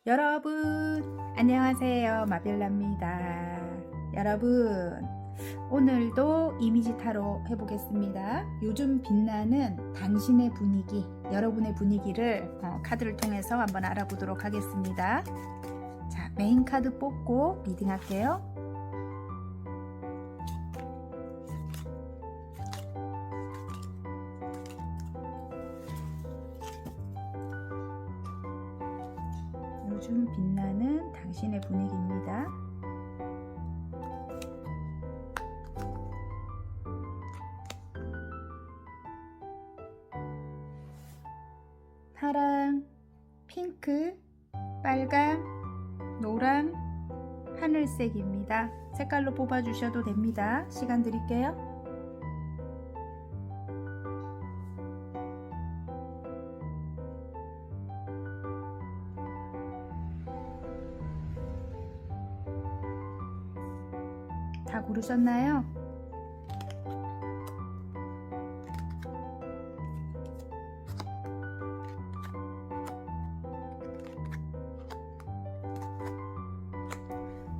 여러분 안녕하세요, 마빌라입니다. 여러분 오늘도 이미지 타로 해보겠습니다. 요즘 빛나는 당신의 분위기, 여러분의 분위기를 카드를 통해서 한번 알아보도록 하겠습니다. 자, 메인 카드 뽑고 리딩 할게요. 요즘 빛나는 당신의 분위기입니다. 파랑, 핑크, 빨강, 노랑, 하늘색입니다. 색깔로 뽑아주셔도 됩니다. 시간 드릴게요. 다 고르셨나요?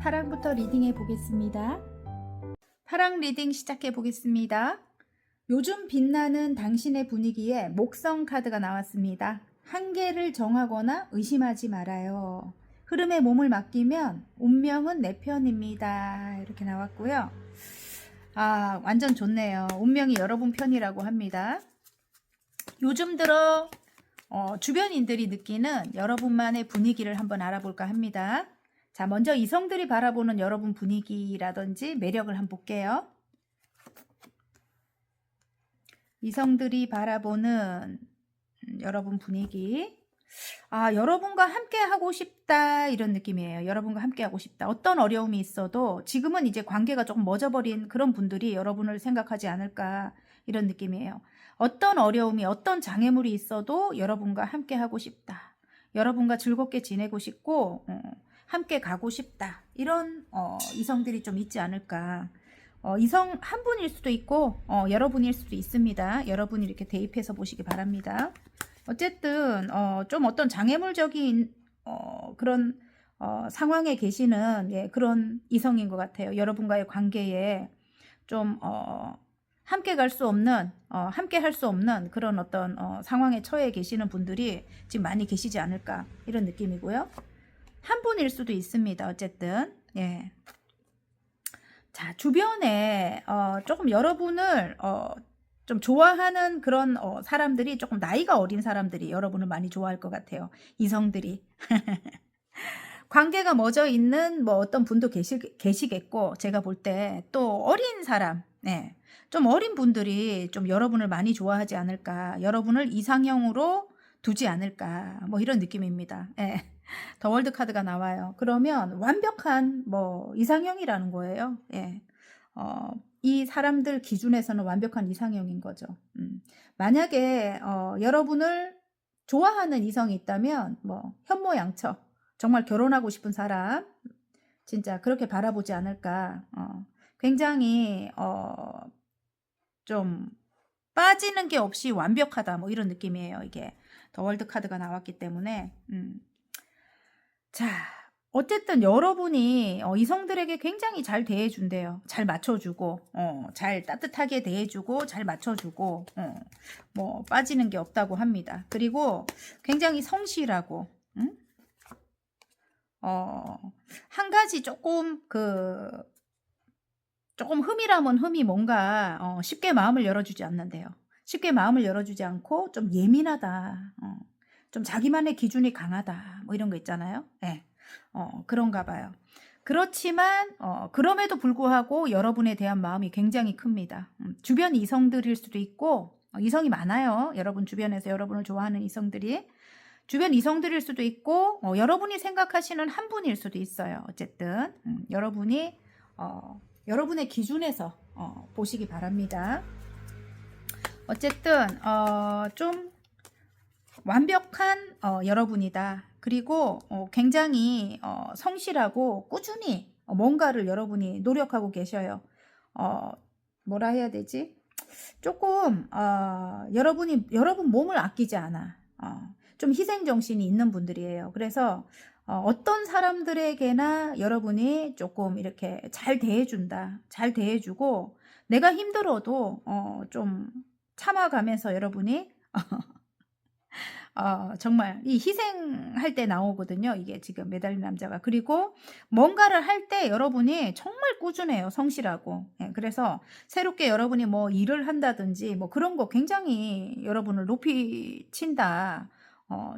파랑부터 리딩해 보겠습니다. 파랑 리딩 시작해 보겠습니다. 요즘 빛나는 당신의 분위기에 목성 카드가 나왔습니다. 한계를 정하거나 의심하지 말아요. 흐름에 몸을 맡기면 운명은 내 편입니다. 이렇게 나왔고요. 완전 좋네요. 운명이 여러분 편이라고 합니다. 요즘 들어 주변인들이 느끼는 여러분만의 분위기를 한번 알아볼까 합니다. 자, 먼저 이성들이 바라보는 여러분 분위기라든지 매력을 한번 볼게요. 이성들이 바라보는 여러분 분위기. 여러분과 함께 하고 싶다, 이런 느낌이에요. 여러분과 함께 하고 싶다. 어떤 어려움이 있어도 지금은 이제 관계가 조금 멎어버린 그런 분들이 여러분을 생각하지 않을까, 이런 느낌이에요. 어떤 어려움이, 어떤 장애물이 있어도 여러분과 함께 하고 싶다. 여러분과 즐겁게 지내고 싶고 함께 가고 싶다. 이런 이성들이 좀 있지 않을까. 이성 한 분일 수도 있고 여러분일 수도 있습니다. 여러분이 이렇게 대입해서 보시기 바랍니다. 어쨌든 좀 어떤 장애물적인 그런 상황에 계시는 그런 이성인 것 같아요. 여러분과의 관계에 좀 함께 갈 수 없는, 함께 할 수 없는 그런 어떤 상황에 처해 계시는 분들이 지금 많이 계시지 않을까, 이런 느낌이고요. 한 분일 수도 있습니다. 어쨌든 예. 자, 주변에 조금 여러분을 좀 좋아하는 그런 사람들이, 조금 나이가 어린 사람들이 여러분을 많이 좋아할 것 같아요. 이성들이. 관계가 맺어 있는 뭐 어떤 분도 계시겠고, 제가 볼 때 또 어린 사람, 좀 어린 분들이 좀 여러분을 많이 좋아하지 않을까, 여러분을 이상형으로 두지 않을까, 뭐 이런 느낌입니다. 예. 더 월드 카드가 나와요. 그러면 완벽한 뭐 이상형이라는 거예요. 예. 이 사람들 기준에서는 완벽한 이상형인 거죠. 만약에 여러분을 좋아하는 이성이 있다면 뭐 현모양처 정말 결혼하고 싶은 사람, 진짜 그렇게 바라보지 않을까. 굉장히 좀 빠지는 게 없이 완벽하다, 뭐 이런 느낌이에요. 이게 더 월드 카드가 나왔기 때문에. 자, 어쨌든 여러분이 이성들에게 굉장히 잘 대해준대요. 잘 맞춰주고, 잘 따뜻하게 대해주고, 잘 맞춰주고, 뭐 빠지는 게 없다고 합니다. 그리고 굉장히 성실하고, 한 가지 조금 조금 흠이라면 흠이 뭔가 쉽게 마음을 열어주지 않는데요. 쉽게 마음을 열어주지 않고 좀 예민하다, 좀 자기만의 기준이 강하다, 뭐 이런 거 있잖아요. 네. 그런가 봐요. 그렇지만 그럼에도 불구하고 여러분에 대한 마음이 굉장히 큽니다. 주변 이성들일 수도 있고, 이성이 많아요. 여러분 주변에서 여러분을 좋아하는 이성들이. 주변 이성들일 수도 있고, 여러분이 생각하시는 한 분일 수도 있어요. 어쨌든 여러분이 여러분의 기준에서 보시기 바랍니다. 어쨌든 좀 완벽한 여러분이다. 그리고 굉장히 성실하고 꾸준히 뭔가를 여러분이 노력하고 계셔요. 뭐라 해야 되지? 조금 여러분 몸을 아끼지 않아. 좀 희생정신이 있는 분들이에요. 그래서 어떤 사람들에게나 여러분이 조금 이렇게 잘 대해준다. 잘 대해주고 내가 힘들어도 좀 참아가면서 여러분이 정말 이 희생할 때 나오거든요. 이게 지금 매달린 남자가. 그리고 뭔가를 할 때 여러분이 정말 꾸준해요. 성실하고. 예, 그래서 새롭게 여러분이 뭐 일을 한다든지 뭐 그런 거 굉장히 여러분을 높이 친다.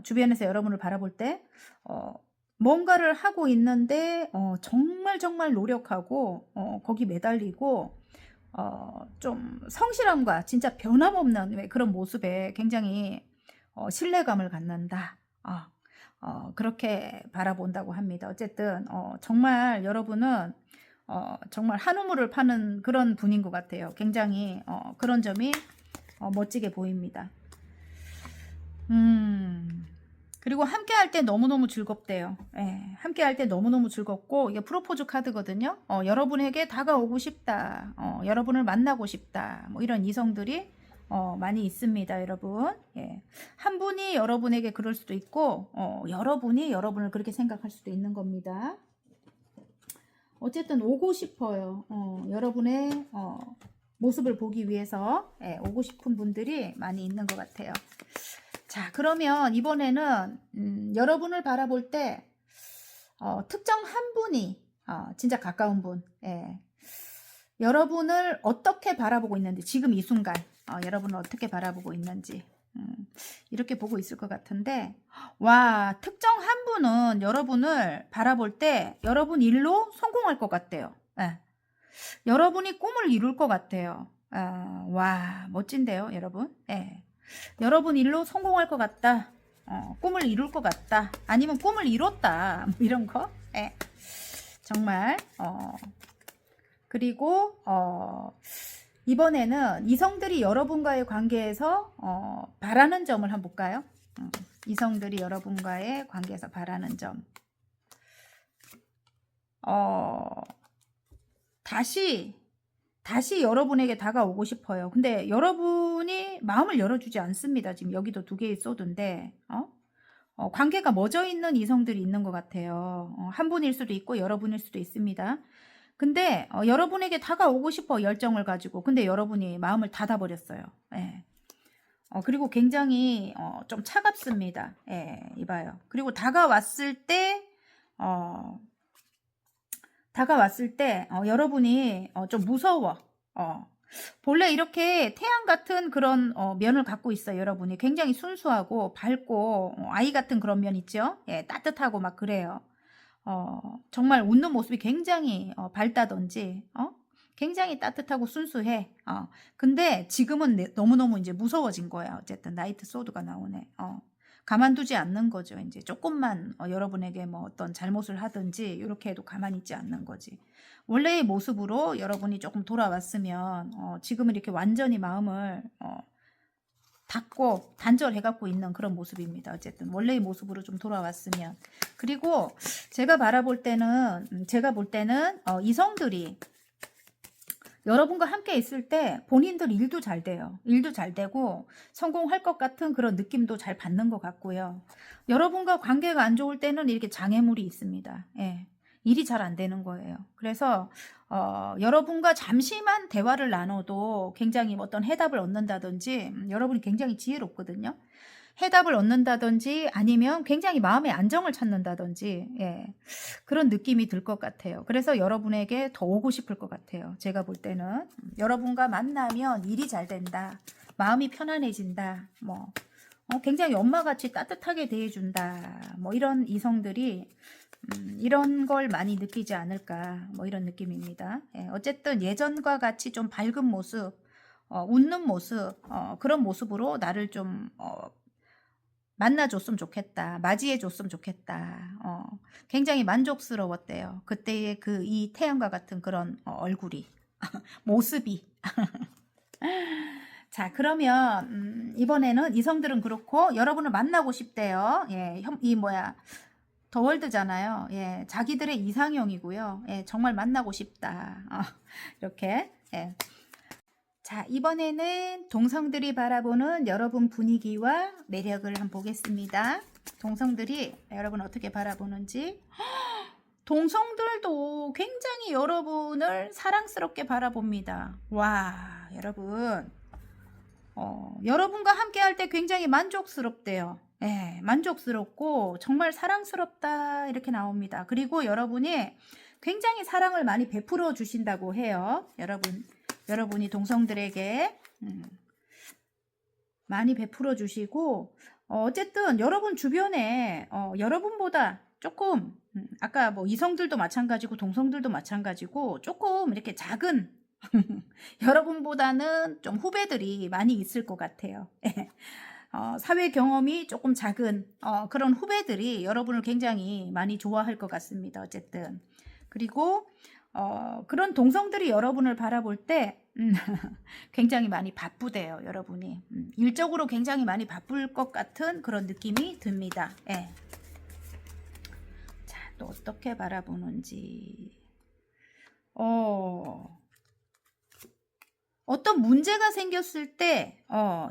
주변에서 여러분을 바라볼 때 뭔가를 하고 있는데 정말 정말 노력하고 거기 매달리고 좀 성실함과 진짜 변함없는 왜 그런 모습에 굉장히 신뢰감을 갖는다. 그렇게 바라본다고 합니다. 어쨌든 정말 여러분은 정말 한우물을 파는 그런 분인 것 같아요. 굉장히 그런 점이 멋지게 보입니다. 그리고 함께 할 때 너무너무 즐겁대요. 예, 함께 할 때 너무너무 즐겁고, 이게 프로포즈 카드거든요. 여러분에게 다가오고 싶다. 여러분을 만나고 싶다. 뭐 이런 이성들이 많이 있습니다, 여러분. 예. 한 분이 여러분에게 그럴 수도 있고, 여러분이 여러분을 그렇게 생각할 수도 있는 겁니다. 어쨌든 오고 싶어요. 여러분의 모습을 보기 위해서 오고 싶은 분들이 많이 있는 것 같아요. 자, 그러면 이번에는 여러분을 바라볼 때 특정 한 분이 진짜 가까운 분, 여러분을 어떻게 바라보고 있는지, 지금 이 순간 여러분을 어떻게 바라보고 있는지 이렇게 보고 있을 것 같은데, 와, 특정 한 분은 여러분을 바라볼 때 여러분 일로 성공할 것 같대요. 여러분이 꿈을 이룰 것 같아요. 와, 멋진데요, 여러분. 여러분 일로 성공할 것 같다. 꿈을 이룰 것 같다. 아니면 꿈을 이뤘다. 뭐 이런 거. 정말 그리고 이번에는 이성들이 여러분과의 관계에서 바라는 점을 한번 볼까요? 이성들이 여러분과의 관계에서 바라는 점. 다시 여러분에게 다가오고 싶어요. 근데 여러분이 마음을 열어주지 않습니다. 지금 여기도 두 개의 소드인데 관계가 멎어 있는 이성들이 있는 것 같아요. 한 분일 수도 있고 여러분일 수도 있습니다. 근데 여러분에게 다가오고 싶어, 열정을 가지고. 근데 여러분이 마음을 닫아버렸어요. 그리고 굉장히 좀 차갑습니다. 이봐요. 그리고 다가왔을 때 여러분이 좀 무서워. 본래 이렇게 태양 같은 그런 면을 갖고 있어요. 여러분이 굉장히 순수하고 밝고 아이 같은 그런 면 있죠. 따뜻하고 막 그래요. 정말 웃는 모습이 굉장히 밝다든지 굉장히 따뜻하고 순수해. 근데 지금은 너무너무 이제 무서워진 거야. 어쨌든 나이트 소드가 나오네. 가만두지 않는 거죠. 이제 조금만 여러분에게 뭐 어떤 잘못을 하든지 이렇게 해도 가만히 있지 않는 거지. 원래의 모습으로 여러분이 조금 돌아왔으면 지금은 이렇게 완전히 마음을 닫고 단절해 갖고 있는 그런 모습입니다. 어쨌든 원래의 모습으로 좀 돌아왔으면. 그리고 제가 볼 때는 이성들이 여러분과 함께 있을 때 본인들 일도 잘 돼요. 일도 잘 되고 성공할 것 같은 그런 느낌도 잘 받는 것 같고요. 여러분과 관계가 안 좋을 때는 이렇게 장애물이 있습니다. 일이 잘 안 되는 거예요. 그래서 여러분과 잠시만 대화를 나눠도 굉장히 어떤 해답을 얻는다든지 여러분이 굉장히 지혜롭거든요. 해답을 얻는다든지 아니면 굉장히 마음의 안정을 찾는다든지 그런 느낌이 들 것 같아요. 그래서 여러분에게 더 오고 싶을 것 같아요. 제가 볼 때는 여러분과 만나면 일이 잘 된다. 마음이 편안해진다. 뭐 굉장히 엄마같이 따뜻하게 대해준다. 뭐 이런 이성들이 이런 걸 많이 느끼지 않을까. 뭐 이런 느낌입니다. 어쨌든 예전과 같이 좀 밝은 모습, 웃는 모습, 그런 모습으로 나를 좀 만나줬으면 좋겠다. 맞이해줬으면 좋겠다. 굉장히 만족스러웠대요. 그때의 이 태양과 같은 그런 얼굴이, 모습이. 자, 그러면 이번에는 이성들은 그렇고 여러분을 만나고 싶대요. 더 월드잖아요. 자기들의 이상형이고요. 정말 만나고 싶다. 이렇게. 자, 이번에는 동성들이 바라보는 여러분 분위기와 매력을 한번 보겠습니다. 동성들이 여러분 어떻게 바라보는지. 동성들도 굉장히 여러분을 사랑스럽게 바라봅니다. 와, 여러분. 여러분과 함께 할 때 굉장히 만족스럽대요. 예, 만족스럽고 정말 사랑스럽다 이렇게 나옵니다. 그리고 여러분이 굉장히 사랑을 많이 베풀어 주신다고 해요. 여러분이 동성들에게 많이 베풀어 주시고 어쨌든 여러분 주변에 여러분보다 조금 아까 뭐 이성들도 마찬가지고 동성들도 마찬가지고 조금 이렇게 작은 여러분보다는 좀 후배들이 많이 있을 것 같아요. 사회 경험이 조금 작은 그런 후배들이 여러분을 굉장히 많이 좋아할 것 같습니다. 어쨌든 그리고 그런 동성들이 여러분을 바라볼 때 굉장히 많이 바쁘대요. 여러분이 일적으로 굉장히 많이 바쁠 것 같은 그런 느낌이 듭니다. 예. 자, 또 어떻게 바라보는지. 어떤 문제가 생겼을 때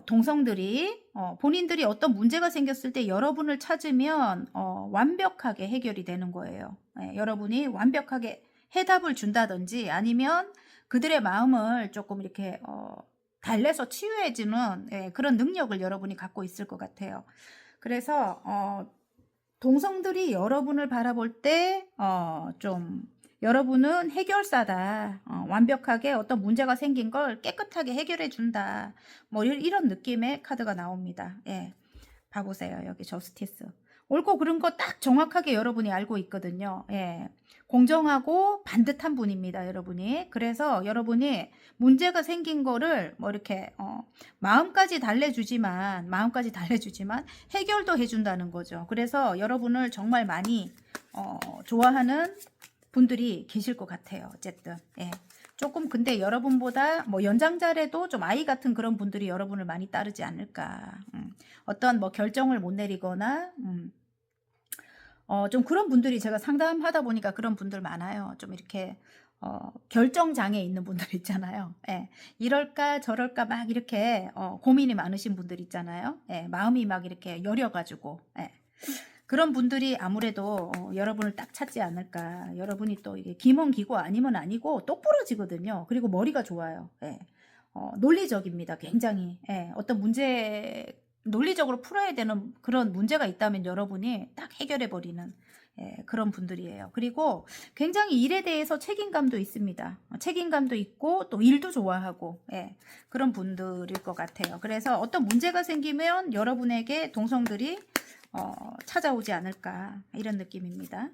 동성들이 본인들이 어떤 문제가 생겼을 때 여러분을 찾으면 완벽하게 해결이 되는 거예요. 예, 여러분이 완벽하게 해답을 준다든지 아니면 그들의 마음을 조금 이렇게 달래서 치유해주는 그런 능력을 여러분이 갖고 있을 것 같아요. 그래서 동성들이 여러분을 바라볼 때 좀 여러분은 해결사다. 완벽하게 어떤 문제가 생긴 걸 깨끗하게 해결해 준다. 뭐 이런 느낌의 카드가 나옵니다. 예. 봐보세요. 여기 저스티스. 옳고 그른 거 딱 정확하게 여러분이 알고 있거든요. 예. 공정하고 반듯한 분입니다. 여러분이. 그래서 여러분이 문제가 생긴 거를 뭐 이렇게 마음까지 달래주지만 해결도 해준다는 거죠. 그래서 여러분을 정말 많이 좋아하는 분들이 계실 것 같아요. 어쨌든 예. 조금 근데 여러분보다 뭐 연장자래도 좀 아이 같은 그런 분들이 여러분을 많이 따르지 않을까. 어떤 뭐 결정을 못 내리거나 좀 그런 분들이 제가 상담하다 보니까 그런 분들 많아요. 좀 이렇게 결정장애 있는 분들 있잖아요. 예. 이럴까 저럴까 막 이렇게 고민이 많으신 분들 있잖아요. 예. 마음이 막 이렇게 여려가지고 예. 그런 분들이 아무래도 여러분을 딱 찾지 않을까. 여러분이 또 이게 김원기고 아니면 아니고 똑부러지거든요. 그리고 머리가 좋아요. 예. 논리적입니다. 굉장히. 예. 어떤 문제 논리적으로 풀어야 되는 그런 문제가 있다면 여러분이 딱 해결해 버리는 그런 분들이에요. 그리고 굉장히 일에 대해서 책임감도 있습니다. 책임감도 있고 또 일도 좋아하고 그런 분들일 것 같아요. 그래서 어떤 문제가 생기면 여러분에게 동성들이 찾아오지 않을까 이런 느낌입니다.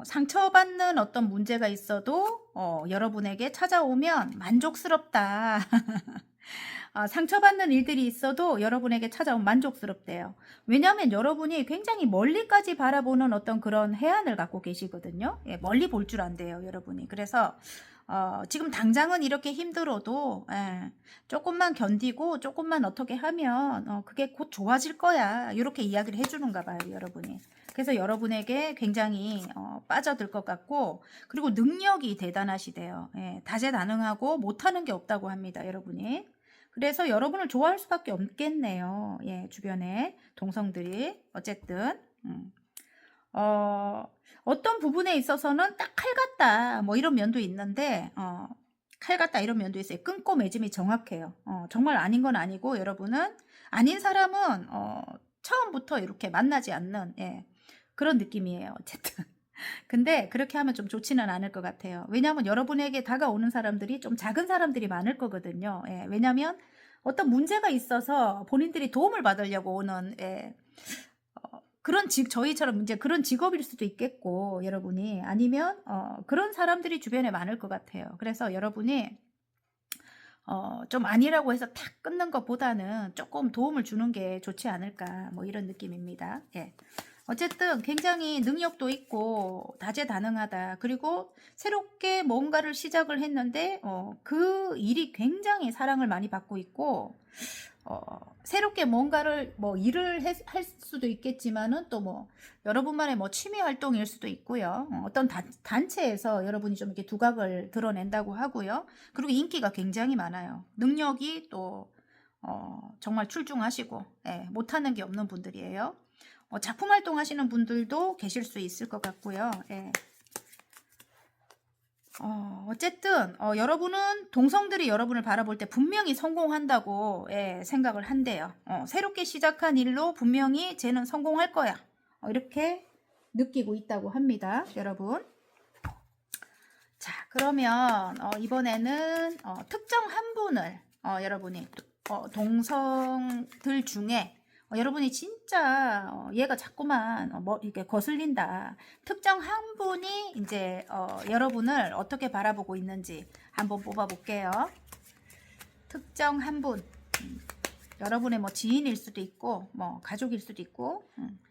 상처받는 어떤 문제가 있어도 여러분에게 찾아오면 만족스럽다. 상처받는 일들이 있어도 여러분에게 찾아오면 만족스럽대요. 왜냐하면 여러분이 굉장히 멀리까지 바라보는 어떤 그런 해안을 갖고 계시거든요. 예, 멀리 볼 줄 안돼요, 여러분이. 그래서 지금 당장은 이렇게 힘들어도 조금만 견디고 조금만 어떻게 하면 그게 곧 좋아질 거야. 이렇게 이야기를 해주는가 봐요, 여러분이. 그래서 여러분에게 굉장히 빠져들 것 같고 그리고 능력이 대단하시대요. 예, 다재다능하고 못하는 게 없다고 합니다, 여러분이. 그래서 여러분을 좋아할 수밖에 없겠네요. 예, 주변에 동성들이. 어쨌든 어떤 부분에 있어서는 딱 칼 같다 뭐 이런 면도 있는데 칼 같다 이런 면도 있어요. 끊고 매짐이 정확해요. 정말 아닌 건 아니고 여러분은 아닌 사람은 처음부터 이렇게 만나지 않는 그런 느낌이에요. 어쨌든 근데 그렇게 하면 좀 좋지는 않을 것 같아요. 왜냐하면 여러분에게 다가오는 사람들이 좀 작은 사람들이 많을 거거든요. 왜냐하면 어떤 문제가 있어서 본인들이 도움을 받으려고 오는 그런 저희처럼 이제 그런 직업일 수도 있겠고 여러분이 아니면 그런 사람들이 주변에 많을 것 같아요. 그래서 여러분이 좀 아니라고 해서 탁 끊는 것보다는 조금 도움을 주는 게 좋지 않을까 뭐 이런 느낌입니다. 예. 어쨌든 굉장히 능력도 있고 다재다능하다. 그리고 새롭게 뭔가를 시작을 했는데 그 일이 굉장히 사랑을 많이 받고 있고 새롭게 뭔가를 뭐 일을 할 수도 있겠지만은 또 뭐 여러분만의 뭐 취미 활동일 수도 있고요. 어떤 단체에서 여러분이 좀 이렇게 두각을 드러낸다고 하고요. 그리고 인기가 굉장히 많아요. 능력이 또 정말 출중하시고 예, 못하는 게 없는 분들이에요. 작품 활동하시는 분들도 계실 수 있을 것 같고요. 예. 어쨌든 여러분은 동성들이 여러분을 바라볼 때 분명히 성공한다고 예, 생각을 한대요. 새롭게 시작한 일로 분명히 쟤는 성공할 거야. 이렇게 느끼고 있다고 합니다. 여러분. 자, 그러면 이번에는 특정 한 분을 여러분이 동성들 중에 여러분이 진짜 얘가 자꾸만 이렇게 거슬린다. 특정 한 분이 이제 여러분을 어떻게 바라보고 있는지 한번 뽑아볼게요. 특정 한 분. 여러분의 뭐 지인일 수도 있고 뭐 가족일 수도 있고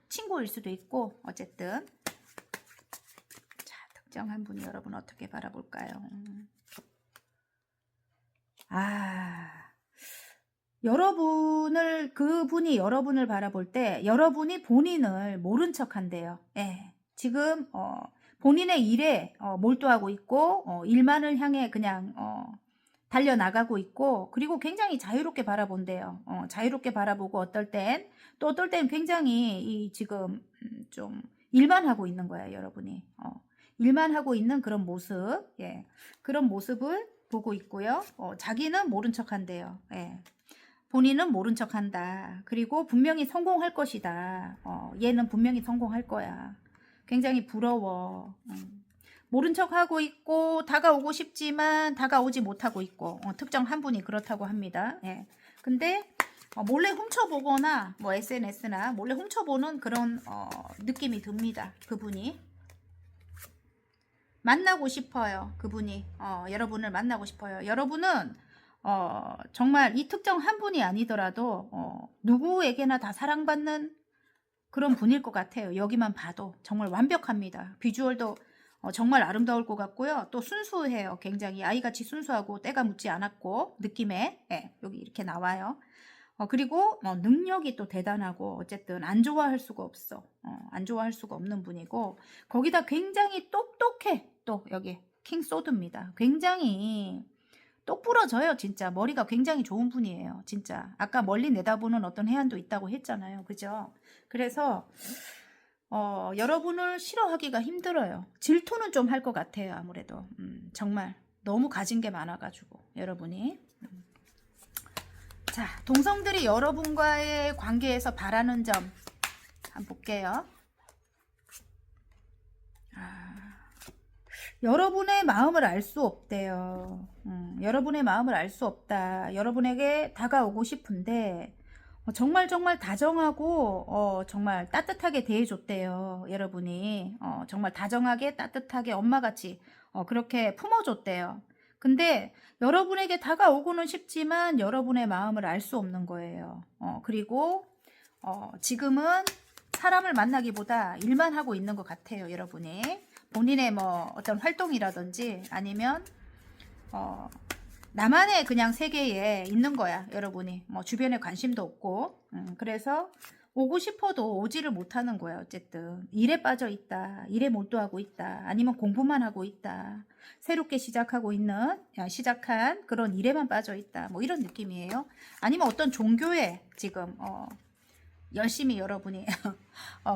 친구일 수도 있고 어쨌든 자, 특정 한 분이 여러분 어떻게 바라볼까요? 그분이 여러분을 바라볼 때 여러분이 본인을 모른 척 한대요. 예. 지금 본인의 일에 몰두하고 있고 일만을 향해 그냥 달려나가고 있고 그리고 굉장히 자유롭게 바라본대요. 자유롭게 바라보고 어떨 땐 굉장히 지금 좀 일만 하고 있는 거예요. 여러분이 일만 하고 있는 그런 모습, 예. 그런 모습을 보고 있고요. 자기는 모른 척 한대요. 예. 본인은 모른 척 한다. 그리고 분명히 성공할 것이다. 얘는 분명히 성공할 거야. 굉장히 부러워. 모른 척 하고 있고 다가오고 싶지만 다가오지 못하고 있고 특정 한 분이 그렇다고 합니다. 예. 근데 몰래 훔쳐보거나 뭐 SNS나 몰래 훔쳐보는 그런 느낌이 듭니다. 그분이 만나고 싶어요. 그분이 여러분을 만나고 싶어요. 여러분은 정말 이 특정 한 분이 아니더라도 누구에게나 다 사랑받는 그런 분일 것 같아요. 여기만 봐도 정말 완벽합니다. 비주얼도 정말 아름다울 것 같고요. 또 순수해요. 굉장히 아이같이 순수하고 때가 묻지 않았고 느낌에 예, 여기 이렇게 나와요. 그리고 능력이 또 대단하고 어쨌든 안 좋아할 수가 없어. 안 좋아할 수가 없는 분이고 거기다 굉장히 똑똑해. 또 여기 킹소드입니다. 굉장히 똑부러져요. 진짜 머리가 굉장히 좋은 분이에요. 진짜 아까 멀리 내다보는 어떤 해안도 있다고 했잖아요. 그죠? 그래서 여러분을 싫어하기가 힘들어요. 질투는 좀 할 것 같아요. 아무래도 정말 너무 가진 게 많아가지고 여러분이 자, 동성들이 여러분과의 관계에서 바라는 점 한번 볼게요. 여러분의 마음을 알 수 없대요. 여러분의 마음을 알 수 없다. 여러분에게 다가오고 싶은데 정말 다정하고 정말 따뜻하게 대해줬대요. 여러분이 정말 다정하게 따뜻하게 엄마같이 그렇게 품어줬대요. 근데 여러분에게 다가오고는 싶지만 여러분의 마음을 알 수 없는 거예요. 그리고 지금은 사람을 만나기보다 일만 하고 있는 것 같아요. 여러분이 본인의 뭐 어떤 활동이라든지 아니면 나만의 그냥 세계에 있는 거야. 여러분이 뭐 주변에 관심도 없고 그래서 오고 싶어도 오지를 못하는 거야. 어쨌든 일에 빠져 있다. 일에 몰두하고 있다. 아니면 공부만 하고 있다. 새롭게 시작한 그런 일에만 빠져 있다. 뭐 이런 느낌이에요. 아니면 어떤 종교에 지금 열심히 여러분이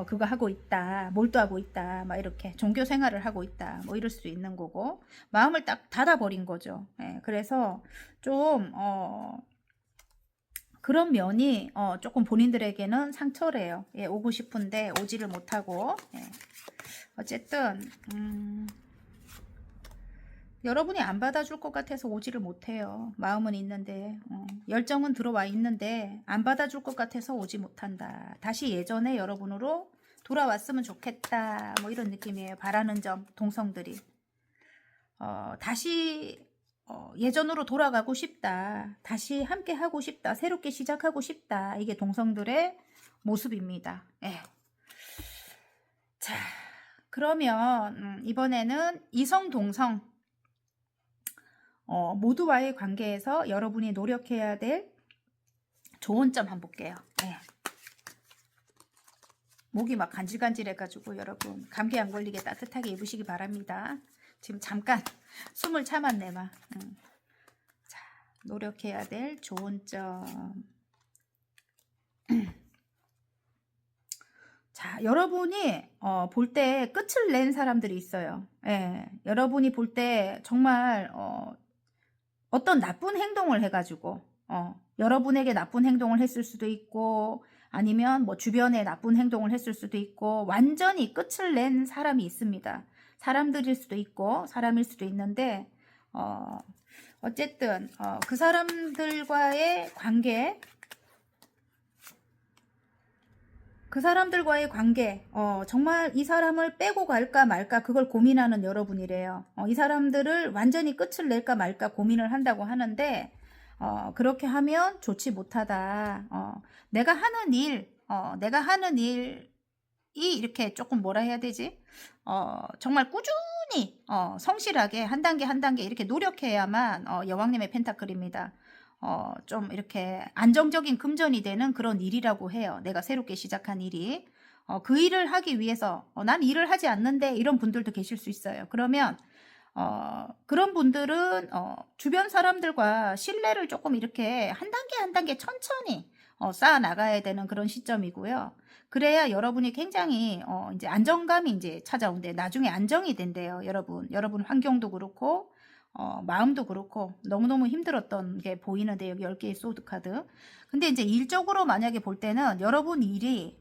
그거 하고 있다. 몰두하고 있다. 막 이렇게 종교 생활을 하고 있다. 뭐 이럴 수 있는 거고 마음을 딱 닫아버린 거죠. 예, 그래서 좀 그런 면이 조금 본인들에게는 상처래요. 예, 오고 싶은데 오지를 못하고 예. 어쨌든 여러분이 안 받아줄 것 같아서 오지를 못해요. 마음은 있는데 열정은 들어와 있는데 안 받아줄 것 같아서 오지 못한다. 다시 예전에 여러분으로 돌아왔으면 좋겠다. 뭐 이런 느낌이에요. 바라는 점 동성들이 다시 예전으로 돌아가고 싶다. 다시 함께 하고 싶다. 새롭게 시작하고 싶다. 이게 동성들의 모습입니다. 예. 자, 그러면 이번에는 이성 동성 모두와의 관계에서 여러분이 노력해야 될 좋은 점 한번 볼게요. 네. 목이 막 간질간질해가지고 여러분 감기 안 걸리게 따뜻하게 입으시기 바랍니다. 지금 잠깐 숨을 참았네 막. 자, 노력해야 될 좋은 점. 자, 여러분이 볼 때 끝을 낸 사람들이 있어요. 예, 여러분이 볼 때 정말 어떤 나쁜 행동을 해가지고 여러분에게 나쁜 행동을 했을 수도 있고 아니면 뭐 주변에 나쁜 행동을 했을 수도 있고 완전히 끝을 낸 사람이 있습니다. 사람들일 수도 있고 사람일 수도 있는데 어쨌든 그 사람들과의 관계 정말 이 사람을 빼고 갈까 말까 그걸 고민하는 여러분이래요. 이 사람들을 완전히 끝을 낼까 말까 고민을 한다고 하는데 그렇게 하면 좋지 못하다. 내가 하는 일이 이렇게 조금 뭐라 해야 되지? 정말 꾸준히 성실하게 한 단계 한 단계 이렇게 노력해야만 여왕님의 펜타클입니다. 좀 이렇게 안정적인 금전이 되는 그런 일이라고 해요. 내가 새롭게 시작한 일이. 그 일을 하기 위해서 난 일을 하지 않는데 이런 분들도 계실 수 있어요. 그러면 그런 분들은 주변 사람들과 신뢰를 조금 이렇게 한 단계 한 단계 천천히 쌓아 나가야 되는 그런 시점이고요. 그래야 여러분이 굉장히 이제 안정감이 이제 찾아온대. 나중에 안정이 된대요, 여러분 환경도 그렇고 마음도 그렇고 너무너무 힘들었던 게 보이는데 여기 10개의 소드 카드. 근데 이제 일적으로 만약에 볼 때는 여러분 일이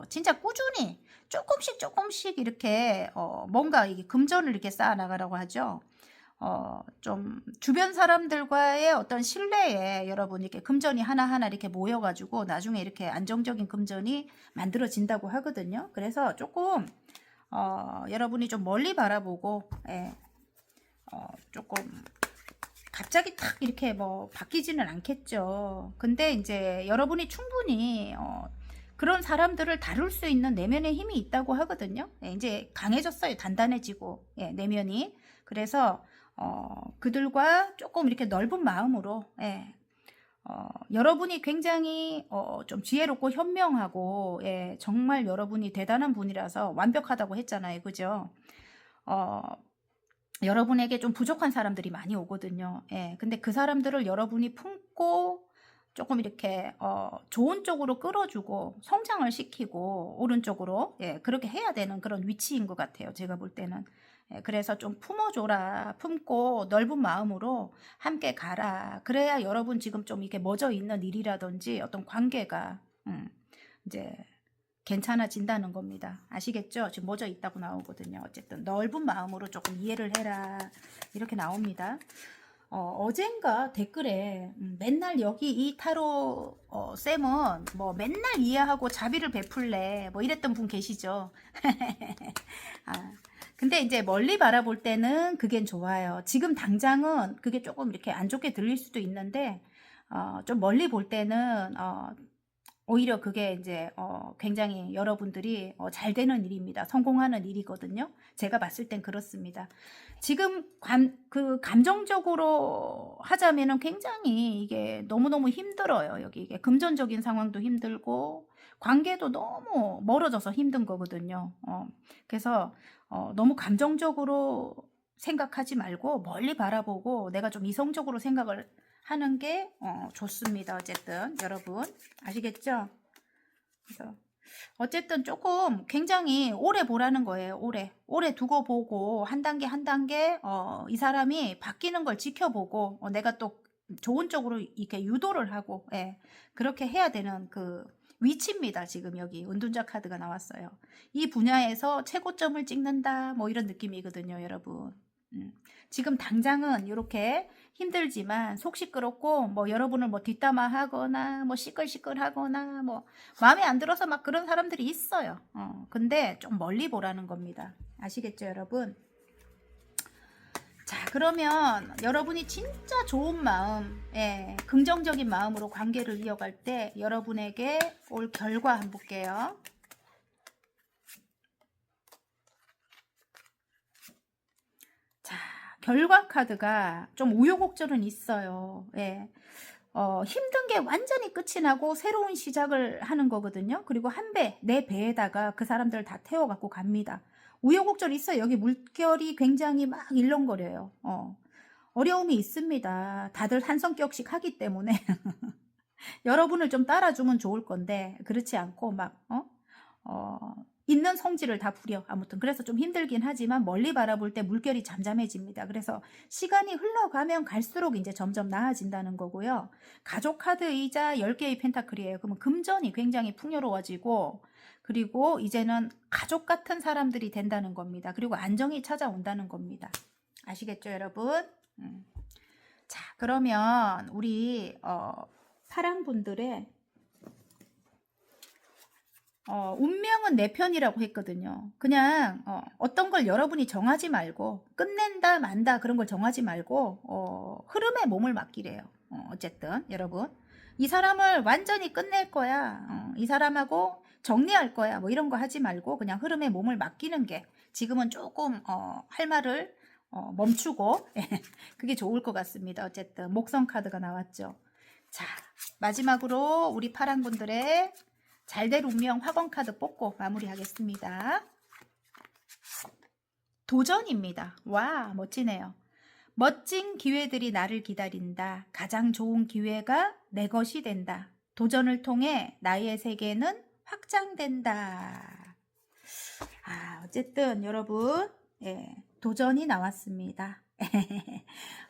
진짜 꾸준히 조금씩 이렇게 뭔가 이게 금전을 이렇게 쌓아 나가라고 하죠. 좀 주변 사람들과의 어떤 신뢰에 여러분 이렇게 금전이 하나하나 이렇게 모여가지고 나중에 이렇게 안정적인 금전이 만들어진다고 하거든요. 그래서 조금 여러분이 좀 멀리 바라보고 조금 갑자기 탁 이렇게 뭐 바뀌지는 않겠죠. 근데 이제 여러분이 충분히 그런 사람들을 다룰 수 있는 내면의 힘이 있다고 하거든요. 이제 강해졌어요. 단단해지고 내면이. 그래서 그들과 조금 이렇게 넓은 마음으로 여러분이 굉장히 좀 지혜롭고 현명하고 정말 여러분이 대단한 분이라서 완벽하다고 했잖아요. 그죠? 여러분에게 좀 부족한 사람들이 많이 오거든요. 근데 그 사람들을 여러분이 품고 조금 이렇게 좋은 쪽으로 끌어주고 성장을 시키고 오른쪽으로 그렇게 해야 되는 그런 위치인 것 같아요. 제가 볼 때는. 그래서 좀 품어줘라. 품고 넓은 마음으로 함께 가라. 그래야 여러분 지금 좀 이렇게 멎어 있는 일이라든지 어떤 관계가 이제 괜찮아진다는 겁니다. 아시겠죠? 지금 멎어 있다고 나오거든요. 어쨌든 넓은 마음으로 조금 이해를 해라. 이렇게 나옵니다. 어젠가 댓글에 맨날 여기 이 타로 쌤은 뭐 맨날 이해하고 자비를 베풀래 뭐 이랬던 분 계시죠? 근데 이제 멀리 바라볼 때는 그게 좋아요. 지금 당장은 그게 조금 이렇게 안 좋게 들릴 수도 있는데 좀 멀리 볼 때는 오히려 그게 이제 굉장히 여러분들이 잘 되는 일입니다. 성공하는 일이거든요. 제가 봤을 땐 그렇습니다. 지금 감정적으로 하자면은 굉장히 이게 너무너무 힘들어요. 여기 이게 금전적인 상황도 힘들고 관계도 너무 멀어져서 힘든 거거든요. 그래서 너무 감정적으로 생각하지 말고 멀리 바라보고 내가 좀 이성적으로 생각을 하는 게 좋습니다. 어쨌든 여러분 아시겠죠? 그래서 어쨌든 조금 굉장히 오래 보라는 거예요. 오래 두고 보고 한 단계 한 단계 이 사람이 바뀌는 걸 지켜보고 내가 또 좋은 쪽으로 이렇게 유도를 하고 그렇게 해야 되는 그 위치입니다. 지금 여기 은둔자 카드가 나왔어요. 이 분야에서 최고점을 찍는다 뭐 이런 느낌이거든요. 여러분. 지금 당장은 이렇게 힘들지만 속 시끄럽고 뭐 여러분을 뭐 뒷담화하거나 뭐 시끌시끌하거나 뭐 마음에 안 들어서 막 그런 사람들이 있어요. 근데 좀 멀리 보라는 겁니다. 아시겠죠, 여러분? 자, 그러면 여러분이 진짜 좋은 마음, 긍정적인 마음으로 관계를 이어갈 때 여러분에게 올 결과 한번 볼게요. 자, 결과 카드가 좀 우여곡절은 있어요. 힘든 게 완전히 끝이 나고 새로운 시작을 하는 거거든요. 그리고 한 배, 내 배에다가 그 사람들을 다 태워갖고 갑니다. 우여곡절이 있어요. 여기 물결이 굉장히 막 일렁거려요. 어려움이 있습니다. 다들 한 성격씩 하기 때문에 여러분을 좀 따라주면 좋을 건데 그렇지 않고 막 있는 성질을 다 부려. 아무튼 그래서 좀 힘들긴 하지만 멀리 바라볼 때 물결이 잠잠해집니다. 그래서 시간이 흘러가면 갈수록 이제 점점 나아진다는 거고요. 가족 카드이자 10개의 펜타클이에요. 그러면 금전이 굉장히 풍요로워지고 그리고 이제는 가족 같은 사람들이 된다는 겁니다. 그리고 안정이 찾아온다는 겁니다. 아시겠죠, 여러분? 자, 그러면 우리 파랑분들의 운명은 내 편이라고 했거든요. 그냥 어떤 걸 여러분이 정하지 말고 끝낸다 만다 그런 걸 정하지 말고 흐름에 몸을 맡기래요. 어쨌든 여러분 이 사람을 완전히 끝낼 거야. 이 사람하고 정리할 거야. 뭐 이런 거 하지 말고 그냥 흐름에 몸을 맡기는 게 지금은 조금 할 말을 멈추고 그게 좋을 것 같습니다. 어쨌든 목성 카드가 나왔죠. 자, 마지막으로 우리 파랑분들의 잘될 운명 화건 카드 뽑고 마무리하겠습니다. 도전입니다. 와, 멋지네요. 멋진 기회들이 나를 기다린다. 가장 좋은 기회가 내 것이 된다. 도전을 통해 나의 세계는 확장된다. 어쨌든 여러분, 도전이 나왔습니다.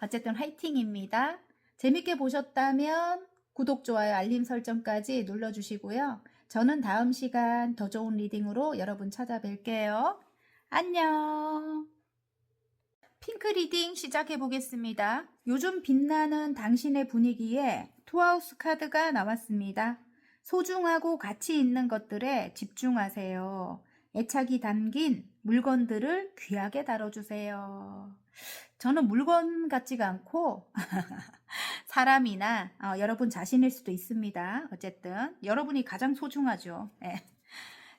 어쨌든 화이팅입니다. 재밌게 보셨다면 구독, 좋아요, 알림 설정까지 눌러주시고요. 저는 다음 시간 더 좋은 리딩으로 여러분 찾아뵐게요. 안녕. 핑크 리딩 시작해 보겠습니다. 요즘 빛나는 당신의 분위기에 투하우스 카드가 나왔습니다. 소중하고 가치 있는 것들에 집중하세요. 애착이 담긴 물건들을 귀하게 다뤄주세요. 저는 물건 같지가 않고 사람이나 여러분 자신일 수도 있습니다. 어쨌든 여러분이 가장 소중하죠.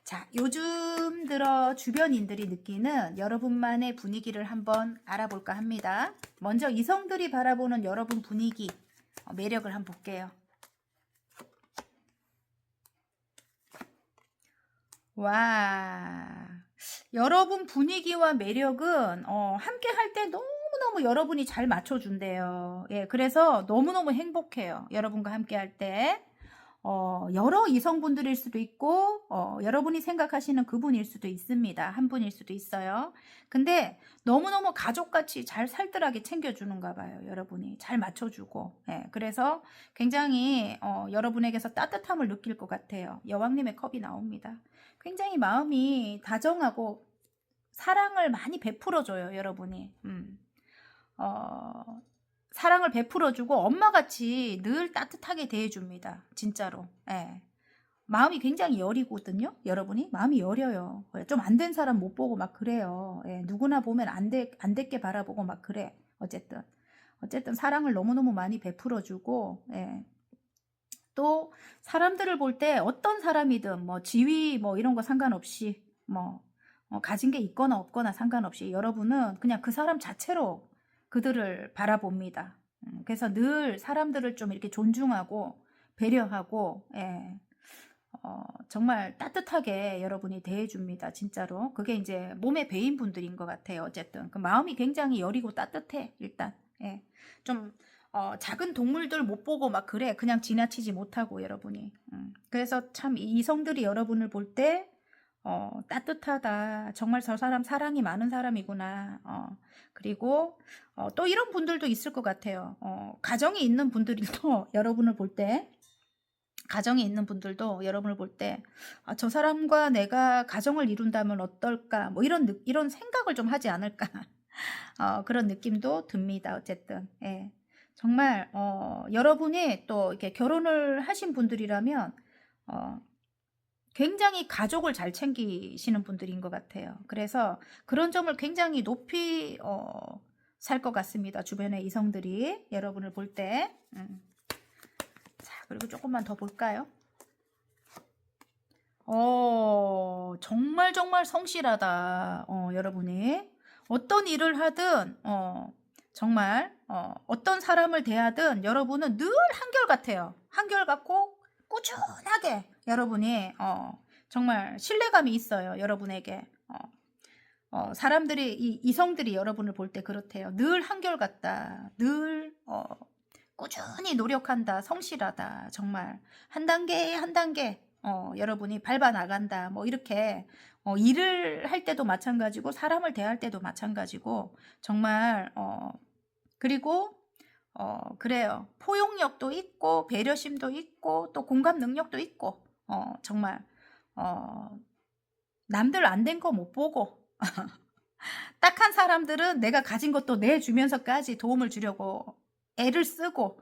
자, 요즘 들어 주변인들이 느끼는 여러분만의 분위기를 한번 알아볼까 합니다. 먼저 이성들이 바라보는 여러분 분위기, 매력을 한번 볼게요. 와, 여러분 분위기와 매력은 함께 할 때 너무너무 여러분이 잘 맞춰준대요. 그래서 너무너무 행복해요. 여러분과 함께 할 때. 여러 이성분들일 수도 있고 여러분이 생각하시는 그분일 수도 있습니다. 한 분일 수도 있어요. 근데 너무너무 가족같이 잘 살뜰하게 챙겨주는가 봐요. 여러분이 잘 맞춰주고 그래서 굉장히 여러분에게서 따뜻함을 느낄 것 같아요. 여왕님의 컵이 나옵니다. 굉장히 마음이 다정하고 사랑을 많이 베풀어줘요. 여러분이 사랑을 베풀어주고 엄마같이 늘 따뜻하게 대해줍니다. 진짜로. 마음이 굉장히 여리거든요. 여러분이 마음이 여려요. 좀 안 된 사람 못 보고 막 그래요. 누구나 보면 안 됐게 바라보고 막 그래. 어쨌든 사랑을 너무너무 많이 베풀어주고 또 사람들을 볼 때 어떤 사람이든 뭐 지위 뭐 이런 거 상관없이 뭐 가진 게 있거나 없거나 상관없이 여러분은 그냥 그 사람 자체로 그들을 바라봅니다. 그래서 늘 사람들을 좀 이렇게 존중하고 배려하고 정말 따뜻하게 여러분이 대해줍니다. 진짜로. 그게 이제 몸에 배인 분들인 것 같아요. 어쨌든 그 마음이 굉장히 여리고 따뜻해. 일단 좀 작은 동물들 못 보고 막 그래. 그냥 지나치지 못하고 여러분이. 그래서 참 이성들이 여러분을 볼 때 따뜻하다. 정말 저 사람 사랑이 많은 사람이구나. 그리고 또 이런 분들도 있을 것 같아요. 가정이 있는 분들도 여러분을 볼 때, 가정이 있는 분들도 여러분을 볼 때, 저 사람과 내가 가정을 이룬다면 어떨까? 뭐 이런 생각을 좀 하지 않을까? 그런 느낌도 듭니다. 어쨌든. 정말 여러분이 또 이렇게 결혼을 하신 분들이라면 굉장히 가족을 잘 챙기시는 분들인 것 같아요. 그래서 그런 점을 굉장히 높이 살 것 같습니다. 주변의 이성들이 여러분을 볼 때. 자, 그리고 조금만 더 볼까요? 정말 성실하다. 여러분이 어떤 일을 하든 정말 어떤 사람을 대하든 여러분은 늘 한결같아요. 한결같고 꾸준하게 여러분이 정말 신뢰감이 있어요. 여러분에게 사람들이 이성들이 여러분을 볼 때 그렇대요. 늘 한결같다. 늘 꾸준히 노력한다. 성실하다. 정말 한 단계 한 단계 여러분이 밟아 나간다. 뭐 이렇게 일을 할 때도 마찬가지고 사람을 대할 때도 마찬가지고 정말 그리고 그래요. 포용력도 있고 배려심도 있고 또 공감 능력도 있고 정말 남들 안 된 거 못 보고 딱한 사람들은 내가 가진 것도 내주면서까지 도움을 주려고 애를 쓰고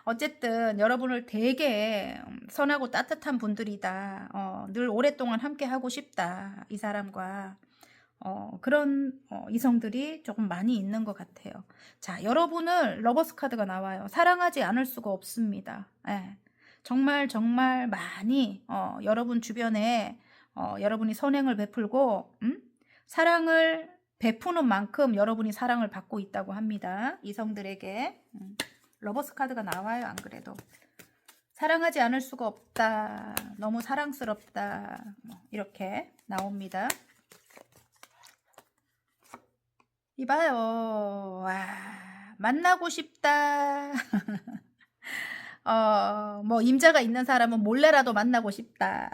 어쨌든 여러분을 되게 선하고 따뜻한 분들이다. 늘 오랫동안 함께 하고 싶다. 이 사람과 그런 이성들이 조금 많이 있는 것 같아요. 자, 여러분을 러버스 카드가 나와요. 사랑하지 않을 수가 없습니다. 예. 정말 정말 많이 여러분 주변에 여러분이 선행을 베풀고 사랑을 베푸는 만큼 여러분이 사랑을 받고 있다고 합니다. 이성들에게 러버스 카드가 나와요. 안 그래도 사랑하지 않을 수가 없다. 너무 사랑스럽다. 이렇게 나옵니다. 이봐요. 와, 만나고 싶다. 뭐 임자가 있는 사람은 몰래라도 만나고 싶다.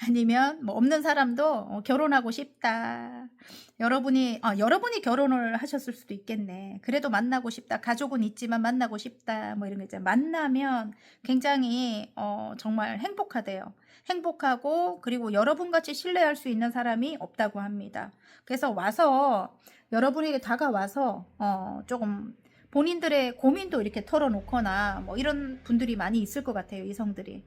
아니면 뭐 없는 사람도 결혼하고 싶다. 여러분이 결혼을 하셨을 수도 있겠네. 그래도 만나고 싶다. 가족은 있지만 만나고 싶다. 뭐 이런 거 있잖아요. 만나면 굉장히 정말 행복하대요. 행복하고 그리고 여러분같이 신뢰할 수 있는 사람이 없다고 합니다. 그래서 와서 여러분에게 다가와서 조금 본인들의 고민도 이렇게 털어놓거나 뭐 이런 분들이 많이 있을 것 같아요. 이성들이.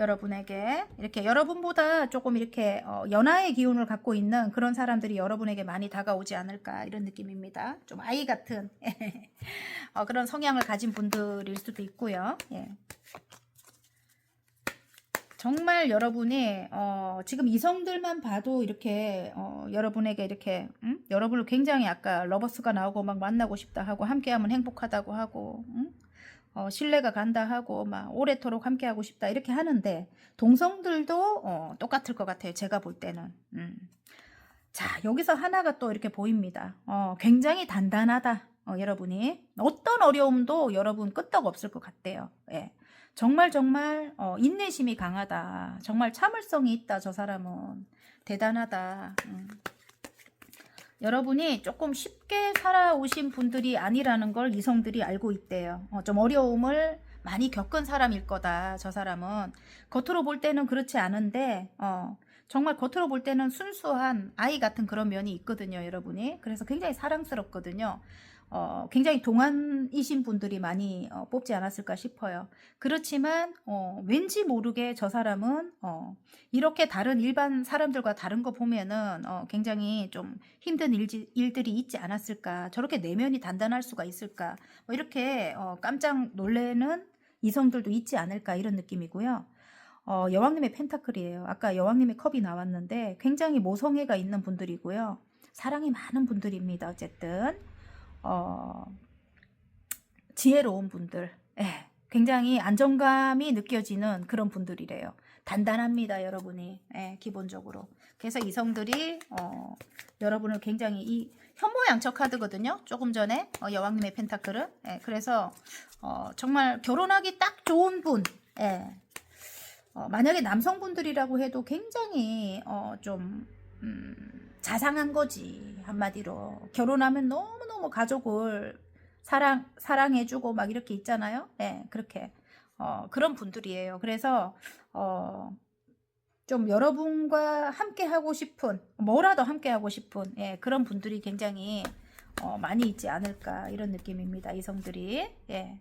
여러분에게 이렇게 여러분보다 조금 이렇게 연하의 기운을 갖고 있는 그런 사람들이 여러분에게 많이 다가오지 않을까 이런 느낌입니다. 좀 아이 같은 그런 성향을 가진 분들일 수도 있고요. 예. 정말 여러분이 지금 이성들만 봐도 이렇게 여러분에게 이렇게 여러분을 굉장히 아까 러버스가 나오고 막 만나고 싶다 하고 함께하면 행복하다고 하고 신뢰가 간다 하고 막 오래도록 함께하고 싶다 이렇게 하는데 동성들도 똑같을 것 같아요. 제가 볼 때는. 자, 여기서 하나가 또 이렇게 보입니다. 굉장히 단단하다. 여러분이 어떤 어려움도 여러분 끄떡 없을 것 같대요. 예. 정말 정말 인내심이 강하다. 정말 참을성이 있다. 저 사람은 대단하다. 여러분이 조금 쉽게 살아오신 분들이 아니라는 걸 이성들이 알고 있대요. 좀 어려움을 많이 겪은 사람일 거다. 저 사람은 겉으로 볼 때는 그렇지 않은데 정말 겉으로 볼 때는 순수한 아이 같은 그런 면이 있거든요. 여러분이. 그래서 굉장히 사랑스럽거든요. 굉장히 동안이신 분들이 많이 뽑지 않았을까 싶어요. 그렇지만 왠지 모르게 저 사람은 이렇게 다른 일반 사람들과 다른 거 보면은 굉장히 좀 힘든 일들이 있지 않았을까. 저렇게 내면이 단단할 수가 있을까. 뭐 이렇게 깜짝 놀래는 이성들도 있지 않을까 이런 느낌이고요. 여왕님의 펜타클이에요. 아까 여왕님의 컵이 나왔는데 굉장히 모성애가 있는 분들이고요. 사랑이 많은 분들입니다. 어쨌든 지혜로운 분들, 예, 굉장히 안정감이 느껴지는 그런 분들이래요. 단단합니다, 여러분이. 예, 기본적으로. 그래서 이성들이 여러분을 굉장히 현모양처 카드거든요. 조금 전에 여왕님의 펜타클은. 예, 그래서 정말 결혼하기 딱 좋은 분. 예. 만약에 남성분들이라고 해도 굉장히 좀 자상한 거지. 한마디로 결혼하면 너무너무 가족을 사랑해주고 막 이렇게 있잖아요. 네, 그렇게 그런 분들이에요. 그래서 좀 여러분과 함께 하고 싶은 뭐라도 함께 하고 싶은 그런 분들이 굉장히 많이 있지 않을까 이런 느낌입니다. 이성들이. 예.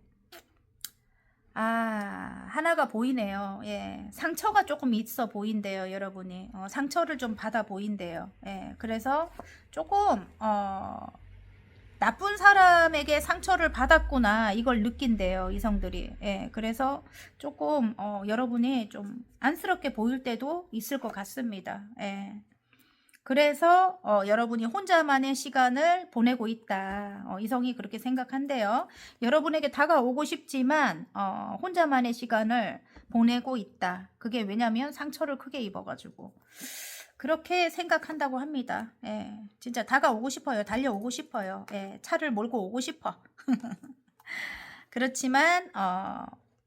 하나가 보이네요. 예. 상처가 조금 있어 보인대요, 여러분이. 상처를 좀 받아 보인대요. 예. 그래서 조금, 나쁜 사람에게 상처를 받았구나, 이걸 느낀대요, 이성들이. 예. 그래서 조금, 여러분이 좀 안쓰럽게 보일 때도 있을 것 같습니다. 예. 그래서 여러분이 혼자만의 시간을 보내고 있다. 이성이 그렇게 생각한대요. 여러분에게 다가오고 싶지만 혼자만의 시간을 보내고 있다. 그게 왜냐면 상처를 크게 입어가지고. 그렇게 생각한다고 합니다. 예, 진짜 다가오고 싶어요. 달려오고 싶어요. 예, 차를 몰고 오고 싶어. 그렇지만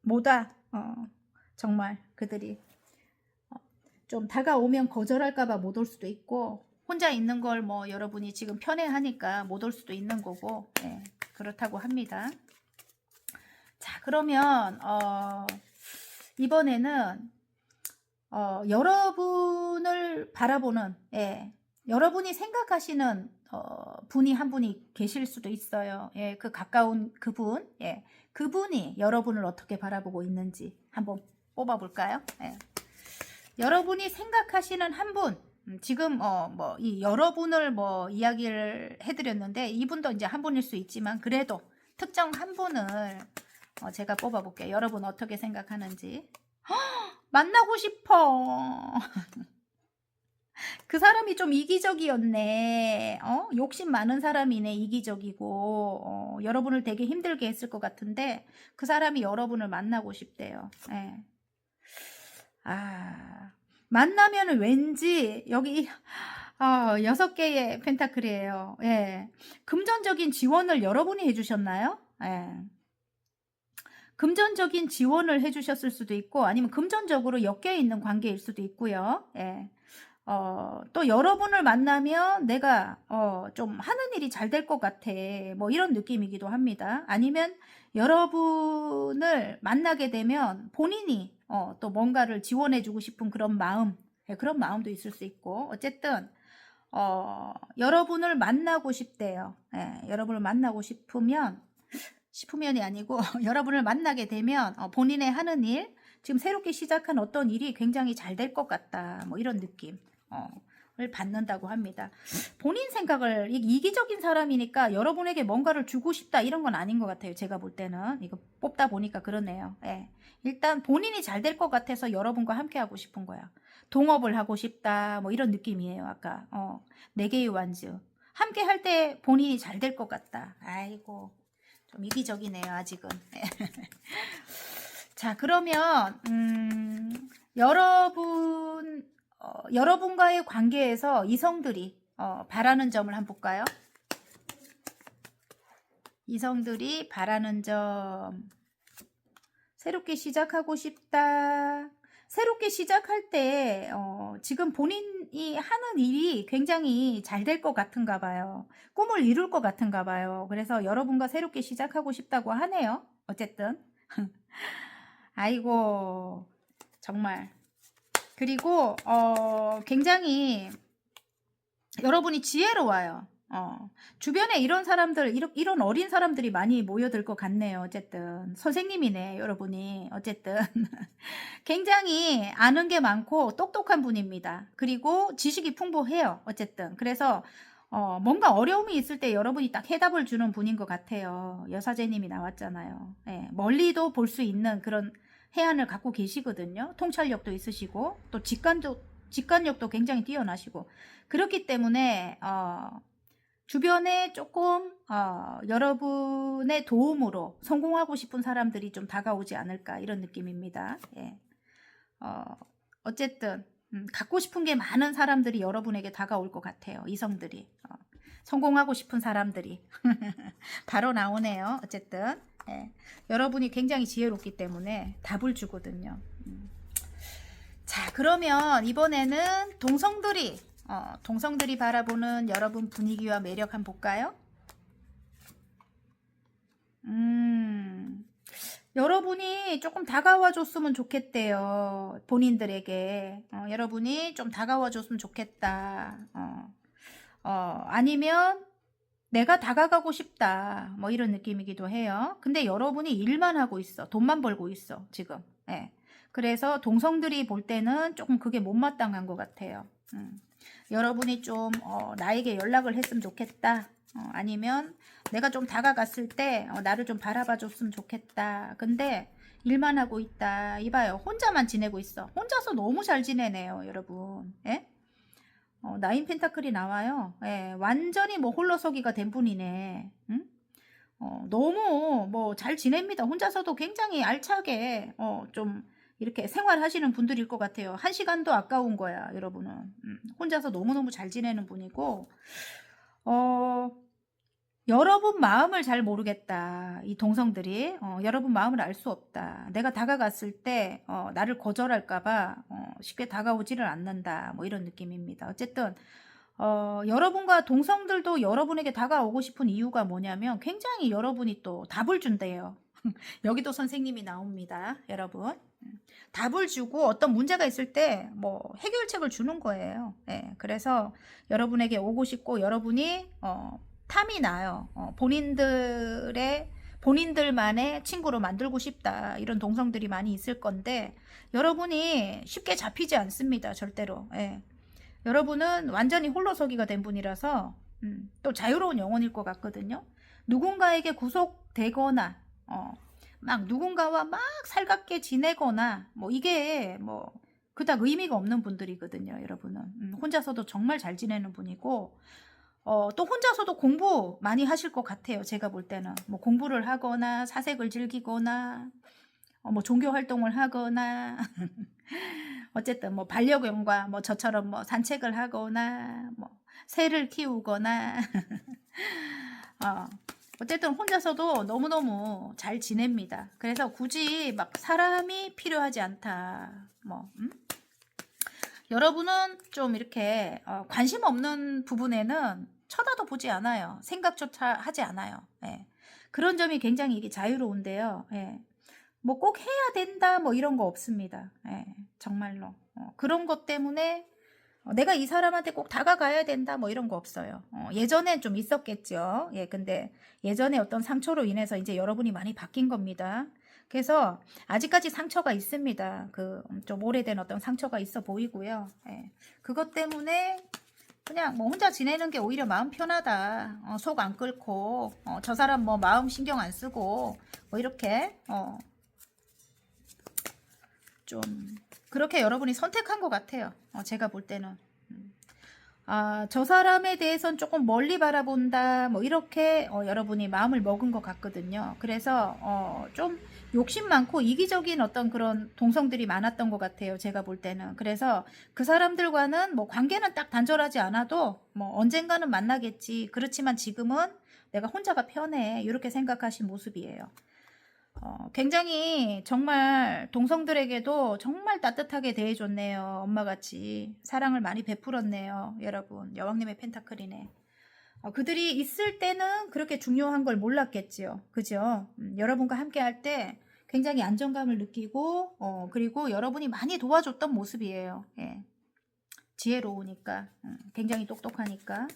뭐다. 정말 그들이 좀 다가오면 거절할까봐 못 올 수도 있고, 혼자 있는 걸 뭐 여러분이 지금 편해하니까 못 올 수도 있는 거고, 예, 그렇다고 합니다. 자, 그러면 이번에는 여러분을 바라보는, 예, 여러분이 생각하시는 분이 한 분이 계실 수도 있어요. 예, 그 가까운 그분, 예, 그분이 여러분을 어떻게 바라보고 있는지 한번 뽑아볼까요? 예. 여러분이 생각하시는 한 분, 지금 뭐 이 여러분을 뭐 이야기를 해드렸는데 이분도 이제 한 분일 수 있지만 그래도 특정 한 분을 제가 뽑아볼게요. 여러분 어떻게 생각하는지. 만나고 싶어. 그 사람이 좀 이기적이었네. 욕심 많은 사람이네. 이기적이고 여러분을 되게 힘들게 했을 것 같은데 그 사람이 여러분을 만나고 싶대요. 예. 만나면 왠지 여기 6개의 펜타클이에요. 예. 금전적인 지원을 여러분이 해주셨나요? 예. 금전적인 지원을 해주셨을 수도 있고 아니면 금전적으로 엮여 있는 관계일 수도 있고요. 예. 또 여러분을 만나면 내가 좀 하는 일이 잘 될 것 같아. 뭐 이런 느낌이기도 합니다. 아니면 여러분을 만나게 되면 본인이 또 뭔가를 지원해주고 싶은 그런 마음, 예, 그런 마음도 있을 수 있고 어쨌든 여러분을 만나고 싶대요. 예, 여러분을 만나고 싶으면이 아니고 여러분을 만나게 되면 본인의 하는 일, 지금 새롭게 시작한 어떤 일이 굉장히 잘 될 것 같다. 뭐 이런 느낌. 을 받는다고 합니다. 본인 생각을 이기적인 사람이니까 여러분에게 뭔가를 주고 싶다 이런 건 아닌 것 같아요. 제가 볼 때는 이거 뽑다 보니까 그러네요. 예. 일단 본인이 잘 될 것 같아서 여러분과 함께 하고 싶은 거야. 동업을 하고 싶다 뭐 이런 느낌이에요. 아까 4개의 완즈 함께 할 때 본인이 잘 될 것 같다. 아이고 좀 이기적이네요 아직은. 자, 그러면 여러분과의 관계에서 이성들이 바라는 점을 한번 볼까요? 이성들이 바라는 점. 새롭게 시작하고 싶다. 새롭게 시작할 때 지금 본인이 하는 일이 굉장히 잘 될 것 같은가 봐요. 꿈을 이룰 것 같은가 봐요. 그래서 여러분과 새롭게 시작하고 싶다고 하네요. 어쨌든 아이고 정말. 그리고 굉장히 여러분이 지혜로워요. 주변에 이런 사람들, 이런 어린 사람들이 많이 모여들 것 같네요. 어쨌든 선생님이네 여러분이. 어쨌든 굉장히 아는 게 많고 똑똑한 분입니다. 그리고 지식이 풍부해요. 어쨌든 그래서 뭔가 어려움이 있을 때 여러분이 딱 해답을 주는 분인 것 같아요. 여사제님이 나왔잖아요. 예, 멀리도 볼 수 있는 그런 해안을 갖고 계시거든요. 통찰력도 있으시고 또 직관력도 굉장히 뛰어나시고 그렇기 때문에 주변에 조금 여러분의 도움으로 성공하고 싶은 사람들이 좀 다가오지 않을까 이런 느낌입니다. 예. 어쨌든 갖고 싶은 게 많은 사람들이 여러분에게 다가올 것 같아요. 이성들이 성공하고 싶은 사람들이 바로 나오네요. 어쨌든 예. 여러분이 굉장히 지혜롭기 때문에 답을 주거든요. 자, 그러면 이번에는 동성들이 바라보는 여러분 분위기와 매력 한번 볼까요? 여러분이 조금 다가와 줬으면 좋겠대요. 본인들에게. 여러분이 좀 다가와 줬으면 좋겠다. 아니면 내가 다가가고 싶다. 뭐 이런 느낌이기도 해요. 근데 여러분이 일만 하고 있어. 돈만 벌고 있어. 지금. 예. 그래서 동성들이 볼 때는 조금 그게 못마땅한 것 같아요. 여러분이 좀 나에게 연락을 했으면 좋겠다. 아니면 내가 좀 다가갔을 때 나를 좀 바라봐 줬으면 좋겠다. 근데 일만 하고 있다. 이봐요. 혼자만 지내고 있어. 혼자서 너무 잘 지내네요. 여러분. 예? 나인 펜타클이 나와요. 예, 완전히 뭐 홀로서기가 된 분이네. 응? 너무 뭐 잘 지냅니다. 혼자서도 굉장히 알차게 좀 이렇게 생활하시는 분들일 것 같아요. 한 시간도 아까운 거야, 여러분은. 혼자서 너무너무 잘 지내는 분이고, 어, 여러분 마음을 잘 모르겠다. 이 동성들이 여러분 마음을 알 수 없다. 내가 다가갔을 때 나를 거절할까봐 쉽게 다가오지를 않는다. 뭐 이런 느낌입니다. 어쨌든 여러분과 동성들도 여러분에게 다가오고 싶은 이유가 뭐냐면 굉장히 여러분이 또 답을 준대요. 여기도 선생님이 나옵니다. 여러분. 답을 주고 어떤 문제가 있을 때 뭐 해결책을 주는 거예요. 예, 그래서 여러분에게 오고 싶고 여러분이 탐이 나요. 본인들만의 친구로 만들고 싶다. 이런 동성들이 많이 있을 건데 여러분이 쉽게 잡히지 않습니다. 절대로. 예. 여러분은 완전히 홀로서기가 된 분이라서 또 자유로운 영혼일 것 같거든요. 누군가에게 구속되거나 막 누군가와 막 살갑게 지내거나 뭐 이게 뭐 그닥 의미가 없는 분들이거든요. 여러분은 혼자서도 정말 잘 지내는 분이고 또 혼자서도 공부 많이 하실 것 같아요. 제가 볼 때는 뭐 공부를 하거나 사색을 즐기거나 뭐 종교 활동을 하거나 어쨌든 뭐 반려견과 뭐 저처럼 뭐 산책을 하거나 뭐 새를 키우거나 어쨌든 혼자서도 너무너무 잘 지냅니다. 그래서 굳이 막 사람이 필요하지 않다. 뭐 여러분은 좀 이렇게 관심 없는 부분에는 쳐다도 보지 않아요. 생각조차 하지 않아요. 예. 그런 점이 굉장히 이게 자유로운데요. 예. 뭐 꼭 해야 된다 뭐 이런 거 없습니다. 예. 정말로 그런 것 때문에 내가 이 사람한테 꼭 다가가야 된다 뭐 이런 거 없어요. 예전엔 좀 있었겠죠. 예, 근데 예전에 어떤 상처로 인해서 이제 여러분이 많이 바뀐 겁니다. 그래서 아직까지 상처가 있습니다. 그 좀 오래된 어떤 상처가 있어 보이고요. 예, 그것 때문에 그냥 뭐 혼자 지내는 게 오히려 마음 편하다. 속 안 끓고 저 사람 뭐 마음 신경 안 쓰고 뭐 이렇게 좀 그렇게 여러분이 선택한 것 같아요. 제가 볼 때는. 저 사람에 대해서는 조금 멀리 바라본다. 뭐 이렇게 여러분이 마음을 먹은 것 같거든요. 그래서 좀 욕심 많고 이기적인 어떤 그런 동성들이 많았던 것 같아요. 제가 볼 때는. 그래서 그 사람들과는 뭐 관계는 딱 단절하지 않아도 뭐 언젠가는 만나겠지. 그렇지만 지금은 내가 혼자가 편해. 이렇게 생각하신 모습이에요. 굉장히 정말 동성들에게도 정말 따뜻하게 대해줬네요. 엄마같이 사랑을 많이 베풀었네요. 여러분 여왕님의 펜타클이네. 그들이 있을 때는 그렇게 중요한 걸 몰랐겠지요. 그죠? 여러분과 함께 할 때 굉장히 안정감을 느끼고 그리고 여러분이 많이 도와줬던 모습이에요. 예. 지혜로우니까 굉장히 똑똑하니까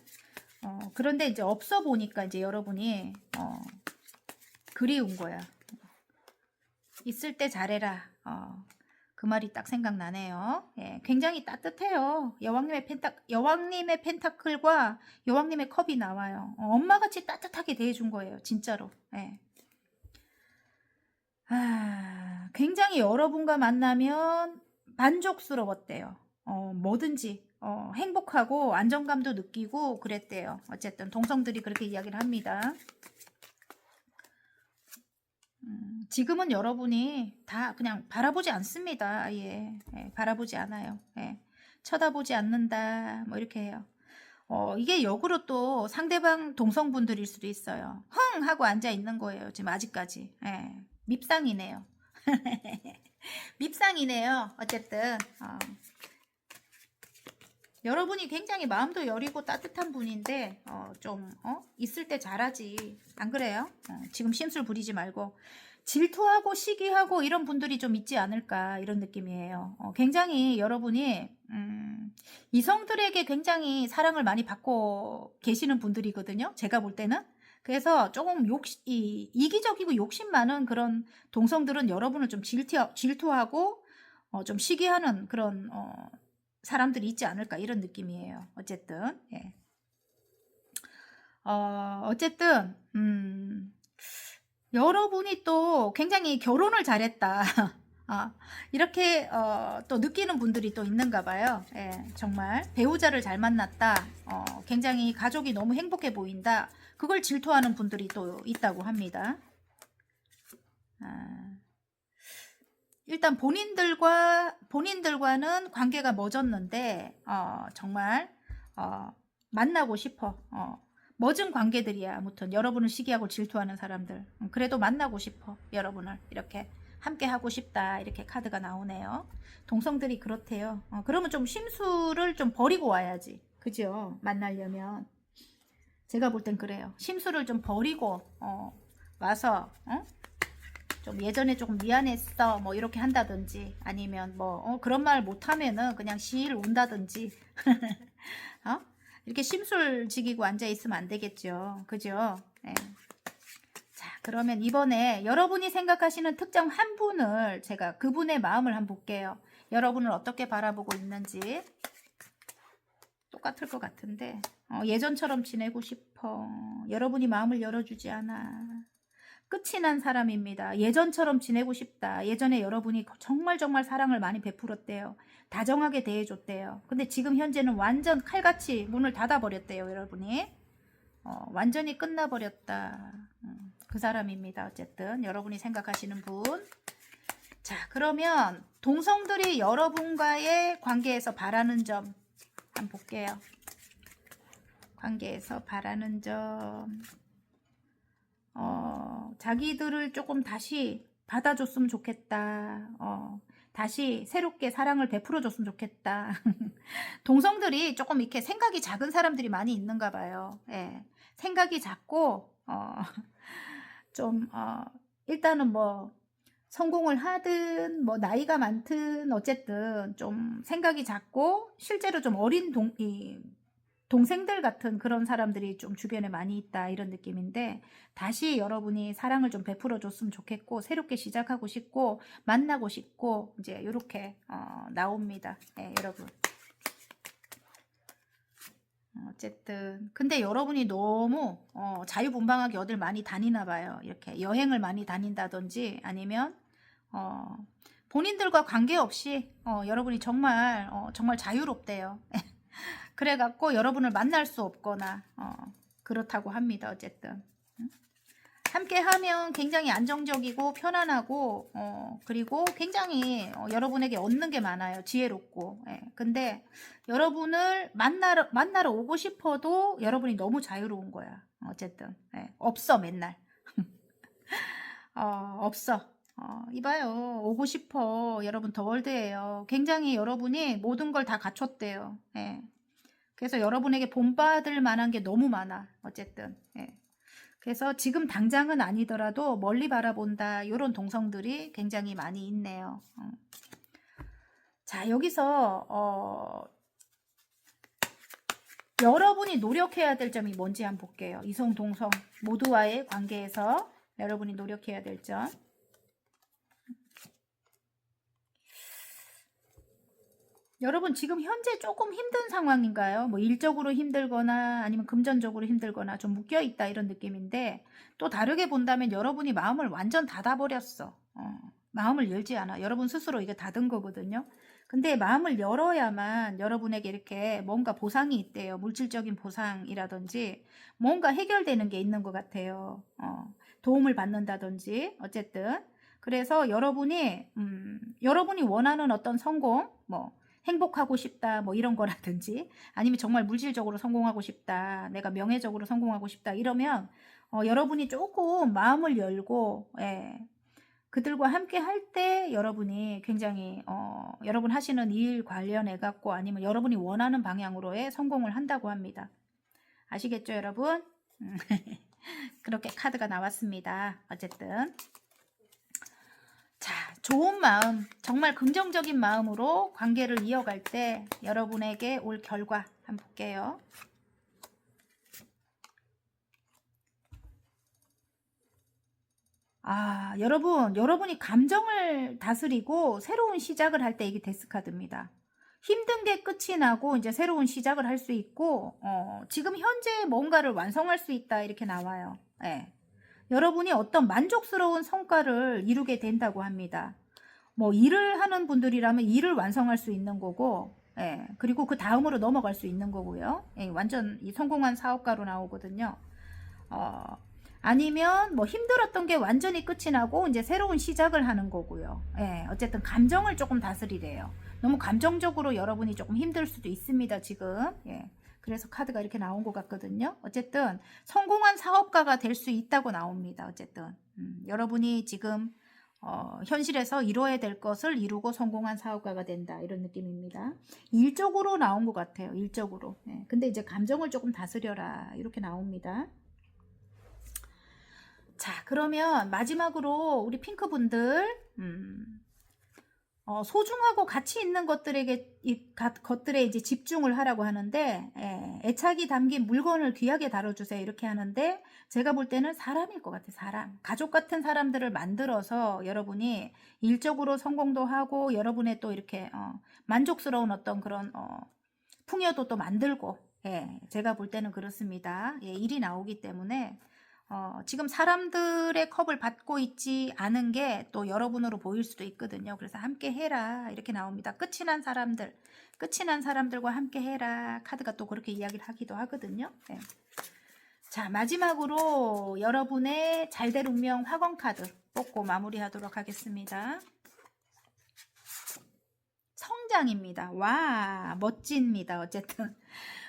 그런데 이제 없어 보니까 이제 여러분이 그리운 거야. 있을 때 잘해라. 그 말이 딱 생각나네요. 예, 굉장히 따뜻해요. 여왕님의 펜타클과 여왕님의 컵이 나와요. 엄마같이 따뜻하게 대해준 거예요. 진짜로. 예. 굉장히 여러분과 만나면 만족스러웠대요. 뭐든지 행복하고 안정감도 느끼고 그랬대요. 어쨌든 동성들이 그렇게 이야기를 합니다. 지금은 여러분이 다 그냥 바라보지 않습니다. 아예 바라보지 않아요. 예. 쳐다보지 않는다 뭐 이렇게 해요. 이게 역으로 또 상대방 동성분들일 수도 있어요. 흥 하고 앉아 있는 거예요. 지금 아직까지. 예. 밉상이네요. 밉상이네요. 어쨌든 여러분이 굉장히 마음도 여리고 따뜻한 분인데 좀 있을 때 잘하지. 안 그래요? 지금 심술 부리지 말고 질투하고 시기하고 이런 분들이 좀 있지 않을까 이런 느낌이에요. 굉장히 여러분이 이성들에게 굉장히 사랑을 많이 받고 계시는 분들이거든요. 제가 볼 때는. 그래서 조금 이기적이고 욕심 많은 그런 동성들은 여러분을 좀 질투하고 좀 시기하는 그런 사람들이 있지 않을까 이런 느낌이에요. 어쨌든 예. 어쨌든 여러분이 또 굉장히 결혼을 잘했다. 이렇게 또 느끼는 분들이 또 있는가 봐요. 예, 정말 배우자를 잘 만났다. 굉장히 가족이 너무 행복해 보인다. 그걸 질투하는 분들이 또 있다고 합니다. 일단 본인들과는 관계가 멎었는데 정말 만나고 싶어. 멎은 관계들이야. 아무튼 여러분을 시기하고 질투하는 사람들. 그래도 만나고 싶어. 여러분을 이렇게 함께 하고 싶다. 이렇게 카드가 나오네요. 동성들이 그렇대요. 그러면 좀 심술을 좀 버리고 와야지. 그죠? 만나려면. 제가 볼 땐 그래요. 심술을 좀 버리고 와서 좀 예전에 조금 미안했어 뭐 이렇게 한다든지 아니면 뭐 그런 말 못하면은 그냥 시일 온다든지 이렇게 심술 지기고 앉아 있으면 안 되겠죠. 그죠? 네. 자, 그러면 이번에 여러분이 생각하시는 특정 한 분을 제가 그분의 마음을 한번 볼게요. 여러분을 어떻게 바라보고 있는지. 똑같을 것 같은데 예전처럼 지내고 싶어. 여러분이 마음을 열어주지 않아. 끝이 난 사람입니다. 예전처럼 지내고 싶다. 예전에 여러분이 정말 사랑을 많이 베풀었대요. 다정하게 대해줬대요. 근데 지금 현재는 완전 칼같이 문을 닫아버렸대요. 여러분이 완전히 끝나버렸다. 그 사람입니다. 어쨌든 여러분이 생각하시는 분. 자, 그러면 동성들이 여러분과의 관계에서 바라는 점 한번 볼게요. 관계에서 바라는 점. 자기들을 조금 다시 받아줬으면 좋겠다. 다시 새롭게 사랑을 베풀어 줬으면 좋겠다. 동성들이 조금 이렇게 생각이 작은 사람들이 많이 있는가 봐요. 예. 생각이 작고 좀 일단은 뭐 성공을 하든 뭐 나이가 많든 어쨌든 좀 생각이 작고 실제로 좀 어린 동생들 같은 그런 사람들이 좀 주변에 많이 있다 이런 느낌인데 다시 여러분이 사랑을 좀 베풀어 줬으면 좋겠고 새롭게 시작하고 싶고 만나고 싶고 이제 이렇게 나옵니다. 네, 여러분. 어쨌든 근데 여러분이 너무 자유분방하게 어딜 많이 다니나 봐요. 이렇게 여행을 많이 다닌다든지 아니면 본인들과 관계없이 여러분이 정말 자유롭대요. 그래갖고 여러분을 만날 수 없거나 그렇다고 합니다. 어쨌든 함께 하면 굉장히 안정적이고 편안하고 그리고 굉장히 여러분에게 얻는 게 많아요. 지혜롭고. 예. 근데 여러분을 만나러 오고 싶어도 여러분이 너무 자유로운 거야. 어쨌든 예. 없어 맨날 없어. 이봐요. 오고 싶어. 여러분 더월드예요. 굉장히 여러분이 모든 걸 다 갖췄대요. 예. 그래서 여러분에게 본받을 만한 게 너무 많아. 어쨌든. 예. 그래서 지금 당장은 아니더라도 멀리 바라본다. 이런 동성들이 굉장히 많이 있네요. 자, 여기서 여러분이 노력해야 될 점이 뭔지 한번 볼게요. 이성, 동성 모두와의 관계에서 여러분이 노력해야 될 점. 여러분 지금 현재 조금 힘든 상황인가요? 뭐 일적으로 힘들거나 아니면 금전적으로 힘들거나 좀 묶여있다 이런 느낌인데 또 다르게 본다면 여러분이 마음을 완전 닫아버렸어. 마음을 열지 않아. 여러분 스스로 이게 닫은 거거든요. 근데 마음을 열어야만 여러분에게 이렇게 뭔가 보상이 있대요. 물질적인 보상이라든지 뭔가 해결되는 게 있는 것 같아요. 도움을 받는다든지 어쨌든 그래서 여러분이 원하는 어떤 성공 뭐 행복하고 싶다 뭐 이런 거라든지 아니면 정말 물질적으로 성공하고 싶다 내가 명예적으로 성공하고 싶다 이러면 여러분이 조금 마음을 열고 예, 그들과 함께 할 때 여러분이 굉장히 여러분 하시는 일 관련해 갖고 아니면 여러분이 원하는 방향으로의 성공을 한다고 합니다. 아시겠죠 여러분? 그렇게 카드가 나왔습니다. 어쨌든 자, 좋은 마음, 정말 긍정적인 마음으로 관계를 이어갈 때 여러분에게 올 결과 한번 볼게요. 여러분이 감정을 다스리고 새로운 시작을 할 때 이게 데스카드입니다. 힘든 게 끝이 나고 이제 새로운 시작을 할 수 있고 지금 현재 뭔가를 완성할 수 있다 이렇게 나와요. 네. 여러분이 어떤 만족스러운 성과를 이루게 된다고 합니다. 뭐 일을 하는 분들이라면 일을 완성할 수 있는 거고 예, 그리고 그 다음으로 넘어갈 수 있는 거고요. 예, 완전 이 성공한 사업가로 나오거든요. 아니면 뭐 힘들었던 게 완전히 끝이 나고 이제 새로운 시작을 하는 거고요. 예, 어쨌든 감정을 조금 다스리래요. 너무 감정적으로 여러분이 조금 힘들 수도 있습니다, 지금. 예. 그래서 카드가 이렇게 나온 것 같거든요. 어쨌든 성공한 사업가가 될 수 있다고 나옵니다. 어쨌든 여러분이 지금 현실에서 이루어야 될 것을 이루고 성공한 사업가가 된다, 이런 느낌입니다. 일적으로 나온 것 같아요. 일적으로. 예. 근데 이제 감정을 조금 다스려라, 이렇게 나옵니다. 자, 그러면 마지막으로 우리 핑크분들 소중하고 가치 있는 것들에 이제 집중을 하라고 하는데, 애착이 담긴 물건을 귀하게 다뤄주세요, 이렇게 하는데, 제가 볼 때는 사람일 것 같아요. 사람, 가족 같은 사람들을 만들어서 여러분이 일적으로 성공도 하고 여러분의 또 이렇게 만족스러운 어떤 그런 풍요도 또 만들고, 제가 볼 때는 그렇습니다. 일이 나오기 때문에 지금 사람들의 컵을 받고 있지 않은 게 또 여러분으로 보일 수도 있거든요. 그래서 함께 해라, 이렇게 나옵니다. 끝이 난 사람들과 함께 해라. 카드가 또 그렇게 이야기를 하기도 하거든요. 자, 마지막으로 여러분의 잘될 운명 화건 카드 뽑고 마무리하도록 하겠습니다. 성장입니다. 와, 멋집니다. 어쨌든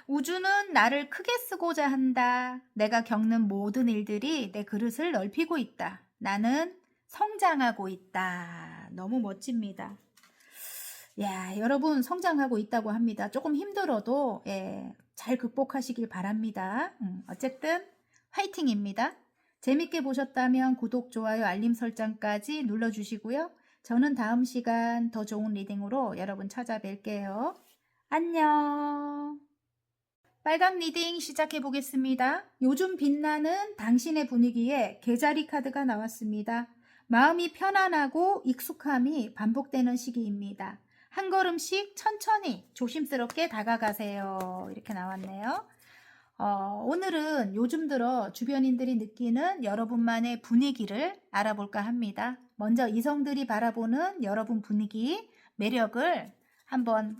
우주는 나를 크게 쓰고자 한다. 내가 겪는 모든 일들이 내 그릇을 넓히고 있다. 나는 성장하고 있다. 너무 멋집니다. 야, 여러분 성장하고 있다고 합니다. 조금 힘들어도 잘 극복하시길 바랍니다. 어쨌든 화이팅입니다. 재밌게 보셨다면 구독, 좋아요, 알림 설정까지 눌러주시고요. 저는 다음 시간 더 좋은 리딩으로 여러분 찾아뵐게요. 안녕. 빨강 리딩 시작해 보겠습니다. 요즘 빛나는 당신의 분위기에 개자리 카드가 나왔습니다. 마음이 편안하고 익숙함이 반복되는 시기입니다. 한 걸음씩 천천히 조심스럽게 다가가세요. 이렇게 나왔네요. 오늘은 요즘 들어 주변인들이 느끼는 여러분만의 분위기를 알아볼까 합니다. 먼저 이성들이 바라보는 여러분 분위기, 매력을 한번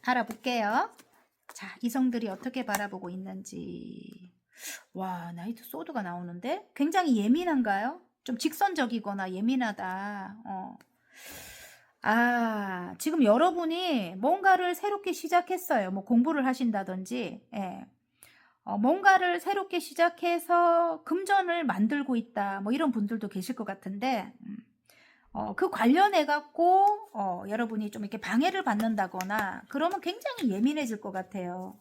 알아볼게요. 자, 이성들이 어떻게 바라보고 있는지. 와, 나이트 소드가 나오는데 굉장히 예민한가요? 좀 직선적이거나 예민하다. 지금 여러분이 뭔가를 새롭게 시작했어요. 뭐 공부를 하신다든지, 뭔가를 새롭게 시작해서 금전을 만들고 있다, 뭐 이런 분들도 계실 것 같은데, 그 관련해 갖고 여러분이 좀 이렇게 방해를 받는다거나 그러면 굉장히 예민해질 것 같아요.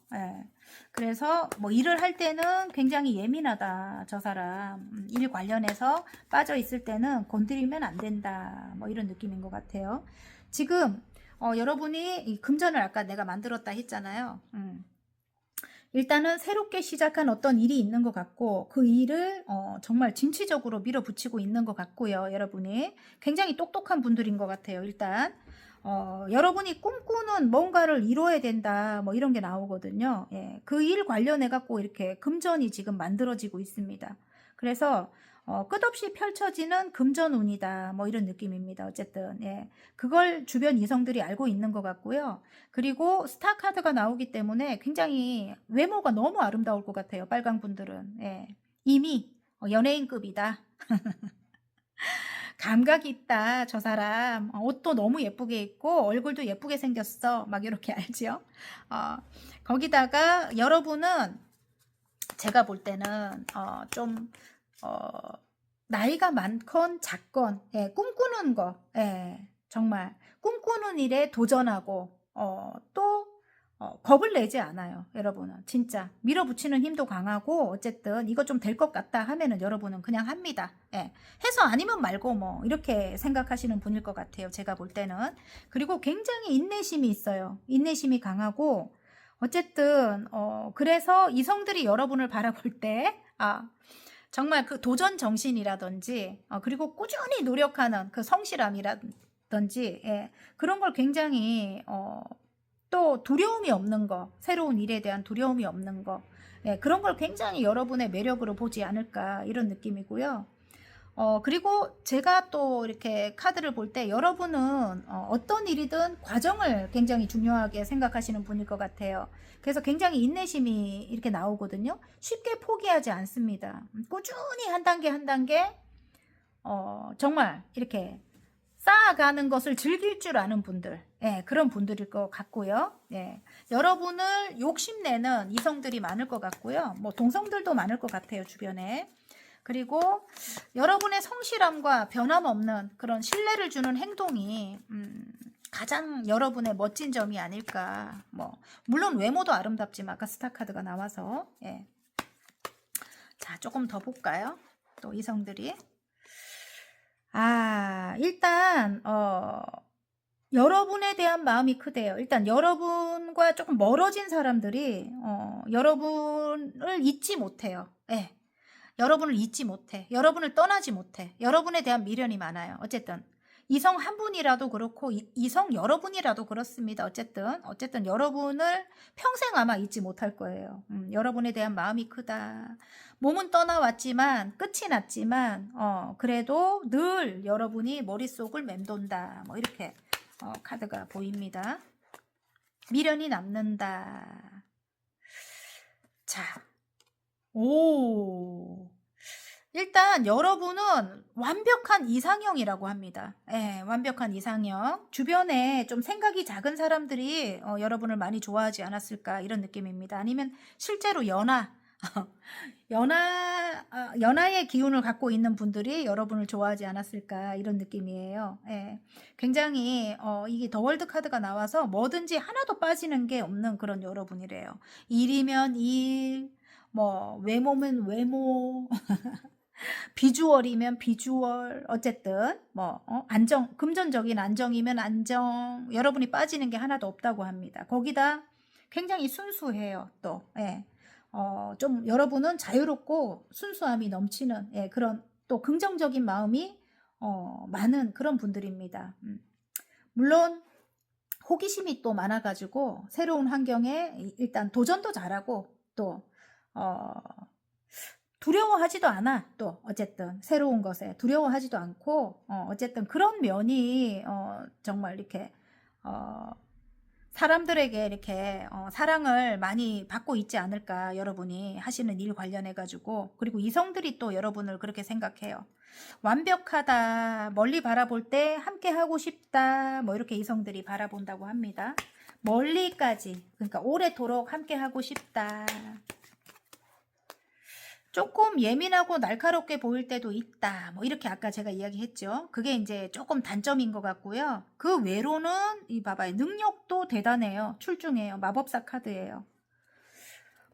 그래서 뭐 일을 할 때는 굉장히 예민하다, 저 사람. 일 관련해서 빠져 있을 때는 건드리면 안 된다, 뭐 이런 느낌인 것 같아요. 지금 여러분이 이 금전을 아까 내가 만들었다 했잖아요. 일단은 새롭게 시작한 어떤 일이 있는 것 같고, 그 일을 정말 진취적으로 밀어붙이고 있는 것 같고요. 여러분이 굉장히 똑똑한 분들인 것 같아요. 일단 여러분이 꿈꾸는 뭔가를 이뤄야 된다, 뭐 이런 게 나오거든요. 그 일 관련해 갖고 이렇게 금전이 지금 만들어지고 있습니다. 그래서 끝없이 펼쳐지는 금전운이다, 뭐 이런 느낌입니다. 어쨌든 그걸 주변 이성들이 알고 있는 것 같고요. 그리고 스타 카드가 나오기 때문에 굉장히 외모가 너무 아름다울 것 같아요. 빨강 분들은 이미 연예인급이다. 감각이 있다, 저 사람. 옷도 너무 예쁘게 입고 얼굴도 예쁘게 생겼어, 막 이렇게 알죠. 거기다가 여러분은 제가 볼 때는 좀 나이가 많건 작건 꿈꾸는 거, 정말 꿈꾸는 일에 도전하고 또 겁을 내지 않아요. 여러분은 진짜 밀어붙이는 힘도 강하고, 어쨌든 이거 좀 될 것 같다 하면은 여러분은 그냥 합니다. 해서 아니면 말고 뭐 이렇게 생각하시는 분일 것 같아요. 제가 볼 때는. 그리고 굉장히 인내심이 있어요. 인내심이 강하고, 어쨌든 그래서 이성들이 여러분을 바라볼 때 정말 그 도전 정신이라든지 그리고 꾸준히 노력하는 그 성실함이라든지 그런 걸 굉장히 또 두려움이 없는 거, 새로운 일에 대한 두려움이 없는 거, 그런 걸 굉장히 여러분의 매력으로 보지 않을까, 이런 느낌이고요. 그리고 제가 또 이렇게 카드를 볼 때 여러분은 어떤 일이든 과정을 굉장히 중요하게 생각하시는 분일 것 같아요. 그래서 굉장히 인내심이 이렇게 나오거든요. 쉽게 포기하지 않습니다. 꾸준히 한 단계 한 단계 정말 이렇게 쌓아가는 것을 즐길 줄 아는 분들, 예, 그런 분들일 것 같고요. 예, 여러분을 욕심내는 이성들이 많을 것 같고요. 뭐 동성들도 많을 것 같아요, 주변에. 그리고 여러분의 성실함과 변함없는 그런 신뢰를 주는 행동이 가장 여러분의 멋진 점이 아닐까. 뭐 물론 외모도 아름답지만 아까 스타 카드가 나와서 예. 자, 조금 더 볼까요? 또 이성들이 일단 여러분에 대한 마음이 크대요. 일단 여러분과 조금 멀어진 사람들이 여러분을 잊지 못해요. 예. 여러분을 잊지 못해. 여러분을 떠나지 못해. 여러분에 대한 미련이 많아요. 어쨌든 이성 한 분이라도 그렇고 이성 여러분이라도 그렇습니다. 어쨌든 여러분을 평생 아마 잊지 못할 거예요. 여러분에 대한 마음이 크다. 몸은 떠나왔지만 끝이 났지만 그래도 늘 여러분이 머릿속을 맴돈다. 뭐 이렇게 카드가 보입니다. 미련이 남는다. 자, 오. 일단 여러분은 완벽한 이상형이라고 합니다. 예, 완벽한 이상형. 주변에 좀 생각이 작은 사람들이 여러분을 많이 좋아하지 않았을까 이런 느낌입니다. 아니면 실제로 연하의 기운을 갖고 있는 분들이 여러분을 좋아하지 않았을까 이런 느낌이에요. 예, 굉장히 이게 더 월드 카드가 나와서 뭐든지 하나도 빠지는 게 없는 그런 여러분이래요. 일이면 일, 뭐 외모면 외모 비주얼이면 비주얼, 어쨌든 뭐 금전적인 안정이면 안정, 여러분이 빠지는 게 하나도 없다고 합니다. 거기다 굉장히 순수해요. 또 예. 좀 여러분은 자유롭고 순수함이 넘치는 예, 그런 또 긍정적인 마음이 많은 그런 분들입니다. 물론 호기심이 또 많아가지고 새로운 환경에 일단 도전도 잘하고 또 두려워하지도 않아. 또 어쨌든 새로운 것에 두려워하지도 않고 어쨌든 그런 면이 정말 이렇게 사람들에게 이렇게 사랑을 많이 받고 있지 않을까. 여러분이 하시는 일 관련해 가지고. 그리고 이성들이 또 여러분을 그렇게 생각해요. 완벽하다, 멀리 바라볼 때 함께 하고 싶다, 뭐 이렇게 이성들이 바라본다고 합니다. 멀리까지, 그러니까 오래도록 함께 하고 싶다. 조금 예민하고 날카롭게 보일 때도 있다. 뭐 이렇게 아까 제가 이야기했죠. 그게 이제 조금 단점인 것 같고요. 그 외로는 이 봐봐요. 능력도 대단해요. 출중해요. 마법사 카드예요.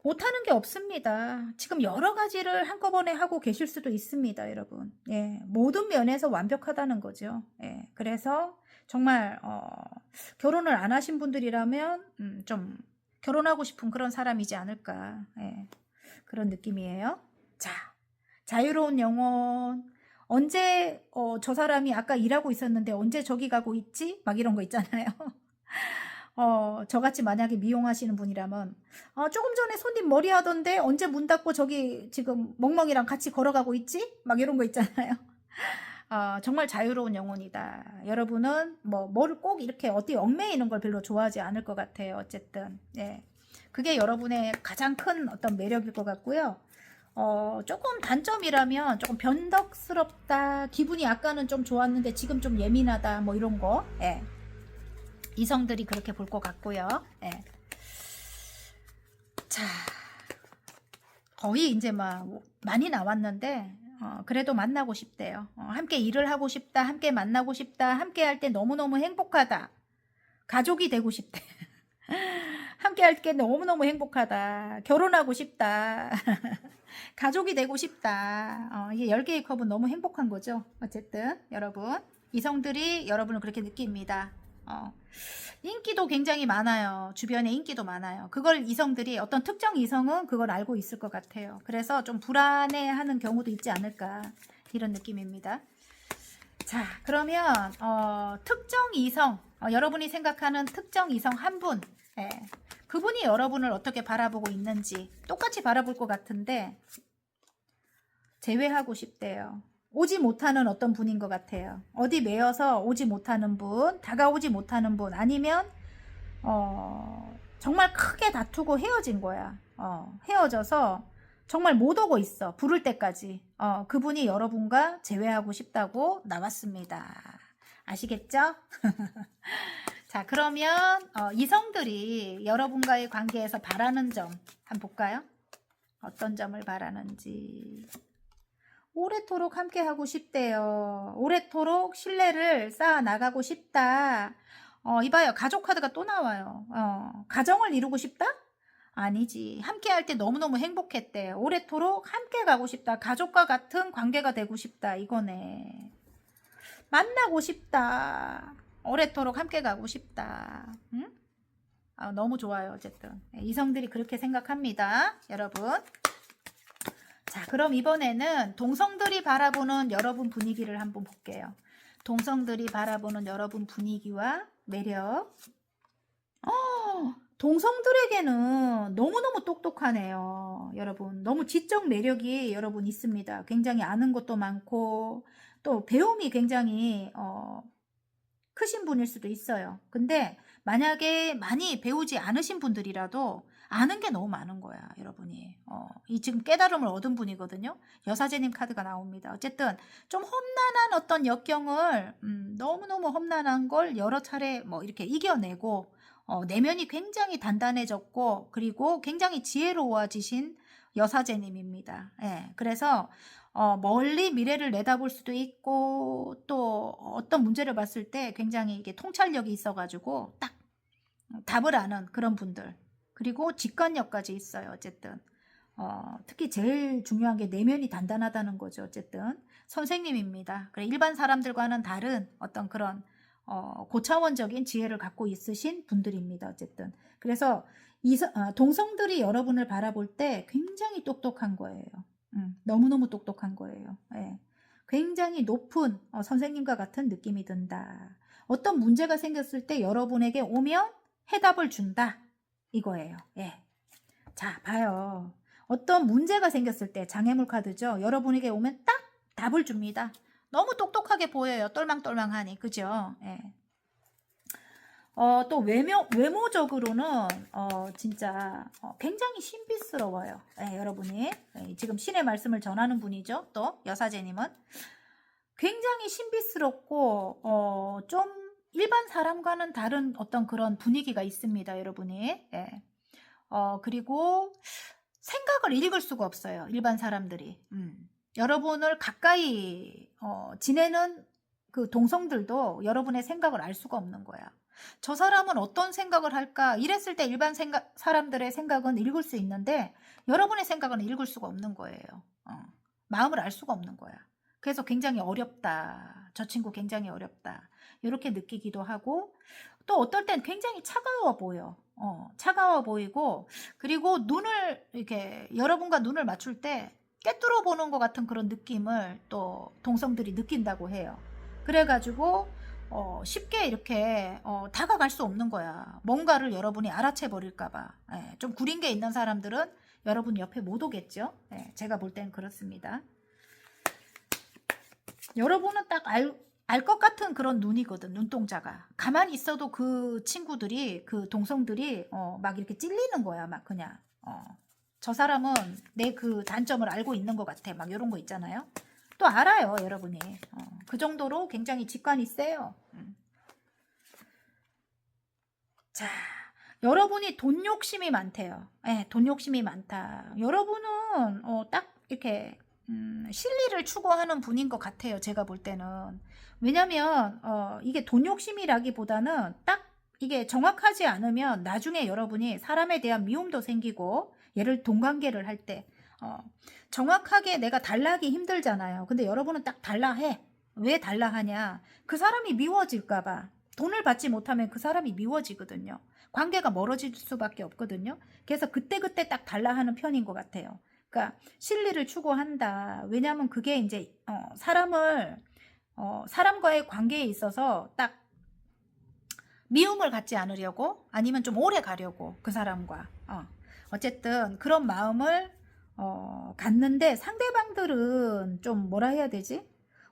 못하는 게 없습니다. 지금 여러 가지를 한꺼번에 하고 계실 수도 있습니다, 여러분. 예, 모든 면에서 완벽하다는 거죠. 예, 그래서 정말 결혼을 안 하신 분들이라면 좀 결혼하고 싶은 그런 사람이지 않을까. 예, 그런 느낌이에요. 자, 자유로운 영혼. 언제 저 사람이 아까 일하고 있었는데 언제 저기 가고 있지? 막 이런 거 있잖아요. 저같이 만약에 미용하시는 분이라면 조금 전에 손님 머리 하던데 언제 문 닫고 저기 지금 멍멍이랑 같이 걸어가고 있지? 막 이런 거 있잖아요. 정말 자유로운 영혼이다. 여러분은 뭐를 꼭 이렇게 어디 얽매이는 걸 별로 좋아하지 않을 것 같아요. 어쨌든 예, 그게 여러분의 가장 큰 어떤 매력일 것 같고요. 조금 단점이라면 조금 변덕스럽다. 기분이 아까는 좀 좋았는데 지금 좀 예민하다. 뭐 이런 거. 예. 이성들이 그렇게 볼 것 같고요. 예. 자, 거의 이제 막 많이 나왔는데 그래도 만나고 싶대요. 함께 일을 하고 싶다. 함께 만나고 싶다. 함께 할 때 너무너무 행복하다. 가족이 되고 싶대. 함께 할 게 너무너무 행복하다. 결혼하고 싶다. 가족이 되고 싶다. 이게 10개의 컵은 너무 행복한 거죠. 어쨌든 여러분, 이성들이 여러분을 그렇게 느낍니다. 인기도 굉장히 많아요. 주변에 인기도 많아요. 그걸 이성들이 어떤 특정 이성은 그걸 알고 있을 것 같아요. 그래서 좀 불안해하는 경우도 있지 않을까 이런 느낌입니다. 자, 그러면 특정 이성, 여러분이 생각하는 특정 이성 한 분, 예, 그분이 여러분을 어떻게 바라보고 있는지 똑같이 바라볼 것 같은데 제외하고 싶대요. 오지 못하는 어떤 분인 것 같아요. 어디 매여서 오지 못하는 분, 다가오지 못하는 분, 아니면 정말 크게 다투고 헤어진 거야. 헤어져서 정말 못 오고 있어. 부를 때까지. 그분이 여러분과 재회하고 싶다고 나왔습니다. 아시겠죠? 자, 그러면 이성들이 여러분과의 관계에서 바라는 점 한번 볼까요? 어떤 점을 바라는지. 오래도록 함께하고 싶대요. 오래도록 신뢰를 쌓아 나가고 싶다. 이봐요. 가족 카드가 또 나와요. 가정을 이루고 싶다? 아니지. 함께할 때 너무너무 행복했대. 오래도록 함께 가고 싶다. 가족과 같은 관계가 되고 싶다. 이거네. 만나고 싶다. 오래도록 함께 가고 싶다. 응? 너무 좋아요. 어쨌든 이성들이 그렇게 생각합니다. 여러분. 자, 그럼 이번에는 동성들이 바라보는 여러분 분위기를 한번 볼게요. 동성들이 바라보는 여러분 분위기와 매력. 동성들에게는 너무너무 똑똑하네요. 여러분, 너무 지적 매력이 여러분 있습니다. 굉장히 아는 것도 많고 또 배움이 굉장히 크신 분일 수도 있어요. 근데 만약에 많이 배우지 않으신 분들이라도 아는 게 너무 많은 거야, 여러분이. 이 지금 깨달음을 얻은 분이거든요. 여사제님 카드가 나옵니다. 어쨌든 좀 험난한 어떤 역경을 너무너무 험난한 걸 여러 차례 뭐 이렇게 이겨내고 내면이 굉장히 단단해졌고 그리고 굉장히 지혜로워지신 여사제님입니다. 예, 그래서 멀리 미래를 내다볼 수도 있고 또 어떤 문제를 봤을 때 굉장히 이게 통찰력이 있어가지고 딱 답을 아는 그런 분들. 그리고 직관력까지 있어요. 어쨌든 특히 제일 중요한 게 내면이 단단하다는 거죠. 어쨌든 선생님입니다. 그래, 일반 사람들과는 다른 어떤 그런 고차원적인 지혜를 갖고 있으신 분들입니다. 어쨌든 그래서 동성들이 여러분을 바라볼 때 굉장히 똑똑한 거예요. 너무너무 똑똑한 거예요. 예. 굉장히 높은 선생님과 같은 느낌이 든다. 어떤 문제가 생겼을 때 여러분에게 오면 해답을 준다. 이거예요. 예. 자, 봐요. 어떤 문제가 생겼을 때 장애물 카드죠. 여러분에게 오면 딱 답을 줍니다. 너무 똑똑하게 보여요. 똘망똘망하니. 그죠? 예. 또 외모적으로는 진짜 굉장히 신비스러워요. 예, 여러분이. 예, 지금 신의 말씀을 전하는 분이죠. 또 여사제님은 굉장히 신비스럽고 좀 일반 사람과는 다른 어떤 그런 분위기가 있습니다. 여러분이. 예. 그리고 생각을 읽을 수가 없어요. 일반 사람들이. 여러분을 가까이 지내는 그 동성들도 여러분의 생각을 알 수가 없는 거야. 저 사람은 어떤 생각을 할까? 이랬을 때 일반 사람들의 생각은 읽을 수 있는데 여러분의 생각은 읽을 수가 없는 거예요. 마음을 알 수가 없는 거야. 그래서 굉장히 어렵다. 저 친구 굉장히 어렵다. 이렇게 느끼기도 하고 또 어떨 땐 굉장히 차가워 보여. 차가워 보이고 그리고 눈을 이렇게 여러분과 눈을 맞출 때 꿰뚫어 보는 것 같은 그런 느낌을 또 동성들이 느낀다고 해요. 그래가지고 쉽게 이렇게 다가갈 수 없는 거야. 뭔가를 여러분이 알아채 버릴까봐. 예, 좀 구린 게 있는 사람들은 여러분 옆에 못 오겠죠. 예, 제가 볼 땐 그렇습니다. 여러분은 딱 알 것 같은 그런 눈이거든. 눈동자가. 가만히 있어도 그 친구들이 그 동성들이 막 이렇게 찔리는 거야. 막 그냥 저 사람은 내 그 단점을 알고 있는 것 같아. 막 이런 거 있잖아요. 또 알아요, 여러분이. 그 정도로 굉장히 직관이 세요. 자, 여러분이 돈 욕심이 많대요. 네, 돈 욕심이 많다. 여러분은 딱 이렇게 실리를 추구하는 분인 것 같아요. 제가 볼 때는. 왜냐면 이게 돈 욕심이라기보다는 딱 이게 정확하지 않으면 나중에 여러분이 사람에 대한 미움도 생기고 얘를 동관계를 할 때 정확하게 내가 달라하기 힘들잖아요. 근데 여러분은 딱 달라해. 왜 달라하냐? 그 사람이 미워질까봐. 돈을 받지 못하면 그 사람이 미워지거든요. 관계가 멀어질 수밖에 없거든요. 그래서 그때그때 딱 달라하는 편인 것 같아요. 그러니까 실리를 추구한다. 왜냐하면 그게 이제 사람과의 관계에 있어서 딱 미움을 갖지 않으려고 아니면 좀 오래 가려고 그 사람과 어쨌든 그런 마음을 갖는데 상대방들은 좀 뭐라 해야 되지?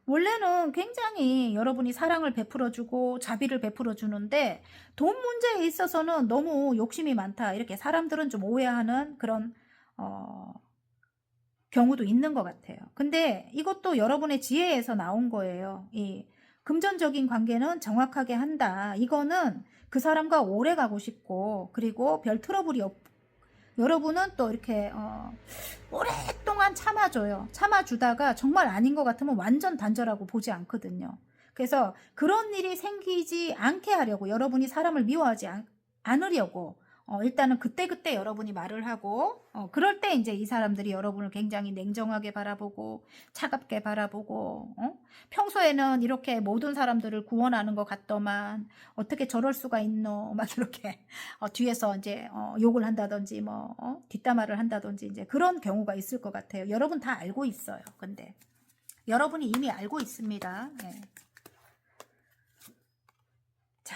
원래는 굉장히 여러분이 사랑을 베풀어 주고 자비를 베풀어 주는데 돈 문제에 있어서는 너무 욕심이 많다. 이렇게 사람들은 좀 오해하는 그런 어 경우도 있는 것 같아요. 근데 이것도 여러분의 지혜에서 나온 거예요. 이 금전적인 관계는 정확하게 한다. 이거는 그 사람과 오래 가고 싶고, 그리고 별 트러블이 없고, 여러분은 또 이렇게 오랫동안 참아줘요. 참아주다가 정말 아닌 것 같으면 완전 단절하고 보지 않거든요. 그래서 그런 일이 생기지 않게 하려고, 여러분이 사람을 미워하지 않으려고 일단은 그때그때 여러분이 말을 하고, 그럴 때 이제 이 사람들이 여러분을 굉장히 냉정하게 바라보고 차갑게 바라보고, 평소에는 이렇게 모든 사람들을 구원하는 것 같더만 어떻게 저럴 수가 있노 막 이렇게 뒤에서 이제 욕을 한다든지 뭐 뒷담화를 한다든지 이제 그런 경우가 있을 것 같아요. 여러분 다 알고 있어요. 근데 여러분이 이미 알고 있습니다. 네. 자,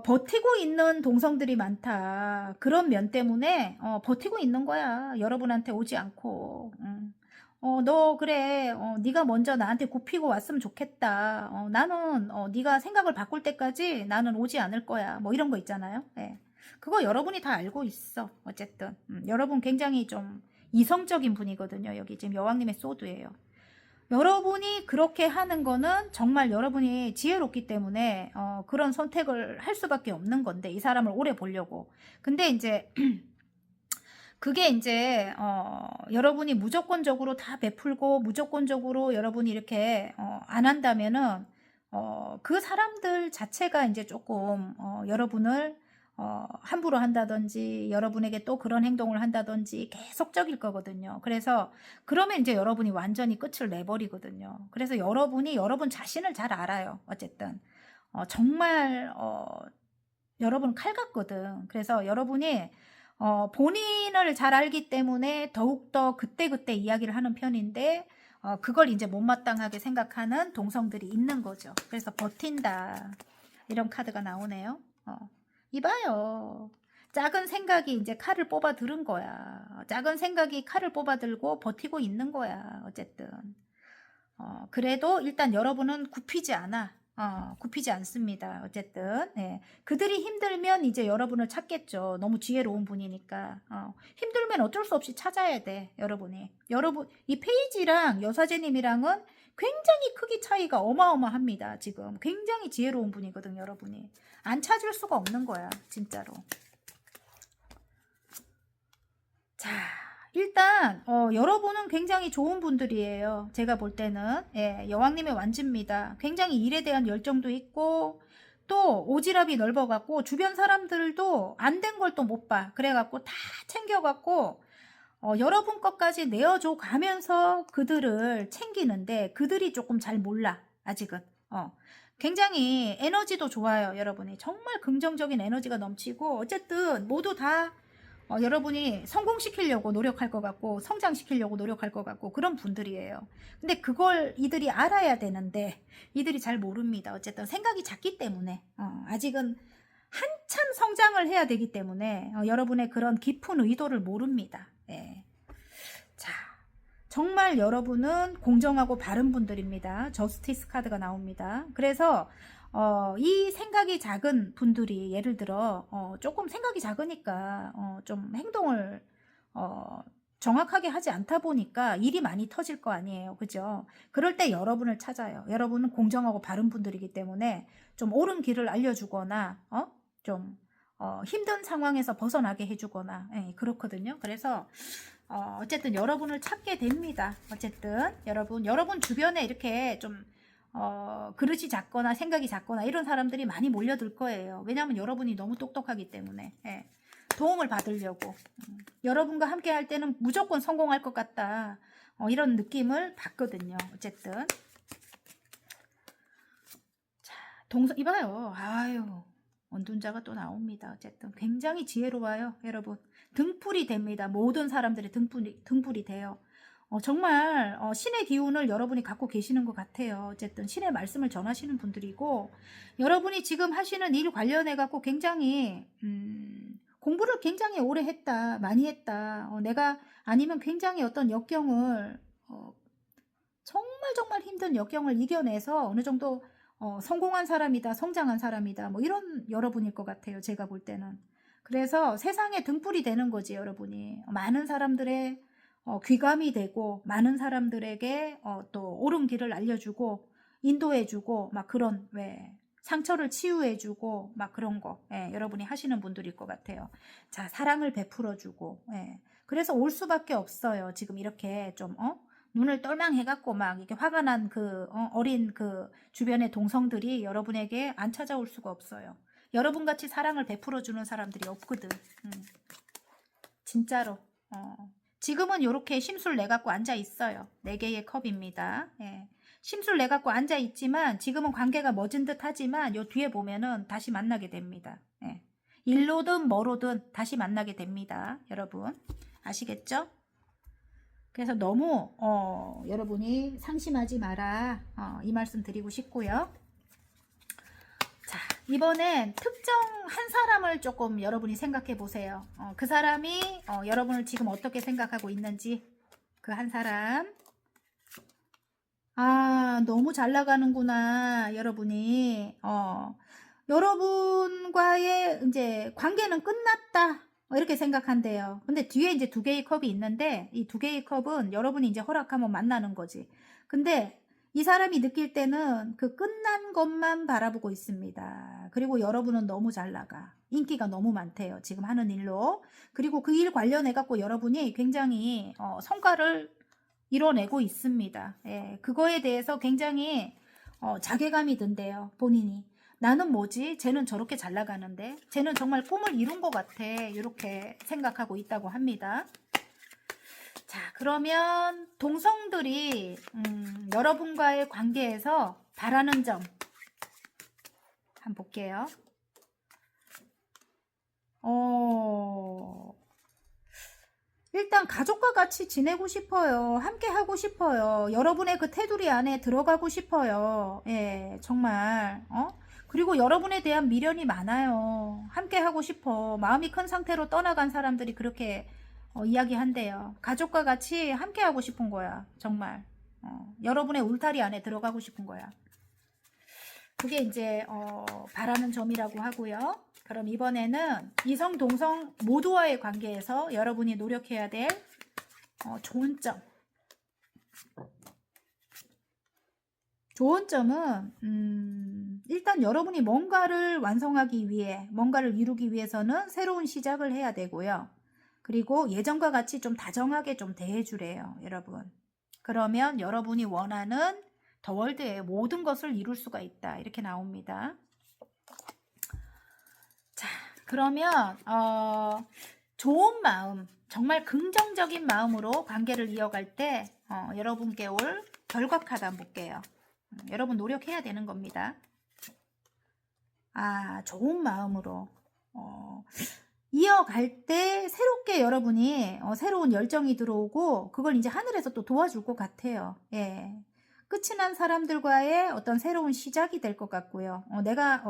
버티고 있는 동성들이 많다. 그런 면 때문에 버티고 있는 거야. 여러분한테 오지 않고. 너 그래. 네가 먼저 나한테 굽히고 왔으면 좋겠다. 나는 네가 생각을 바꿀 때까지 나는 오지 않을 거야. 뭐 이런 거 있잖아요. 예. 그거 여러분이 다 알고 있어. 어쨌든 여러분 굉장히 좀 이성적인 분이거든요. 여기 지금 여왕님의 소드예요. 여러분이 그렇게 하는 거는 정말 여러분이 지혜롭기 때문에 그런 선택을 할 수밖에 없는 건데, 이 사람을 오래 보려고. 근데 이제 그게 이제 여러분이 무조건적으로 다 베풀고 무조건적으로 여러분이 이렇게 안 한다면은 그 사람들 자체가 이제 조금 여러분을 함부로 한다든지 여러분에게 또 그런 행동을 한다든지 계속적일 거거든요. 그래서 그러면 이제 여러분이 완전히 끝을 내버리거든요. 그래서 여러분이 여러분 자신을 잘 알아요. 어쨌든 정말 여러분 칼 같거든. 그래서 여러분이 본인을 잘 알기 때문에 더욱더 그때그때 이야기를 하는 편인데 그걸 이제 못마땅하게 생각하는 동성들이 있는 거죠. 그래서 버틴다. 이런 카드가 나오네요. 이봐요. 작은 생각이 이제 칼을 뽑아 들은 거야. 작은 생각이 칼을 뽑아 들고 버티고 있는 거야. 어쨌든. 그래도 일단 여러분은 굽히지 않아. 굽히지 않습니다. 어쨌든. 네. 그들이 힘들면 이제 여러분을 찾겠죠. 너무 지혜로운 분이니까. 힘들면 어쩔 수 없이 찾아야 돼. 여러분이. 여러분, 이 페이지랑 여사제님이랑은 굉장히 크기 차이가 어마어마합니다. 지금. 굉장히 지혜로운 분이거든, 여러분이. 안 찾을 수가 없는 거야. 진짜로. 자. 일단 여러분은 굉장히 좋은 분들이에요. 제가 볼 때는 여왕님의 완지입니다. 굉장히 일에 대한 열정도 있고 또 오지랖이 넓어갖고 주변 사람들도 안 된 걸 또 못 봐. 그래갖고 다 챙겨갖고 여러분 것까지 내어줘 가면서 그들을 챙기는데 그들이 조금 잘 몰라. 아직은. 굉장히 에너지도 좋아요. 여러분이 정말 긍정적인 에너지가 넘치고 어쨌든 모두 다 여러분이 성공시키려고 노력할 것 같고 성장시키려고 노력할 것 같고 그런 분들이에요. 근데 그걸 이들이 알아야 되는데 이들이 잘 모릅니다. 어쨌든 생각이 작기 때문에 아직은 한참 성장을 해야 되기 때문에 여러분의 그런 깊은 의도를 모릅니다. 예. 자, 정말 여러분은 공정하고 바른 분들입니다. 저스티스 카드가 나옵니다. 그래서 이 생각이 작은 분들이 예를 들어 조금 생각이 작으니까 좀 행동을 정확하게 하지 않다 보니까 일이 많이 터질 거 아니에요. 그죠? 그럴 때 여러분을 찾아요. 여러분은 공정하고 바른 분들이기 때문에 좀 옳은 길을 알려주거나 좀 힘든 상황에서 벗어나게 해주거나 그렇거든요. 그래서 어쨌든 여러분을 찾게 됩니다. 어쨌든 여러분 주변에 이렇게 좀 그릇이 작거나 생각이 작거나 이런 사람들이 많이 몰려들 거예요. 왜냐하면 여러분이 너무 똑똑하기 때문에 도움을 받으려고 여러분과 함께 할 때는 무조건 성공할 것 같다. 이런 느낌을 받거든요. 어쨌든 자, 이봐요. 아유, 원둔자가 또 나옵니다. 어쨌든 굉장히 지혜로워요. 여러분 등불이 됩니다. 모든 사람들이 등불이 돼요. 정말 신의 기운을 여러분이 갖고 계시는 것 같아요. 어쨌든 신의 말씀을 전하시는 분들이고 여러분이 지금 하시는 일 관련해 갖고 굉장히 공부를 굉장히 오래 했다. 많이 했다. 내가 아니면 굉장히 어떤 역경을 정말 정말 힘든 역경을 이겨내서 어느 정도 성공한 사람이다, 성장한 사람이다, 뭐 이런 여러분일 것 같아요. 제가 볼 때는. 그래서 세상에 등불이 되는 거지, 여러분이. 많은 사람들의 귀감이 되고, 많은 사람들에게 또 옳은 길을 알려주고, 인도해주고, 막 그런, 왜, 상처를 치유해주고, 막 그런 거, 예, 여러분이 하시는 분들일 것 같아요. 자, 사랑을 베풀어주고, 예. 그래서 올 수밖에 없어요. 지금 이렇게 좀, 눈을 똘망해갖고 막 이렇게 화가 난 그 어린 그 주변의 동성들이 여러분에게 안 찾아올 수가 없어요. 여러분같이 사랑을 베풀어주는 사람들이 없거든. 진짜로. 지금은 이렇게 심술 내갖고 앉아 있어요. 4개의 컵입니다. 예. 심술 내갖고 앉아 있지만 지금은 관계가 멎은 듯 하지만 요 뒤에 보면은 다시 만나게 됩니다. 예. 일로든 뭐로든 다시 만나게 됩니다. 여러분 아시겠죠? 그래서 너무 여러분이 상심하지 마라, 이 말씀 드리고 싶고요. 자, 이번엔 특정 한 사람을 조금 여러분이 생각해 보세요. 그 사람이 여러분을 지금 어떻게 생각하고 있는지. 그 한 사람. 아, 너무 잘 나가는구나, 여러분이. 여러분과의 이제 관계는 끝났다, 이렇게 생각한대요. 근데 뒤에 이제 2개의 컵이 있는데, 이 2개의 컵은 여러분이 이제 허락하면 만나는 거지. 근데 이 사람이 느낄 때는 그 끝난 것만 바라보고 있습니다. 그리고 여러분은 너무 잘 나가. 인기가 너무 많대요, 지금 하는 일로. 그리고 그 일 관련해 갖고 여러분이 굉장히 성과를 이뤄내고 있습니다. 예, 그거에 대해서 굉장히 자괴감이 든대요, 본인이. 나는 뭐지? 쟤는 저렇게 잘 나가는데? 쟤는 정말 꿈을 이룬 것 같아. 이렇게 생각하고 있다고 합니다. 자, 그러면 동성들이 여러분과의 관계에서 바라는 점 한번 볼게요. 일단 가족과 같이 지내고 싶어요. 함께 하고 싶어요. 여러분의 그 테두리 안에 들어가고 싶어요. 예, 정말. 그리고 여러분에 대한 미련이 많아요. 함께 하고 싶어. 마음이 큰 상태로 떠나간 사람들이 그렇게 이야기한대요. 가족과 같이 함께 하고 싶은 거야. 정말. 여러분의 울타리 안에 들어가고 싶은 거야. 그게 이제 바라는 점이라고 하고요. 그럼 이번에는 이성, 동성 모두와의 관계에서 여러분이 노력해야 될 좋은 점. 좋은 점은 일단 여러분이 뭔가를 완성하기 위해, 뭔가를 이루기 위해서는 새로운 시작을 해야 되고요. 그리고 예전과 같이 좀 다정하게 좀 대해주래요, 여러분. 그러면 여러분이 원하는 더 월드의 모든 것을 이룰 수가 있다, 이렇게 나옵니다. 자, 그러면 좋은 마음, 정말 긍정적인 마음으로 관계를 이어갈 때 여러분께 올 결과 카드 한번 볼게요. 여러분 노력해야 되는 겁니다. 아, 좋은 마음으로 이어갈 때 새롭게 여러분이 새로운 열정이 들어오고 그걸 이제 하늘에서 또 도와줄 것 같아요. 예. 끝이 난 사람들과의 어떤 새로운 시작이 될 것 같고요. 내가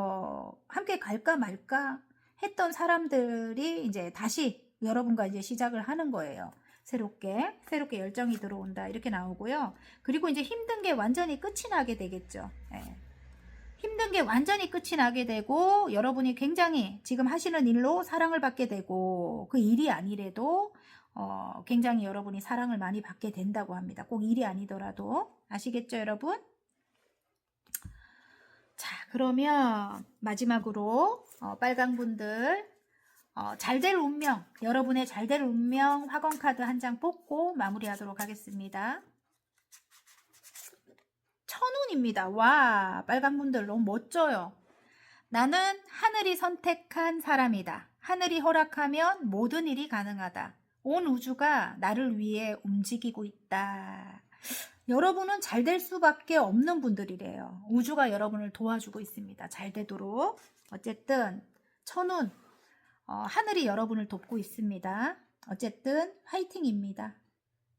함께 갈까 말까 했던 사람들이 이제 다시 여러분과 이제 시작을 하는 거예요. 새롭게 열정이 들어온다, 이렇게 나오고요. 그리고 이제 힘든 게 완전히 끝이 나게 되겠죠. 예. 힘든 게 완전히 끝이 나게 되고 여러분이 굉장히 지금 하시는 일로 사랑을 받게 되고 그 일이 아니래도 굉장히 여러분이 사랑을 많이 받게 된다고 합니다. 꼭 일이 아니더라도. 아시겠죠, 여러분? 자, 그러면 마지막으로 빨강분들 잘될 운명, 여러분의 잘될 운명 화건카드 한 장 뽑고 마무리하도록 하겠습니다. 천운입니다. 와, 빨강분들 너무 멋져요. 나는 하늘이 선택한 사람이다. 하늘이 허락하면 모든 일이 가능하다. 온 우주가 나를 위해 움직이고 있다. 여러분은 잘 될 수밖에 없는 분들이래요. 우주가 여러분을 도와주고 있습니다. 잘 되도록. 어쨌든 천운, 하늘이 여러분을 돕고 있습니다. 어쨌든 화이팅입니다.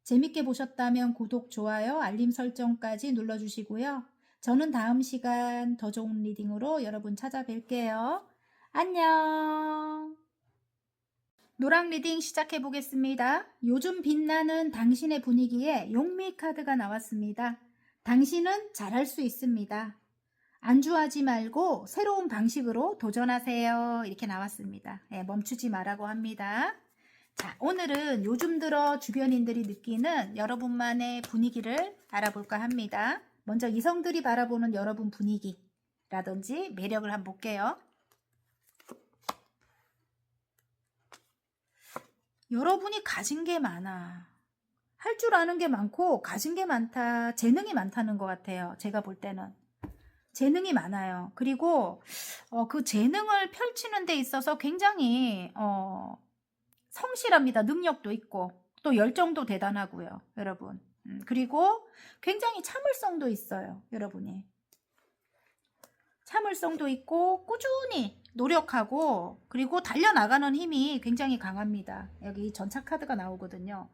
재밌게 보셨다면 구독, 좋아요, 알림 설정까지 눌러주시고요. 저는 다음 시간 더 좋은 리딩으로 여러분 찾아뵐게요. 안녕. 노랑 리딩 시작해 보겠습니다. 요즘 빛나는 당신의 분위기에 용미 카드가 나왔습니다. 당신은 잘할 수 있습니다. 안주하지 말고 새로운 방식으로 도전하세요. 이렇게 나왔습니다. 예, 멈추지 말라고 합니다. 자, 오늘은 요즘 들어 주변인들이 느끼는 여러분만의 분위기를 알아볼까 합니다. 먼저 이성들이 바라보는 여러분 분위기라든지 매력을 한번 볼게요. 여러분이 가진 게 많아. 할 줄 아는 게 많고 가진 게 많다. 재능이 많다는 것 같아요. 제가 볼 때는. 재능이 많아요. 그리고 그 재능을 펼치는 데 있어서 굉장히 성실합니다. 능력도 있고 또 열정도 대단하고요. 여러분. 그리고 굉장히 참을성도 있어요. 여러분이. 참을성도 있고 꾸준히 노력하고 그리고 달려나가는 힘이 굉장히 강합니다. 여기 전차 카드가 나오거든요.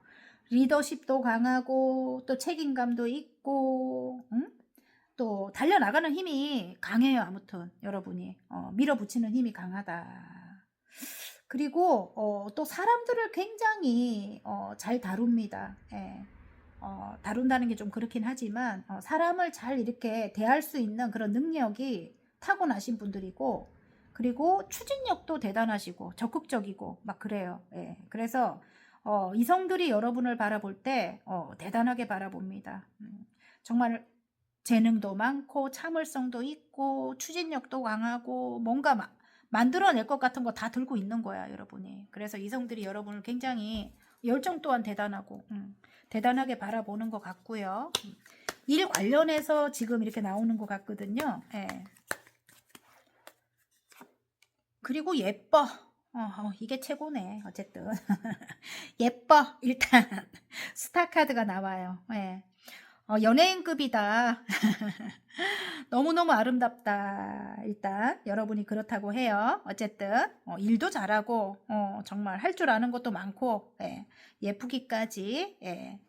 리더십도 강하고 또 책임감도 있고 또 달려나가는 힘이 강해요. 아무튼 여러분이 밀어붙이는 힘이 강하다. 그리고 또 사람들을 굉장히 잘 다룹니다. 예. 다룬다는 게 좀 그렇긴 하지만 사람을 잘 이렇게 대할 수 있는 그런 능력이 타고나신 분들이고 그리고 추진력도 대단하시고 적극적이고 막 그래요. 예. 그래서 이성들이 여러분을 바라볼 때 대단하게 바라봅니다. 정말 재능도 많고 참을성도 있고 추진력도 강하고 뭔가 만들어낼 것 같은 거 다 들고 있는 거야 여러분이. 그래서 이성들이 여러분을 굉장히 열정 또한 대단하고 대단하게 바라보는 것 같고요. 일 관련해서 지금 이렇게 나오는 것 같거든요. 예. 그리고 예뻐. 이게 최고네. 어쨌든 예뻐. 일단 스타 카드가 나와요. 예. 연예인급이다. 너무너무 아름답다. 일단 여러분이 그렇다고 해요. 어쨌든 일도 잘하고 정말 할 줄 아는 것도 많고 예. 예쁘기까지 예.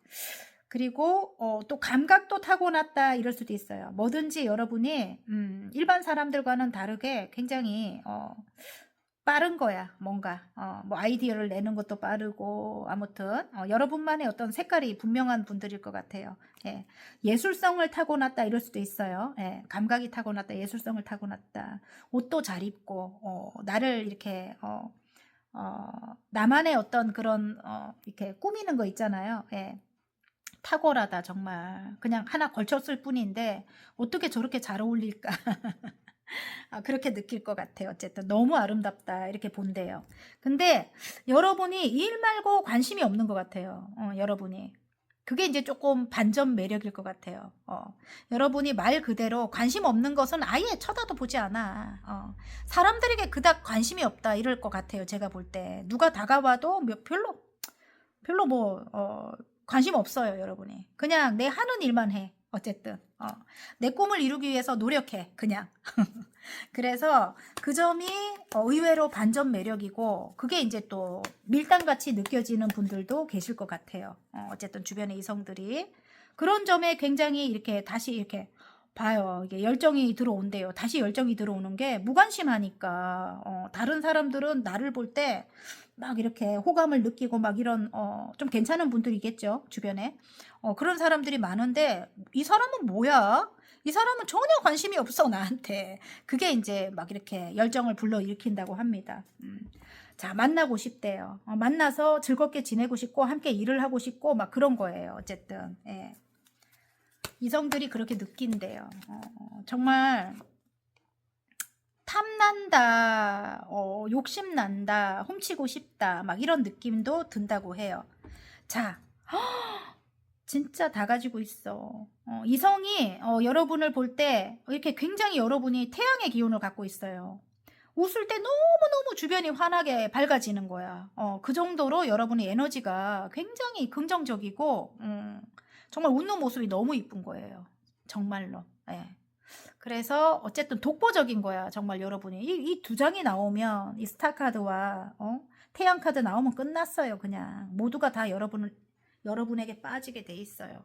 그리고 또 감각도 타고났다 이럴 수도 있어요. 뭐든지 여러분이 일반 사람들과는 다르게 굉장히 빠른 거야. 뭔가 뭐 아이디어를 내는 것도 빠르고 아무튼 여러분만의 어떤 색깔이 분명한 분들일 것 같아요. 예. 예술성을 타고났다 이럴 수도 있어요. 예. 감각이 타고났다, 예술성을 타고났다. 옷도 잘 입고 나를 이렇게 나만의 어떤 그런 이렇게 꾸미는 거 있잖아요. 예. 탁월하다 정말. 그냥 하나 걸쳤을 뿐인데 어떻게 저렇게 잘 어울릴까. 그렇게 느낄 것 같아요. 어쨌든 너무 아름답다 이렇게 본대요. 근데 여러분이 일 말고 관심이 없는 것 같아요. 여러분이. 그게 이제 조금 반전 매력일 것 같아요. 여러분이 말 그대로 관심 없는 것은 아예 쳐다도 보지 않아. 사람들에게 그닥 관심이 없다 이럴 것 같아요. 제가 볼 때. 누가 다가와도 별로 뭐 관심 없어요. 여러분이. 그냥 내 하는 일만 해. 어쨌든 내 꿈을 이루기 위해서 노력해. 그냥. 그래서 그 점이 의외로 반전 매력이고 그게 이제 또 밀당같이 느껴지는 분들도 계실 것 같아요. 어쨌든 주변의 이성들이 그런 점에 굉장히 이렇게 다시 이렇게 봐요. 이게 열정이 들어온대요. 다시 열정이 들어오는 게 무관심하니까 다른 사람들은 나를 볼 때 막 이렇게 호감을 느끼고 막 이런 좀 괜찮은 분들이겠죠. 주변에 그런 사람들이 많은데 이 사람은 뭐야? 이 사람은 전혀 관심이 없어 나한테. 그게 이제 막 이렇게 열정을 불러일으킨다고 합니다. 자, 만나고 싶대요. 만나서 즐겁게 지내고 싶고 함께 일을 하고 싶고 막 그런 거예요. 어쨌든 예. 이성들이 그렇게 느낀대요. 정말 탐난다, 욕심난다, 훔치고 싶다 막 이런 느낌도 든다고 해요. 자, 진짜 다 가지고 있어. 이성이 여러분을 볼 때 이렇게 굉장히 여러분이 태양의 기운을 갖고 있어요. 웃을 때 너무너무 주변이 환하게 밝아지는 거야. 그 정도로 여러분의 에너지가 굉장히 긍정적이고 정말 웃는 모습이 너무 이쁜 거예요. 정말로. 예. 그래서 어쨌든 독보적인 거야. 정말 여러분이. 이 두 장이 나오면 이 스타 카드와 태양 카드 나오면 끝났어요. 그냥 모두가 다 여러분에게 빠지게 돼 있어요.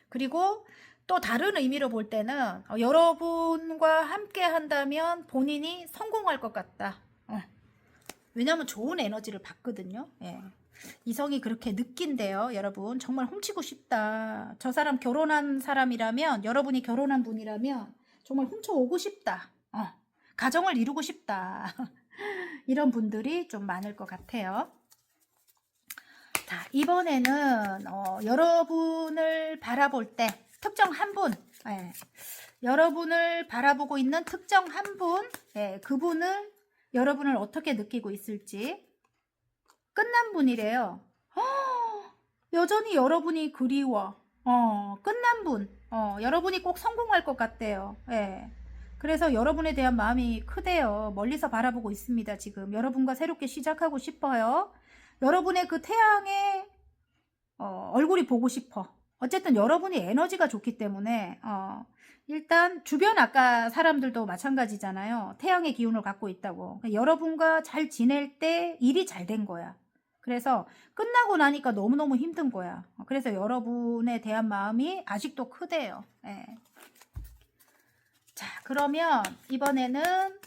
그리고 또 다른 의미로 볼 때는 여러분과 함께 한다면 본인이 성공할 것 같다. 왜냐하면 좋은 에너지를 받거든요. 예. 이성이 그렇게 느낀대요. 여러분 정말 훔치고 싶다. 저 사람 결혼한 사람이라면, 여러분이 결혼한 분이라면 정말 훔쳐오고 싶다. 가정을 이루고 싶다. 이런 분들이 좀 많을 것 같아요. 자, 이번에는 여러분을 바라볼 때 특정 한 분, 여러분을 바라보고 있는 특정 한 분, 그분을 여러분을 어떻게 느끼고 있을지. 끝난 분이래요. 여전히 여러분이 그리워. 끝난 분. 여러분이 꼭 성공할 것 같대요. 그래서 여러분에 대한 마음이 크대요. 멀리서 바라보고 있습니다. 지금 여러분과 새롭게 시작하고 싶어요. 여러분의 그 태양의 얼굴이 보고 싶어. 어쨌든 여러분이 에너지가 좋기 때문에 일단 주변 아까 사람들도 마찬가지잖아요. 태양의 기운을 갖고 있다고. 여러분과 잘 지낼 때 일이 잘 된 거야. 그래서 끝나고 나니까 너무너무 힘든 거야. 그래서 여러분에 대한 마음이 아직도 크대요. 자, 그러면 이번에는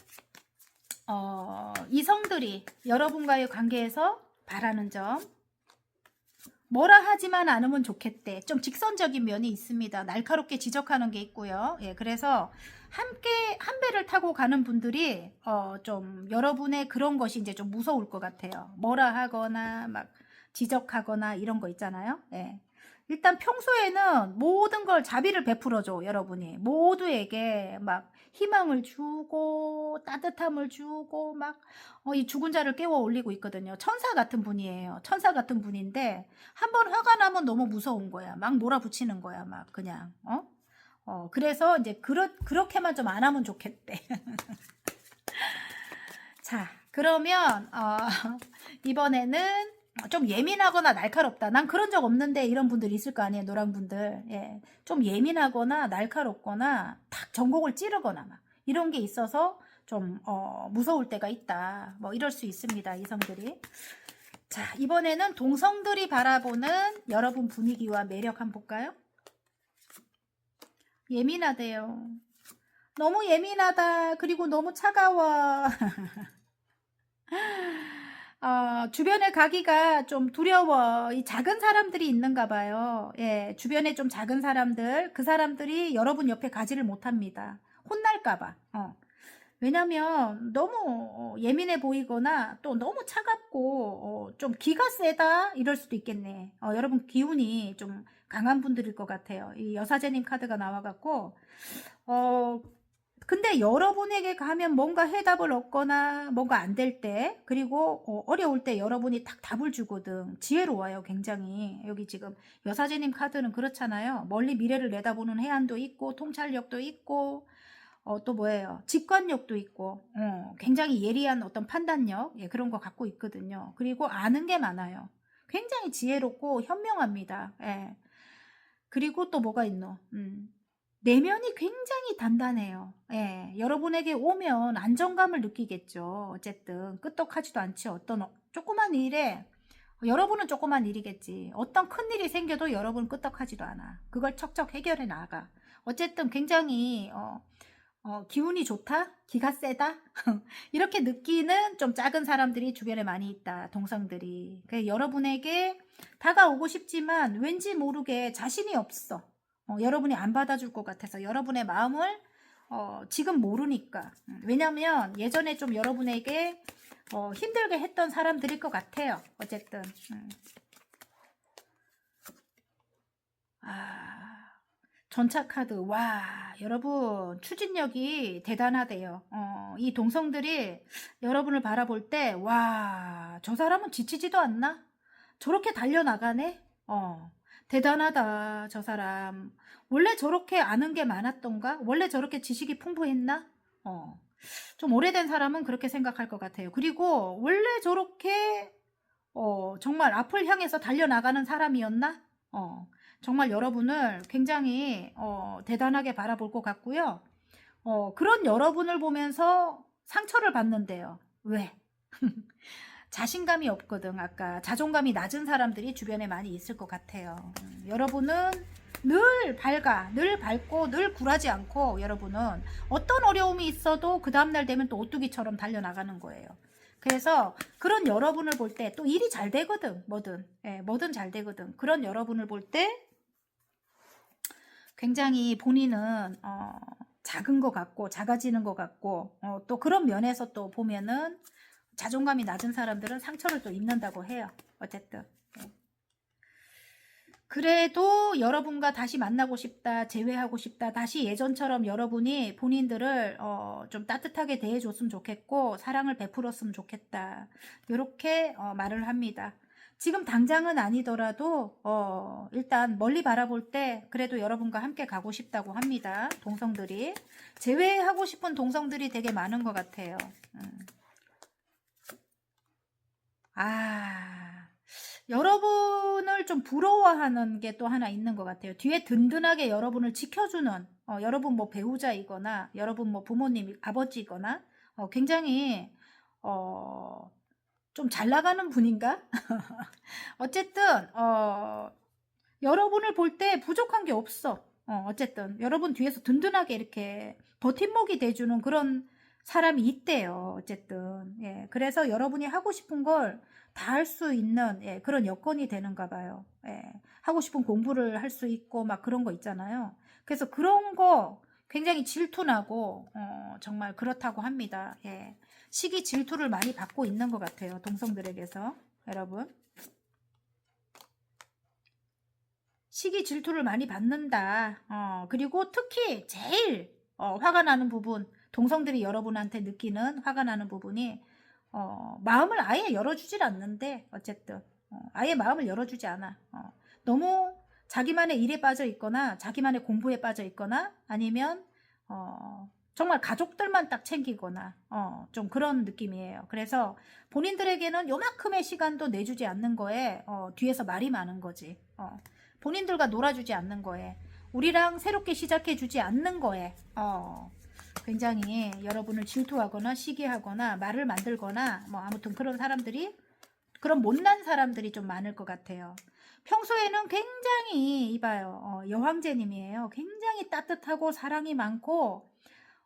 이성들이 여러분과의 관계에서 바라는 점. 뭐라 하지만 않으면 좋겠대. 좀 직선적인 면이 있습니다. 날카롭게 지적하는 게 있고요. 그래서 함께 한 배를 타고 가는 분들이 좀 여러분의 그런 것이 이제 좀 무서울 것 같아요. 뭐라 하거나 막 지적하거나 이런 거 있잖아요. 일단 평소에는 모든 걸 자비를 베풀어줘. 여러분이 모두에게 막 희망을 주고 따뜻함을 주고 막 이 죽은 자를 깨워 올리고 있거든요. 천사 같은 분이에요. 천사 같은 분인데 한번 화가 나면 너무 무서운 거야. 막 몰아붙이는 거야. 막 그냥 그래서 이제 그렇게만 좀 안 하면 좋겠대. 자, 그러면 이번에는 좀 예민하거나 날카롭다. 난 그런 적 없는데 이런 분들 있을 거 아니에요. 노랑분들. 좀 예민하거나 날카롭거나 탁 전곡을 찌르거나 막 이런 게 있어서 좀 무서울 때가 있다. 뭐 이럴 수 있습니다. 이성들이. 자, 이번에는 동성들이 바라보는 여러분 분위기와 매력 한번 볼까요? 예민하대요. 너무 예민하다. 그리고 너무 차가워. 주변에 가기가 좀 두려워. 이 작은 사람들이 있는가 봐요. 주변에 좀 작은 사람들, 그 사람들이 여러분 옆에 가지를 못합니다. 혼날까 봐. 왜냐면 너무 예민해 보이거나 또 너무 차갑고 좀 기가 세다 이럴 수도 있겠네. 여러분 기운이 좀 강한 분들일 것 같아요. 이 여사제님 카드가 나와갖고 근데 여러분에게 가면 뭔가 해답을 얻거나 뭔가 안 될 때, 그리고 어려울 때 여러분이 딱 답을 주거든. 지혜로워요, 굉장히. 여기 지금 여사제님 카드는 그렇잖아요. 멀리 미래를 내다보는 해안도 있고 통찰력도 있고 또 뭐예요? 직관력도 있고 굉장히 예리한 어떤 판단력, 그런 거 갖고 있거든요. 그리고 아는 게 많아요. 굉장히 지혜롭고 현명합니다. 그리고 또 뭐가 있노? 내면이 굉장히 단단해요. 여러분에게 오면 안정감을 느끼겠죠. 어쨌든 끄떡하지도 않지. 어떤 조그만 일에 여러분은 조그만 일이겠지. 어떤 큰 일이 생겨도 여러분은 끄떡하지도 않아. 그걸 척척 해결해 나가. 어쨌든 굉장히 기운이 좋다? 기가 세다? 이렇게 느끼는 좀 작은 사람들이 주변에 많이 있다. 동성들이. 여러분에게 다가오고 싶지만 왠지 모르게 자신이 없어. 여러분이 안 받아줄 것 같아서 여러분의 마음을 지금 모르니까. 왜냐면 예전에 좀 여러분에게 힘들게 했던 사람들일 것 같아요. 어쨌든 전차 카드. 와, 여러분 추진력이 대단하대요. 이 동성들이 여러분을 바라볼 때 와, 저 사람은 지치지도 않나? 저렇게 달려나가네? 대단하다. 저 사람 원래 저렇게 아는 게 많았던가? 원래 저렇게 지식이 풍부했나? 좀 오래된 사람은 그렇게 생각할 것 같아요. 그리고 원래 저렇게 정말 앞을 향해서 달려나가는 사람이었나? 정말 여러분을 굉장히 대단하게 바라볼 것 같고요. 그런 여러분을 보면서 상처를 받는데요. 왜? 자신감이 없거든. 아까 자존감이 낮은 사람들이 주변에 많이 있을 것 같아요. 여러분은 늘 밝아, 늘 밝고 늘 굴하지 않고 여러분은 어떤 어려움이 있어도 그 다음날 되면 또 오뚜기처럼 달려나가는 거예요. 그래서 그런 여러분을 볼 때 또 일이 잘 되거든. 뭐든. 예, 뭐든 잘 되거든. 그런 여러분을 볼 때 굉장히 본인은 작은 것 같고 작아지는 것 같고 또 그런 면에서 또 보면은 자존감이 낮은 사람들은 상처를 또 입는다고 해요. 어쨌든. 예. 그래도 여러분과 다시 만나고 싶다, 재회하고 싶다, 다시 예전처럼 여러분이 본인들을 좀 따뜻하게 대해줬으면 좋겠고 사랑을 베풀었으면 좋겠다. 이렇게 말을 합니다. 지금 당장은 아니더라도 일단 멀리 바라볼 때 그래도 여러분과 함께 가고 싶다고 합니다. 동성들이. 재회하고 싶은 동성들이 되게 많은 것 같아요. 여러분을 좀 부러워하는 게 또 하나 있는 것 같아요. 뒤에 든든하게 여러분을 지켜주는, 여러분 뭐 배우자이거나, 여러분 뭐 부모님, 아버지거나, 굉장히, 좀 잘 나가는 분인가? 어쨌든, 여러분을 볼 때 부족한 게 없어. 어쨌든, 여러분 뒤에서 든든하게 이렇게 버팀목이 돼주는 그런 사람이 있대요. 어쨌든. 예. 그래서 여러분이 하고 싶은 걸 다 할 수 있는 예, 그런 여건이 되는가 봐요. 예. 하고 싶은 공부를 할 수 있고 막 그런 거 있잖아요. 그래서 그런 거 굉장히 질투나고 정말 그렇다고 합니다. 예. 시기 질투를 많이 받고 있는 것 같아요. 동성들에게서. 여러분. 시기 질투를 많이 받는다. 그리고 특히 제일 화가 나는 부분, 동성들이 여러분한테 느끼는 화가 나는 부분이 마음을 아예 열어주질 않는데 어쨌든 아예 마음을 열어주지 않아. 너무 자기만의 일에 빠져 있거나 자기만의 공부에 빠져 있거나 아니면 정말 가족들만 딱 챙기거나 좀 그런 느낌이에요. 그래서 본인들에게는 요만큼의 시간도 내주지 않는 거에 뒤에서 말이 많은 거지. 본인들과 놀아주지 않는 거에 우리랑 새롭게 시작해주지 않는 거에 굉장히 여러분을 질투하거나 시기하거나 말을 만들거나 뭐 아무튼 그런 사람들이 그런 못난 사람들이 좀 많을 것 같아요. 평소에는 굉장히 이봐요. 여황제님이에요. 굉장히 따뜻하고 사랑이 많고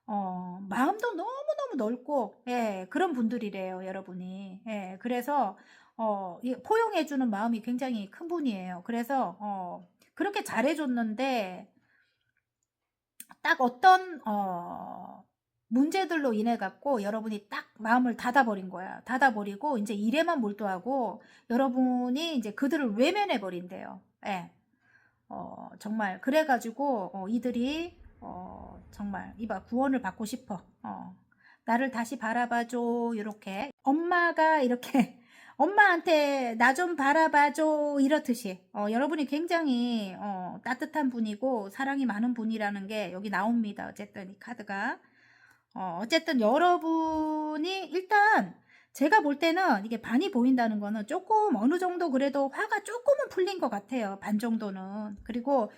마음도 너무너무 넓고 예, 그런 분들이래요. 여러분이. 예, 그래서 포용해주는 마음이 굉장히 큰 분이에요. 그래서 그렇게 잘해줬는데 딱 어떤 문제들로 인해 갖고 여러분이 딱 마음을 닫아버린 거야. 닫아버리고 이제 일에만 몰두하고 여러분이 이제 그들을 외면해 버린대요. 예. 정말 그래가지고 이들이 정말 이봐 구원을 받고 싶어. 나를 다시 바라봐줘. 이렇게 엄마가 이렇게 엄마한테 나 좀 바라봐줘 이렇듯이 여러분이 굉장히 따뜻한 분이고 사랑이 많은 분이라는 게 여기 나옵니다. 어쨌든 이 카드가 어쨌든 여러분이 일단 제가 볼 때는 이게 반이 보인다는 거는 조금 어느 정도 그래도 화가 조금은 풀린 것 같아요. 반 정도는. 그리고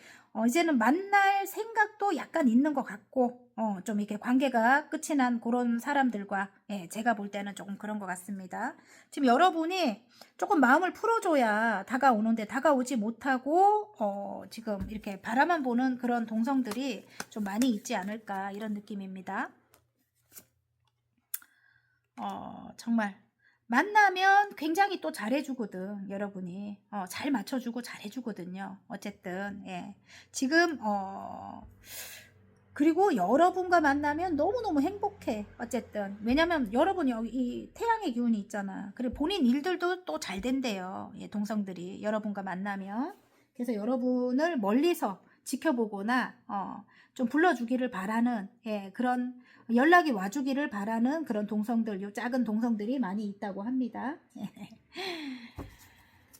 이제는 만날 생각도 약간 있는 것 같고 좀 이렇게 관계가 끝이 난 그런 사람들과 예, 제가 볼 때는 조금 그런 것 같습니다. 지금 여러분이 조금 마음을 풀어줘야 다가오는데 다가오지 못하고 지금 이렇게 바라만 보는 그런 동성들이 좀 많이 있지 않을까 이런 느낌입니다. 정말 만나면 굉장히 또 잘해주거든 여러분이 잘 맞춰주고 잘해주거든요. 어쨌든 예. 지금 그리고 여러분과 만나면 너무너무 행복해. 어쨌든 왜냐면 여러분이 이 태양의 기운이 있잖아. 그리고 본인 일들도 또 잘 된대요. 예, 동성들이 여러분과 만나면. 그래서 여러분을 멀리서 지켜보거나 좀 불러주기를 바라는 예, 그런 연락이 와주기를 바라는 그런 동성들, 요 작은 동성들이 많이 있다고 합니다.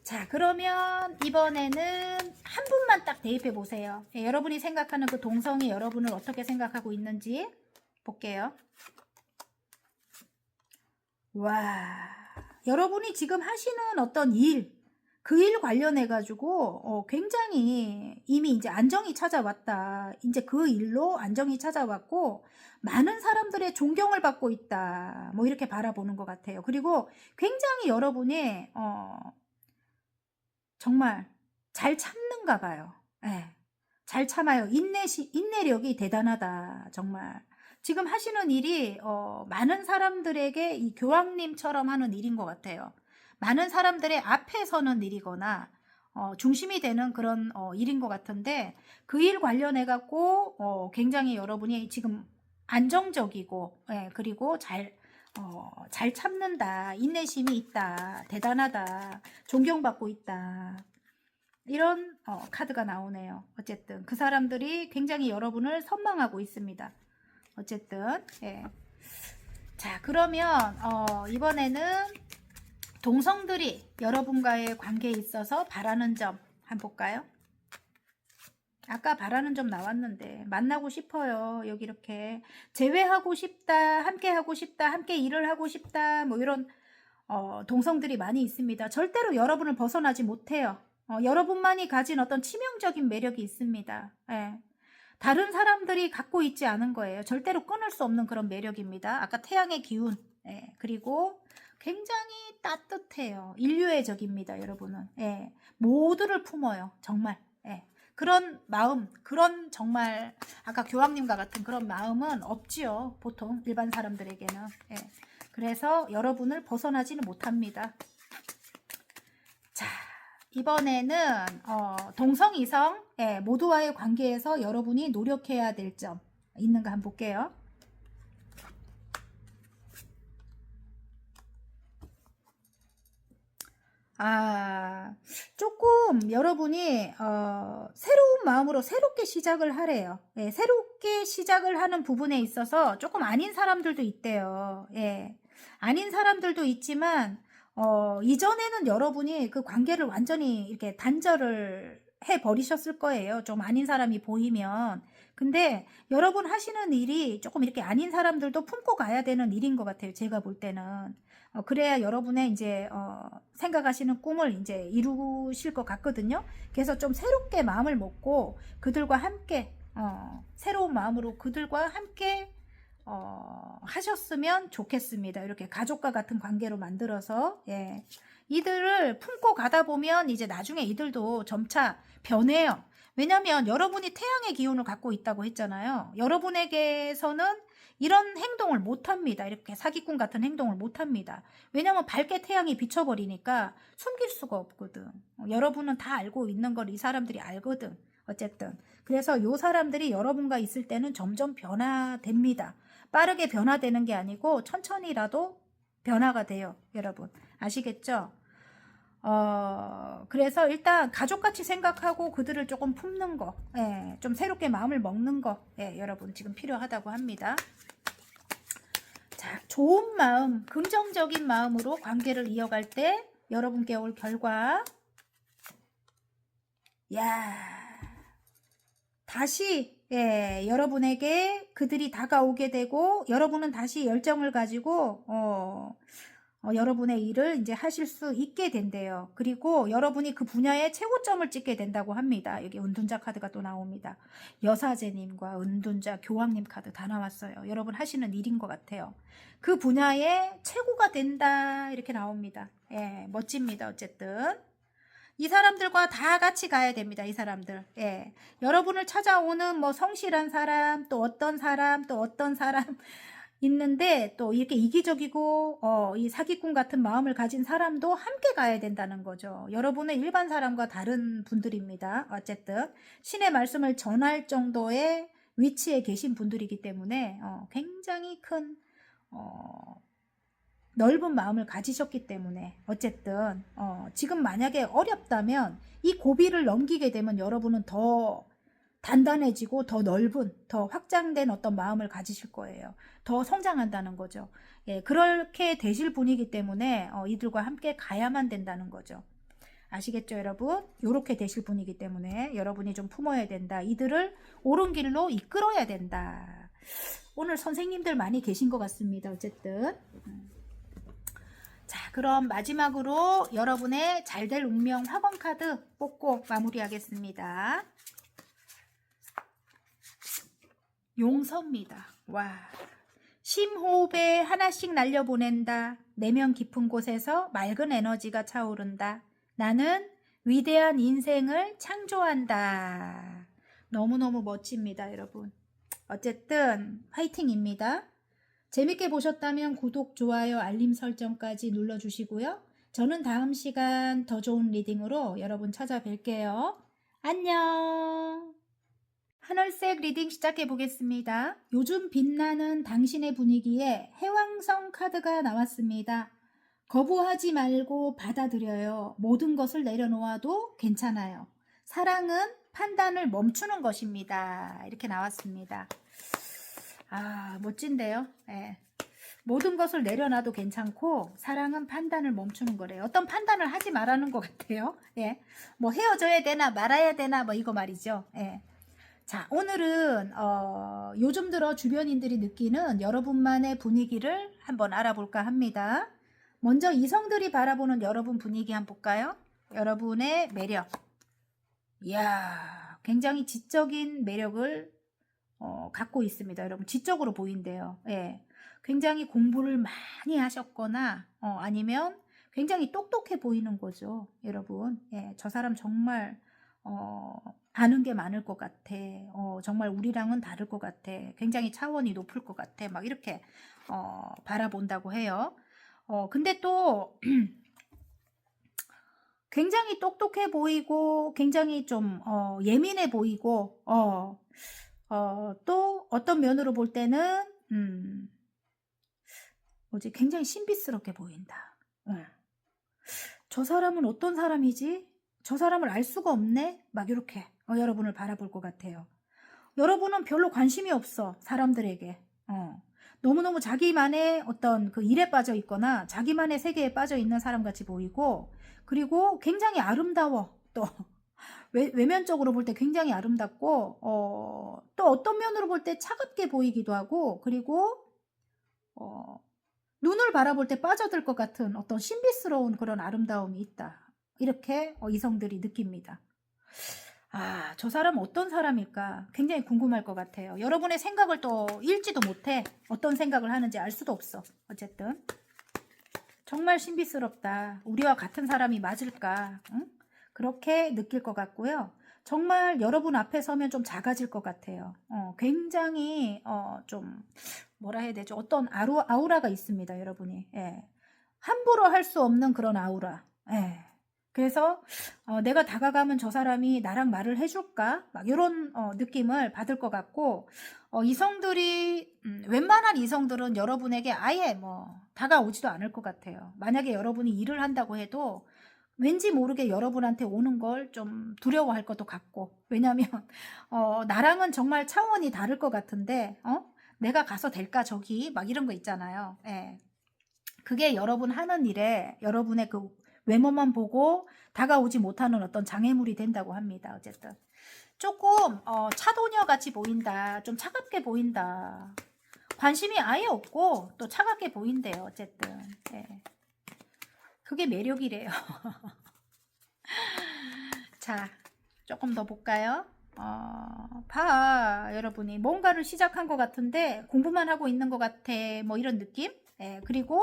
자, 그러면 이번에는 한 분만 딱 대입해 보세요. 예, 여러분이 생각하는 그 동성이 여러분을 어떻게 생각하고 있는지 볼게요. 와, 여러분이 지금 하시는 어떤 일, 그 일 관련해 가지고 굉장히 이미 이제 안정이 찾아왔다. 이제 그 일로 안정이 찾아왔고 많은 사람들의 존경을 받고 있다. 뭐 이렇게 바라보는 것 같아요. 그리고 굉장히 여러분이 정말 잘 참는가 봐요. 예. 잘 참아요. 인내력이 대단하다. 정말. 지금 하시는 일이 많은 사람들에게 이 교황님처럼 하는 일인 것 같아요. 많은 사람들의 앞에 서는 일이거나 중심이 되는 그런 일인 것 같은데 그 일 관련해 갖고 굉장히 여러분이 지금 안정적이고 예, 그리고 잘 참는다, 인내심이 있다, 대단하다, 존경받고 있다, 이런 카드가 나오네요. 어쨌든 그 사람들이 굉장히 여러분을 선망하고 있습니다. 어쨌든 예. 자, 그러면 이번에는 동성들이 여러분과의 관계에 있어서 바라는 점 한번 볼까요? 아까 바라는 점 나왔는데 만나고 싶어요. 여기 이렇게 재회하고 싶다, 함께 하고 싶다, 함께 일을 하고 싶다, 뭐 이런 동성들이 많이 있습니다. 절대로 여러분을 벗어나지 못해요. 여러분만이 가진 어떤 치명적인 매력이 있습니다. 예. 다른 사람들이 갖고 있지 않은 거예요. 절대로 끊을 수 없는 그런 매력입니다. 아까 태양의 기운. 예. 그리고 굉장히 따뜻해요. 인류애적입니다, 여러분은. 예. 모두를 품어요. 정말. 예. 그런 마음, 그런 정말 아까 교황님과 같은 그런 마음은 없지요. 보통 일반 사람들에게는. 예. 그래서 여러분을 벗어나지는 못합니다. 자, 이번에는 동성, 이성 모두와의 관계에서 여러분이 노력해야 될 점 있는가 한번 볼게요. 조금 여러분이 새로운 마음으로 새롭게 시작을 하래요. 예, 새롭게 시작을 하는 부분에 있어서 조금 아닌 사람들도 있대요. 예, 아닌 사람들도 있지만 이전에는 여러분이 그 관계를 완전히 이렇게 단절을 해 버리셨을 거예요. 좀 아닌 사람이 보이면. 근데 여러분 하시는 일이 조금 이렇게 아닌 사람들도 품고 가야 되는 일인 것 같아요. 제가 볼 때는. 그래야 여러분의 이제 생각하시는 꿈을 이제 이루실 것 같거든요. 그래서 좀 새롭게 마음을 먹고 그들과 함께 새로운 마음으로 그들과 함께 하셨으면 좋겠습니다. 이렇게 가족과 같은 관계로 만들어서 예. 이들을 품고 가다 보면 이제 나중에 이들도 점차 변해요. 왜냐하면 여러분이 태양의 기운을 갖고 있다고 했잖아요. 여러분에게서는 이런 행동을 못합니다. 이렇게 사기꾼 같은 행동을 못합니다. 왜냐하면 밝게 태양이 비춰버리니까 숨길 수가 없거든. 여러분은 다 알고 있는 걸 이 사람들이 알거든. 어쨌든 그래서 이 사람들이 여러분과 있을 때는 점점 변화됩니다. 빠르게 변화되는 게 아니고 천천히라도 변화가 돼요. 여러분 아시겠죠? 그래서 일단 가족같이 생각하고 그들을 조금 품는 거, 예, 좀 새롭게 마음을 먹는 거, 예, 여러분 지금 필요하다고 합니다. 자, 좋은 마음, 긍정적인 마음으로 관계를 이어갈 때 여러분께 올 결과, 야, 다시 예, 여러분에게 그들이 다가오게 되고 여러분은 다시 열정을 가지고 여러분의 일을 이제 하실 수 있게 된대요. 그리고 여러분이 그 분야에 최고점을 찍게 된다고 합니다. 여기 은둔자 카드가 또 나옵니다. 여사제님과 은둔자, 교황님 카드 다 나왔어요. 여러분 하시는 일인 것 같아요. 그 분야에 최고가 된다 이렇게 나옵니다. 예, 멋집니다. 어쨌든 이 사람들과 다 같이 가야 됩니다. 이 사람들. 예, 여러분을 찾아오는 뭐 성실한 사람, 또 어떤 사람, 또 어떤 사람 있는데 또 이렇게 이기적이고 이 사기꾼 같은 마음을 가진 사람도 함께 가야 된다는 거죠. 여러분은 일반 사람과 다른 분들입니다. 어쨌든 신의 말씀을 전할 정도의 위치에 계신 분들이기 때문에 굉장히 큰 넓은 마음을 가지셨기 때문에 어쨌든 지금 만약에 어렵다면 이 고비를 넘기게 되면 여러분은 더 단단해지고 더 넓은, 더 확장된 어떤 마음을 가지실 거예요. 더 성장한다는 거죠. 예, 그렇게 되실 분이기 때문에 이들과 함께 가야만 된다는 거죠. 아시겠죠, 여러분? 이렇게 되실 분이기 때문에 여러분이 좀 품어야 된다. 이들을 옳은 길로 이끌어야 된다. 오늘 선생님들 많이 계신 것 같습니다. 어쨌든. 자, 그럼 마지막으로 여러분의 잘될 운명 화권 카드 뽑고 마무리하겠습니다. 용서입니다. 와, 심호흡에 하나씩 날려보낸다. 내면 깊은 곳에서 맑은 에너지가 차오른다. 나는 위대한 인생을 창조한다. 너무너무 멋집니다, 여러분. 어쨌든 화이팅입니다. 재밌게 보셨다면 구독, 좋아요, 알림 설정까지 눌러주시고요. 저는 다음 시간 더 좋은 리딩으로 여러분 찾아뵐게요. 안녕. 하늘색 리딩 시작해 보겠습니다. 요즘 빛나는 당신의 분위기에 해왕성 카드가 나왔습니다. 거부하지 말고 받아들여요. 모든 것을 내려놓아도 괜찮아요. 사랑은 판단을 멈추는 것입니다. 이렇게 나왔습니다. 아, 멋진데요. 예. 모든 것을 내려놔도 괜찮고 사랑은 판단을 멈추는 거래요. 어떤 판단을 하지 말라는 것 같아요. 예. 뭐 헤어져야 되나 말아야 되나 뭐 이거 말이죠. 예. 자, 오늘은 요즘 들어 주변인들이 느끼는 여러분만의 분위기를 한번 알아볼까 합니다. 먼저 이성들이 바라보는 여러분 분위기 한번 볼까요? 여러분의 매력. 이야, 굉장히 지적인 매력을 갖고 있습니다. 여러분 지적으로 보인대요. 예. 굉장히 공부를 많이 하셨거나 아니면 굉장히 똑똑해 보이는 거죠. 여러분. 예. 저 사람 정말 아는 게 많을 것 같아. 정말 우리랑은 다를 것 같아. 굉장히 차원이 높을 것 같아. 막 이렇게 바라본다고 해요. 근데 또 굉장히 똑똑해 보이고 굉장히 좀 예민해 보이고 또 어떤 면으로 볼 때는 뭐지 굉장히 신비스럽게 보인다. 저 사람은 어떤 사람이지? 저 사람을 알 수가 없네? 막 이렇게 여러분을 바라볼 것 같아요. 여러분은 별로 관심이 없어 사람들에게. 너무너무 자기만의 어떤 그 일에 빠져 있거나 자기만의 세계에 빠져 있는 사람 같이 보이고, 그리고 굉장히 아름다워. 또 외면적으로 볼 때 굉장히 아름답고 또 어떤 면으로 볼 때 차갑게 보이기도 하고, 그리고 눈을 바라볼 때 빠져들 것 같은 어떤 신비스러운 그런 아름다움이 있다. 이렇게 이성들이 느낍니다. 아, 저 사람은 어떤 사람일까? 굉장히 궁금할 것 같아요. 여러분의 생각을 또 읽지도 못해. 어떤 생각을 하는지 알 수도 없어. 어쨌든 정말 신비스럽다. 우리와 같은 사람이 맞을까? 응? 그렇게 느낄 것 같고요. 정말 여러분 앞에 서면 좀 작아질 것 같아요. 굉장히 좀 뭐라 해야 되죠? 어떤 아우라가 있습니다, 여러분이. 예. 함부로 할 수 없는 그런 아우라. 예. 그래서 내가 다가가면 저 사람이 나랑 말을 해줄까? 막 이런 느낌을 받을 것 같고, 이성들이 웬만한 이성들은 여러분에게 아예 뭐 다가오지도 않을 것 같아요. 만약에 여러분이 일을 한다고 해도 왠지 모르게 여러분한테 오는 걸 좀 두려워할 것도 같고, 왜냐면 나랑은 정말 차원이 다를 것 같은데 내가 가서 될까 저기 막 이런 거 있잖아요. 예. 그게 여러분 하는 일에 여러분의 그 외모만 보고 다가오지 못하는 어떤 장애물이 된다고 합니다. 어쨌든 조금 차도녀 같이 보인다. 좀 차갑게 보인다. 관심이 아예 없고 또 차갑게 보인대요. 어쨌든 예. 그게 매력이래요. 자, 조금 더 볼까요? 여러분이 뭔가를 시작한 것 같은데 공부만 하고 있는 것 같아. 뭐 이런 느낌? 예, 그리고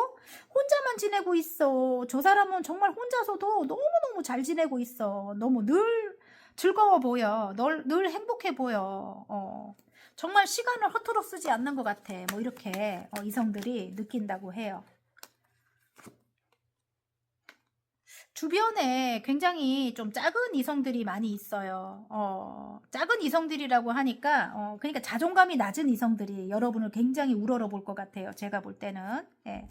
혼자만 지내고 있어. 저 사람은 정말 혼자서도 너무너무 잘 지내고 있어. 너무 늘 즐거워 보여. 늘 행복해 보여. 정말 시간을 허투루 쓰지 않는 것 같아. 뭐 이렇게 이성들이 느낀다고 해요. 주변에 굉장히 좀 작은 이성들이 많이 있어요. 작은 이성들이라고 하니까, 그러니까 자존감이 낮은 이성들이 여러분을 굉장히 우러러 볼 것 같아요. 제가 볼 때는. 예.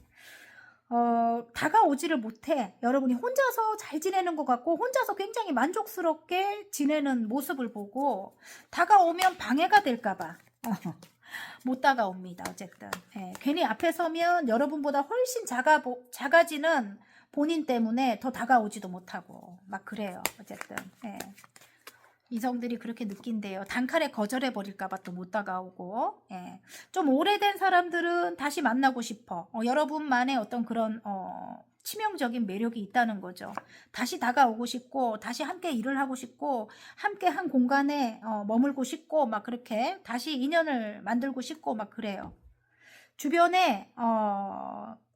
다가오지를 못해. 여러분이 혼자서 잘 지내는 것 같고, 혼자서 굉장히 만족스럽게 지내는 모습을 보고, 다가오면 방해가 될까봐. 못 다가옵니다. 어쨌든. 예. 괜히 앞에 서면 여러분보다 훨씬 작아지는 본인 때문에 더 다가오지도 못하고 막 그래요. 어쨌든 예. 이성들이 그렇게 느낀대요. 단칼에 거절해 버릴까봐 또 못 다가오고. 예. 좀 오래된 사람들은 다시 만나고 싶어. 여러분만의 어떤 그런 치명적인 매력이 있다는 거죠. 다시 다가오고 싶고 다시 함께 일을 하고 싶고 함께 한 공간에 머물고 싶고 막 그렇게 다시 인연을 만들고 싶고 막 그래요. 주변에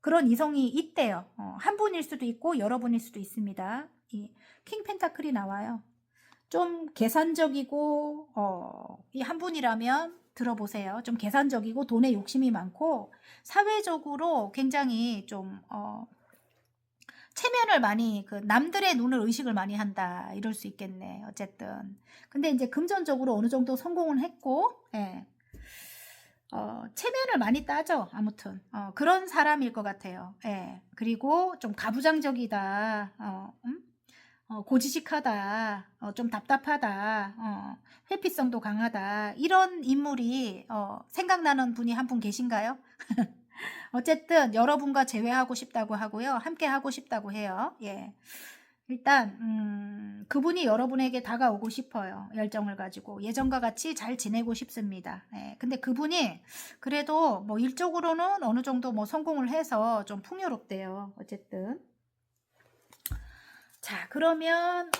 그런 이성이 있대요. 한 분일 수도 있고 여러 분일 수도 있습니다. 이 킹 펜타클이 나와요. 좀 계산적이고 이 한 분이라면 들어보세요. 좀 계산적이고 돈에 욕심이 많고 사회적으로 굉장히 좀 체면을 많이 그 남들의 눈을 의식을 많이 한다 이럴 수 있겠네. 어쨌든 근데 이제 금전적으로 어느 정도 성공을 했고 예. 체면을 많이 따져 아무튼 그런 사람일 것 같아요. 예. 그리고 좀 가부장적이다. 고지식하다. 좀 답답하다. 회피성도 강하다. 이런 인물이 생각나는 분이 한 분 계신가요? 어쨌든 여러분과 재회하고 싶다고 하고요. 함께 하고 싶다고 해요. 예. 일단 그분이 여러분에게 다가오고 싶어요. 열정을 가지고 예전과 같이 잘 지내고 싶습니다. 예. 근데 그분이 그래도 뭐 일적으로는 어느 정도 뭐 성공을 해서 좀 풍요롭대요. 어쨌든 자 그러면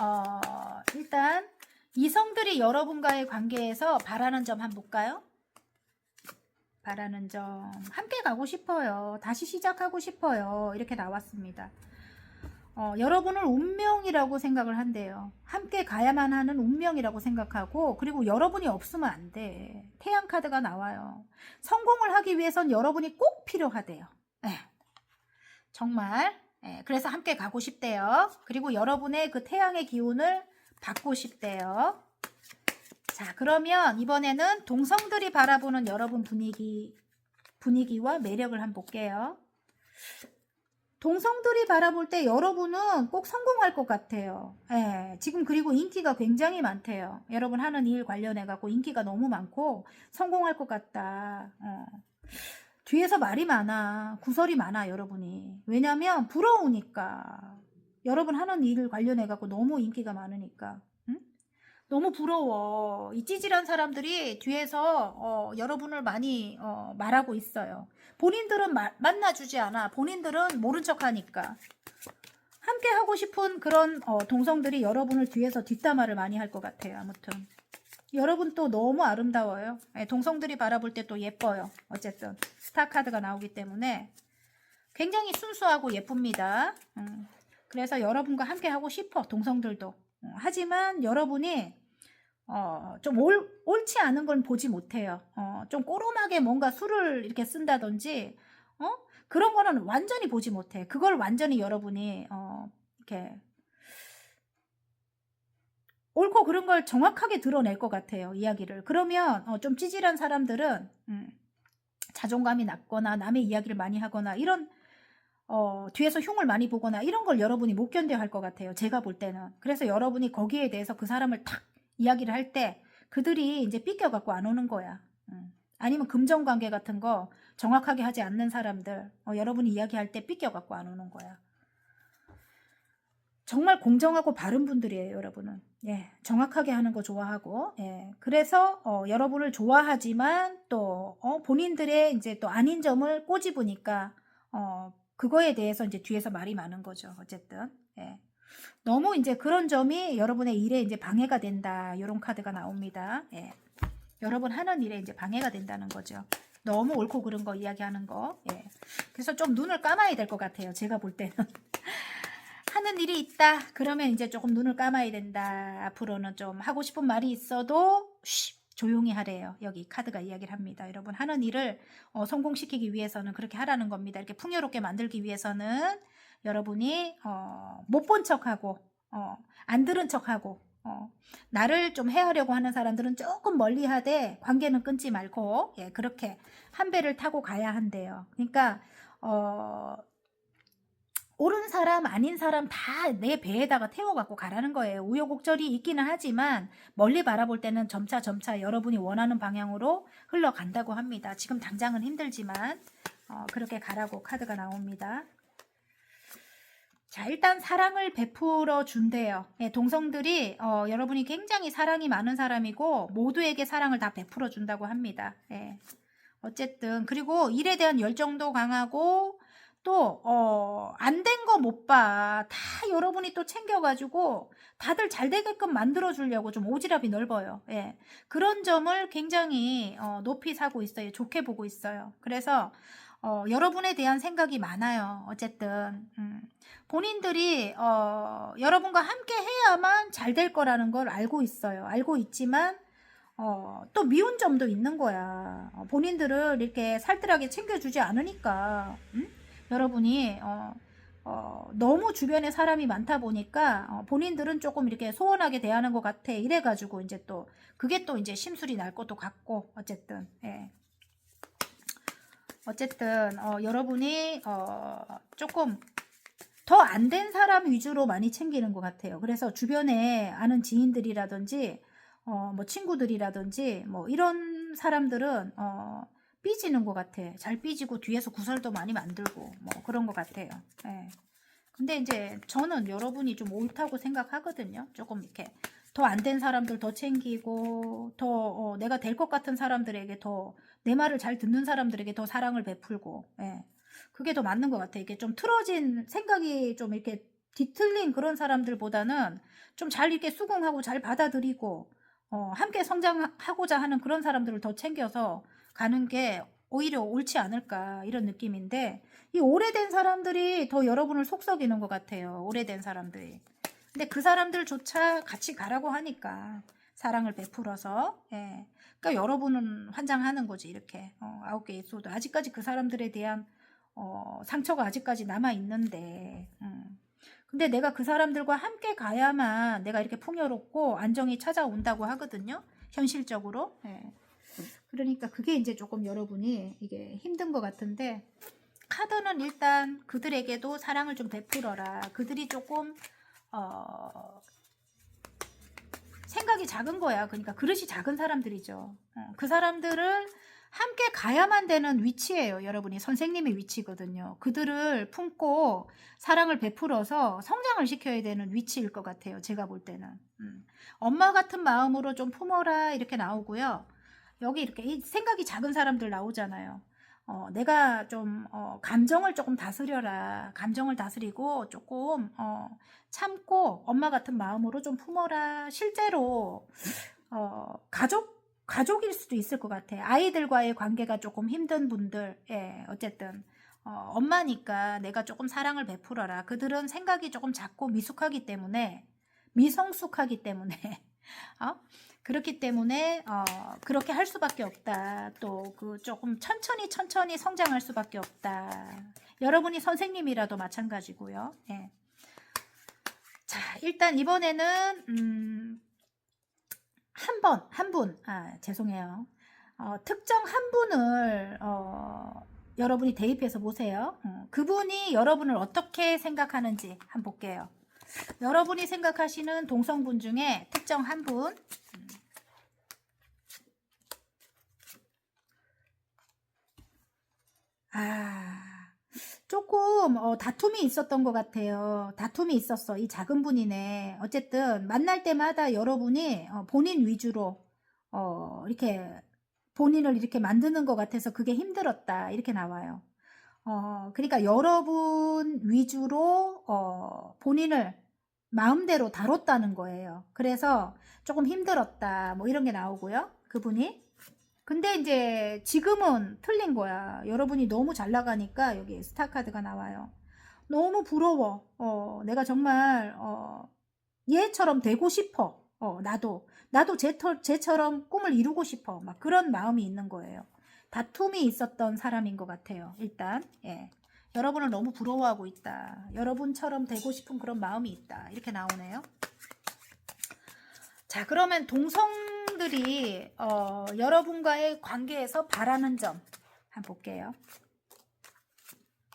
일단 이성들이 여러분과의 관계에서 바라는 점 한번 볼까요? 바라는 점 함께 가고 싶어요. 다시 시작하고 싶어요. 이렇게 나왔습니다. 여러분을 운명이라고 생각을 한대요. 함께 가야만 하는 운명이라고 생각하고 그리고 여러분이 없으면 안 돼. 태양 카드가 나와요. 성공을 하기 위해선 여러분이 꼭 필요하대요. 네. 정말 그래서 함께 가고 싶대요. 그리고 여러분의 그 태양의 기운을 받고 싶대요. 자 그러면 이번에는 동성들이 바라보는 여러분 분위기와 매력을 한번 볼게요. 동성들이 바라볼 때 여러분은 꼭 성공할 것 같아요. 예, 지금 그리고 인기가 굉장히 많대요. 여러분 하는 일 관련해 갖고 인기가 너무 많고 성공할 것 같다. 뒤에서 말이 많아. 구설이 많아 여러분이. 왜냐면 부러우니까. 여러분 하는 일 관련해 갖고 너무 인기가 많으니까. 응? 너무 부러워. 이 찌질한 사람들이 뒤에서 여러분을 많이 말하고 있어요. 본인들은 만나주지 않아. 본인들은 모른 척하니까. 함께 하고 싶은 그런 동성들이 여러분을 뒤에서 뒷담화를 많이 할 것 같아요. 아무튼 여러분 또 너무 아름다워요. 동성들이 바라볼 때 또 예뻐요. 어쨌든 스타 카드가 나오기 때문에 굉장히 순수하고 예쁩니다. 그래서 여러분과 함께 하고 싶어. 동성들도. 하지만 여러분이 좀 옳지 않은 건 보지 못해요. 좀 꼬름하게 뭔가 술을 이렇게 쓴다든지, 그런 거는 완전히 보지 못해. 그걸 완전히 여러분이, 이렇게, 옳고 그른 걸 정확하게 드러낼 것 같아요. 이야기를. 그러면, 좀 찌질한 사람들은, 자존감이 낮거나, 남의 이야기를 많이 하거나, 이런, 뒤에서 흉을 많이 보거나, 이런 걸 여러분이 못 견뎌 할 것 같아요. 제가 볼 때는. 그래서 여러분이 거기에 대해서 그 사람을 탁 이야기를 할 때 그들이 이제 삐껴갖고 안 오는 거야. 아니면 금전관계 같은 거 정확하게 하지 않는 사람들 여러분이 이야기할 때 삐껴갖고 안 오는 거야. 정말 공정하고 바른 분들이에요. 여러분은. 예, 정확하게 하는 거 좋아하고 예, 그래서 여러분을 좋아하지만 또 본인들의 이제 또 아닌 점을 꼬집으니까 그거에 대해서 이제 뒤에서 말이 많은 거죠. 어쨌든 예. 너무 이제 그런 점이 여러분의 일에 이제 방해가 된다. 이런 카드가 나옵니다. 예. 여러분 하는 일에 이제 방해가 된다는 거죠. 너무 옳고 그른 거 이야기하는 거. 예. 그래서 좀 눈을 감아야 될 것 같아요. 제가 볼 때는. 하는 일이 있다. 그러면 이제 조금 눈을 감아야 된다. 앞으로는 좀 하고 싶은 말이 있어도 조용히 하래요. 여기 카드가 이야기를 합니다. 여러분 하는 일을 성공시키기 위해서는 그렇게 하라는 겁니다. 이렇게 풍요롭게 만들기 위해서는 여러분이 못 본 척하고 안 들은 척하고 나를 좀 해하려고 하는 사람들은 조금 멀리 하되 관계는 끊지 말고 예, 그렇게 한 배를 타고 가야 한대요. 그러니까 옳은 사람 아닌 사람 다 내 배에다가 태워갖고 가라는 거예요. 우여곡절이 있기는 하지만 멀리 바라볼 때는 점차 여러분이 원하는 방향으로 흘러간다고 합니다. 지금 당장은 힘들지만 그렇게 가라고 카드가 나옵니다. 자 일단 사랑을 베풀어 준대요. 예, 동성들이 여러분이 굉장히 사랑이 많은 사람이고 모두에게 사랑을 다 베풀어 준다고 합니다. 예. 어쨌든 그리고 일에 대한 열정도 강하고 또 안 된 거 못 봐. 다 여러분이 또 챙겨가지고 다들 잘 되게끔 만들어 주려고 좀 오지랖이 넓어요. 예. 그런 점을 굉장히 높이 사고 있어요. 좋게 보고 있어요. 그래서 여러분에 대한 생각이 많아요. 어쨌든 본인들이 여러분과 함께 해야만 잘 될 거라는 걸 알고 있어요. 알고 있지만 또 미운 점도 있는 거야. 본인들을 이렇게 살뜰하게 챙겨주지 않으니까 여러분이 너무 주변에 사람이 많다 보니까 본인들은 조금 이렇게 소원하게 대하는 것 같아. 이래가지고 이제 또 그게 또 이제 심술이 날 것도 같고 어쨌든 예. 어쨌든 여러분이 조금 더 안 된 사람 위주로 많이 챙기는 것 같아요. 그래서 주변에 아는 지인들이라든지 뭐 친구들이라든지 뭐 이런 사람들은 삐지는 것 같아. 잘 삐지고 뒤에서 구설도 많이 만들고 뭐 그런 것 같아요. 예. 근데 이제 저는 여러분이 좀 옳다고 생각하거든요. 조금 이렇게 더 안 된 사람들 더 챙기고 더 내가 될 것 같은 사람들에게 더 내 말을 잘 듣는 사람들에게 더 사랑을 베풀고 예. 그게 더 맞는 것 같아. 이게 좀 틀어진 생각이 좀 이렇게 뒤틀린 그런 사람들보다는 좀 잘 이렇게 수긍하고 잘 받아들이고 함께 성장하고자 하는 그런 사람들을 더 챙겨서 가는 게 오히려 옳지 않을까 이런 느낌인데 이 오래된 사람들이 더 여러분을 속썩이는 것 같아요. 오래된 사람들이. 근데 그 사람들조차 같이 가라고 하니까 사랑을 베풀어서 예. 그러니까 여러분은 환장하는 거지 이렇게 9개 있어도 아직까지 그 사람들에 대한 상처가 아직까지 남아 있는데 근데 내가 그 사람들과 함께 가야만 내가 이렇게 풍요롭고 안정이 찾아온다고 하거든요. 현실적으로. 예. 그러니까 그게 이제 조금 여러분이 이게 힘든 것 같은데 카드는 일단 그들에게도 사랑을 좀 베풀어라. 그들이 조금 생각이 작은 거야. 그러니까 그릇이 작은 사람들이죠. 그 사람들을 함께 가야만 되는 위치예요. 여러분이 선생님의 위치거든요. 그들을 품고 사랑을 베풀어서 성장을 시켜야 되는 위치일 것 같아요. 제가 볼 때는. 엄마 같은 마음으로 좀 품어라 이렇게 나오고요. 여기 이렇게 생각이 작은 사람들 나오잖아요. 내가 좀 감정을 조금 다스려라. 감정을 다스리고 조금 참고 엄마 같은 마음으로 좀 품어라. 실제로 가족일 수도 있을 것 같아. 아이들과의 관계가 조금 힘든 분들, 예, 어쨌든 엄마니까 내가 조금 사랑을 베풀어라. 그들은 생각이 조금 작고 미숙하기 때문에 미성숙하기 때문에 그렇기 때문에 그렇게 할 수밖에 없다. 또 그 조금 천천히 성장할 수밖에 없다. 여러분이 선생님이라도 마찬가지고요. 예. 자, 일단 이번에는 한 분, 죄송해요. 특정 한 분을 여러분이 대입해서 보세요. 그분이 여러분을 어떻게 생각하는지 한번 볼게요. 여러분이 생각하시는 동성분 중에 특정 한 분. 조금 다툼이 있었던 것 같아요. 다툼이 있었어. 이 작은 분이네. 어쨌든 만날 때마다 여러분이 본인 위주로 이렇게 본인을 이렇게 만드는 것 같아서 그게 힘들었다. 이렇게 나와요. 그러니까 여러분 위주로 본인을 마음대로 다뤘다는 거예요. 그래서 조금 힘들었다. 뭐 이런 게 나오고요. 그분이. 근데 이제 지금은 틀린 거야. 여러분이 너무 잘 나가니까 여기 스타 카드가 나와요. 너무 부러워. 내가 정말 얘처럼 되고 싶어. 나도 쟤처럼 꿈을 이루고 싶어. 막 그런 마음이 있는 거예요. 다툼이 있었던 사람인 것 같아요. 일단 예. 여러분을 너무 부러워하고 있다. 여러분처럼 되고 싶은 그런 마음이 있다. 이렇게 나오네요. 자, 그러면 동성들이 여러분과의 관계에서 바라는 점 한번 볼게요.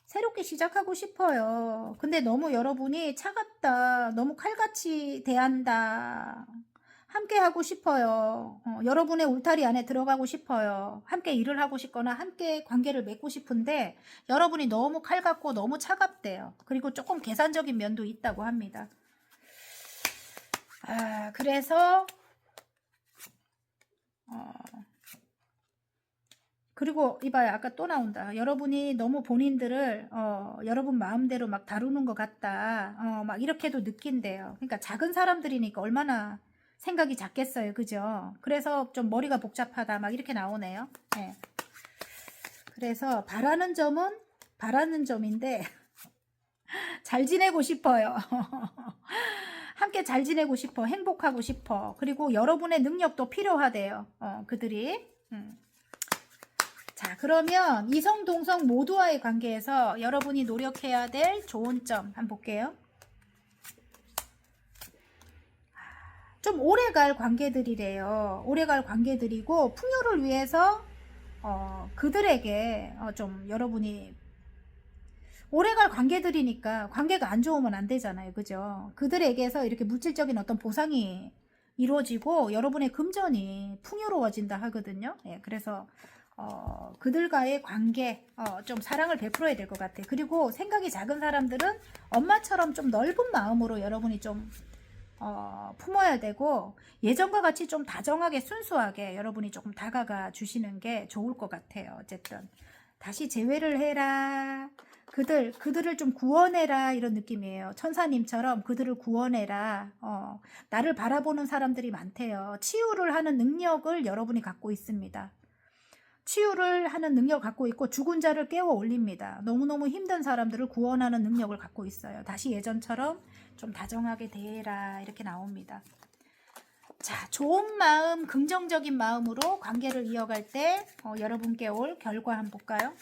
새롭게 시작하고 싶어요. 근데 너무 여러분이 차갑다. 너무 칼같이 대한다. 함께 하고 싶어요. 여러분의 울타리 안에 들어가고 싶어요. 함께 일을 하고 싶거나 함께 관계를 맺고 싶은데 여러분이 너무 칼같고 너무 차갑대요. 그리고 조금 계산적인 면도 있다고 합니다. 그래서 그리고 이봐요. 아까 또 나온다. 여러분이 너무 본인들을 여러분 마음대로 막 다루는 것 같다. 막 이렇게도 느낀대요. 그러니까 작은 사람들이니까 얼마나 생각이 작겠어요. 그죠? 그래서 좀 머리가 복잡하다. 막 이렇게 나오네요. 네. 그래서 바라는 점인데 잘 지내고 싶어요. 함께 잘 지내고 싶어. 행복하고 싶어. 그리고 여러분의 능력도 필요하대요. 그들이. 자, 그러면 이성, 동성 모두와의 관계에서 여러분이 노력해야 될 좋은 점 한번 볼게요. 좀 오래갈 관계들이래요. 오래갈 관계들이고 풍요를 위해서 그들에게 좀 여러분이 오래갈 관계들이니까 관계가 안 좋으면 안 되잖아요. 그죠? 그들에게서 이렇게 물질적인 어떤 보상이 이루어지고 여러분의 금전이 풍요로워진다 하거든요. 예, 그래서 그들과의 관계 좀 사랑을 베풀어야 될 것 같아요. 그리고 생각이 작은 사람들은 엄마처럼 좀 넓은 마음으로 여러분이 좀 품어야 되고 예전과 같이 좀 다정하게 순수하게 여러분이 조금 다가가 주시는 게 좋을 것 같아요. 어쨌든 다시 재회를 해라. 그들을 좀 구원해라 이런 느낌이에요. 천사님처럼 그들을 구원해라. 나를 바라보는 사람들이 많대요. 치유를 하는 능력을 여러분이 갖고 있습니다. 치유를 하는 능력을 갖고 있고 죽은 자를 깨워 올립니다. 너무너무 힘든 사람들을 구원하는 능력을 갖고 있어요. 다시 예전처럼 좀 다정하게 대해라 이렇게 나옵니다. 자, 좋은 마음, 긍정적인 마음으로 관계를 이어갈 때 여러분께 올 결과 한번 볼까요?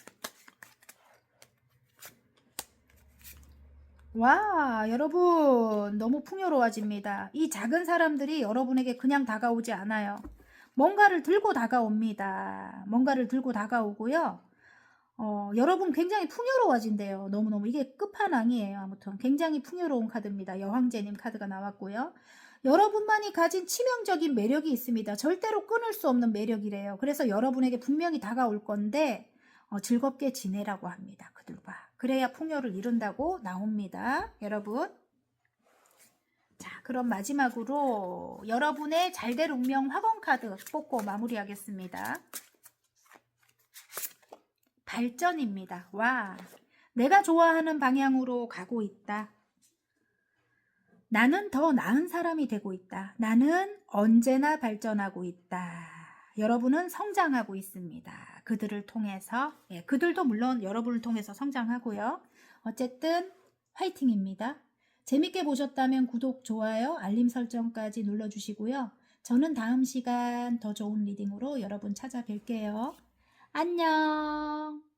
와, 여러분 너무 풍요로워집니다. 이 작은 사람들이 여러분에게 그냥 다가오지 않아요. 뭔가를 들고 다가옵니다. 뭔가를 들고 다가오고요. 여러분 굉장히 풍요로워진대요. 너무너무 이게 끝판왕이에요. 아무튼 굉장히 풍요로운 카드입니다. 여왕제님 카드가 나왔고요. 여러분만이 가진 치명적인 매력이 있습니다. 절대로 끊을 수 없는 매력이래요. 그래서 여러분에게 분명히 다가올 건데 즐겁게 지내라고 합니다. 그들과. 그래야 풍요를 이룬다고 나옵니다. 여러분. 자, 그럼 마지막으로 여러분의 잘될 운명 확언 카드 뽑고 마무리하겠습니다. 발전입니다. 와, 내가 좋아하는 방향으로 가고 있다. 나는 더 나은 사람이 되고 있다. 나는 언제나 발전하고 있다. 여러분은 성장하고 있습니다. 그들을 통해서, 예, 그들도 물론 여러분을 통해서 성장하고요. 어쨌든 화이팅입니다. 재밌게 보셨다면 구독, 좋아요, 알림 설정까지 눌러주시고요. 저는 다음 시간 더 좋은 리딩으로 여러분 찾아뵐게요. 안녕.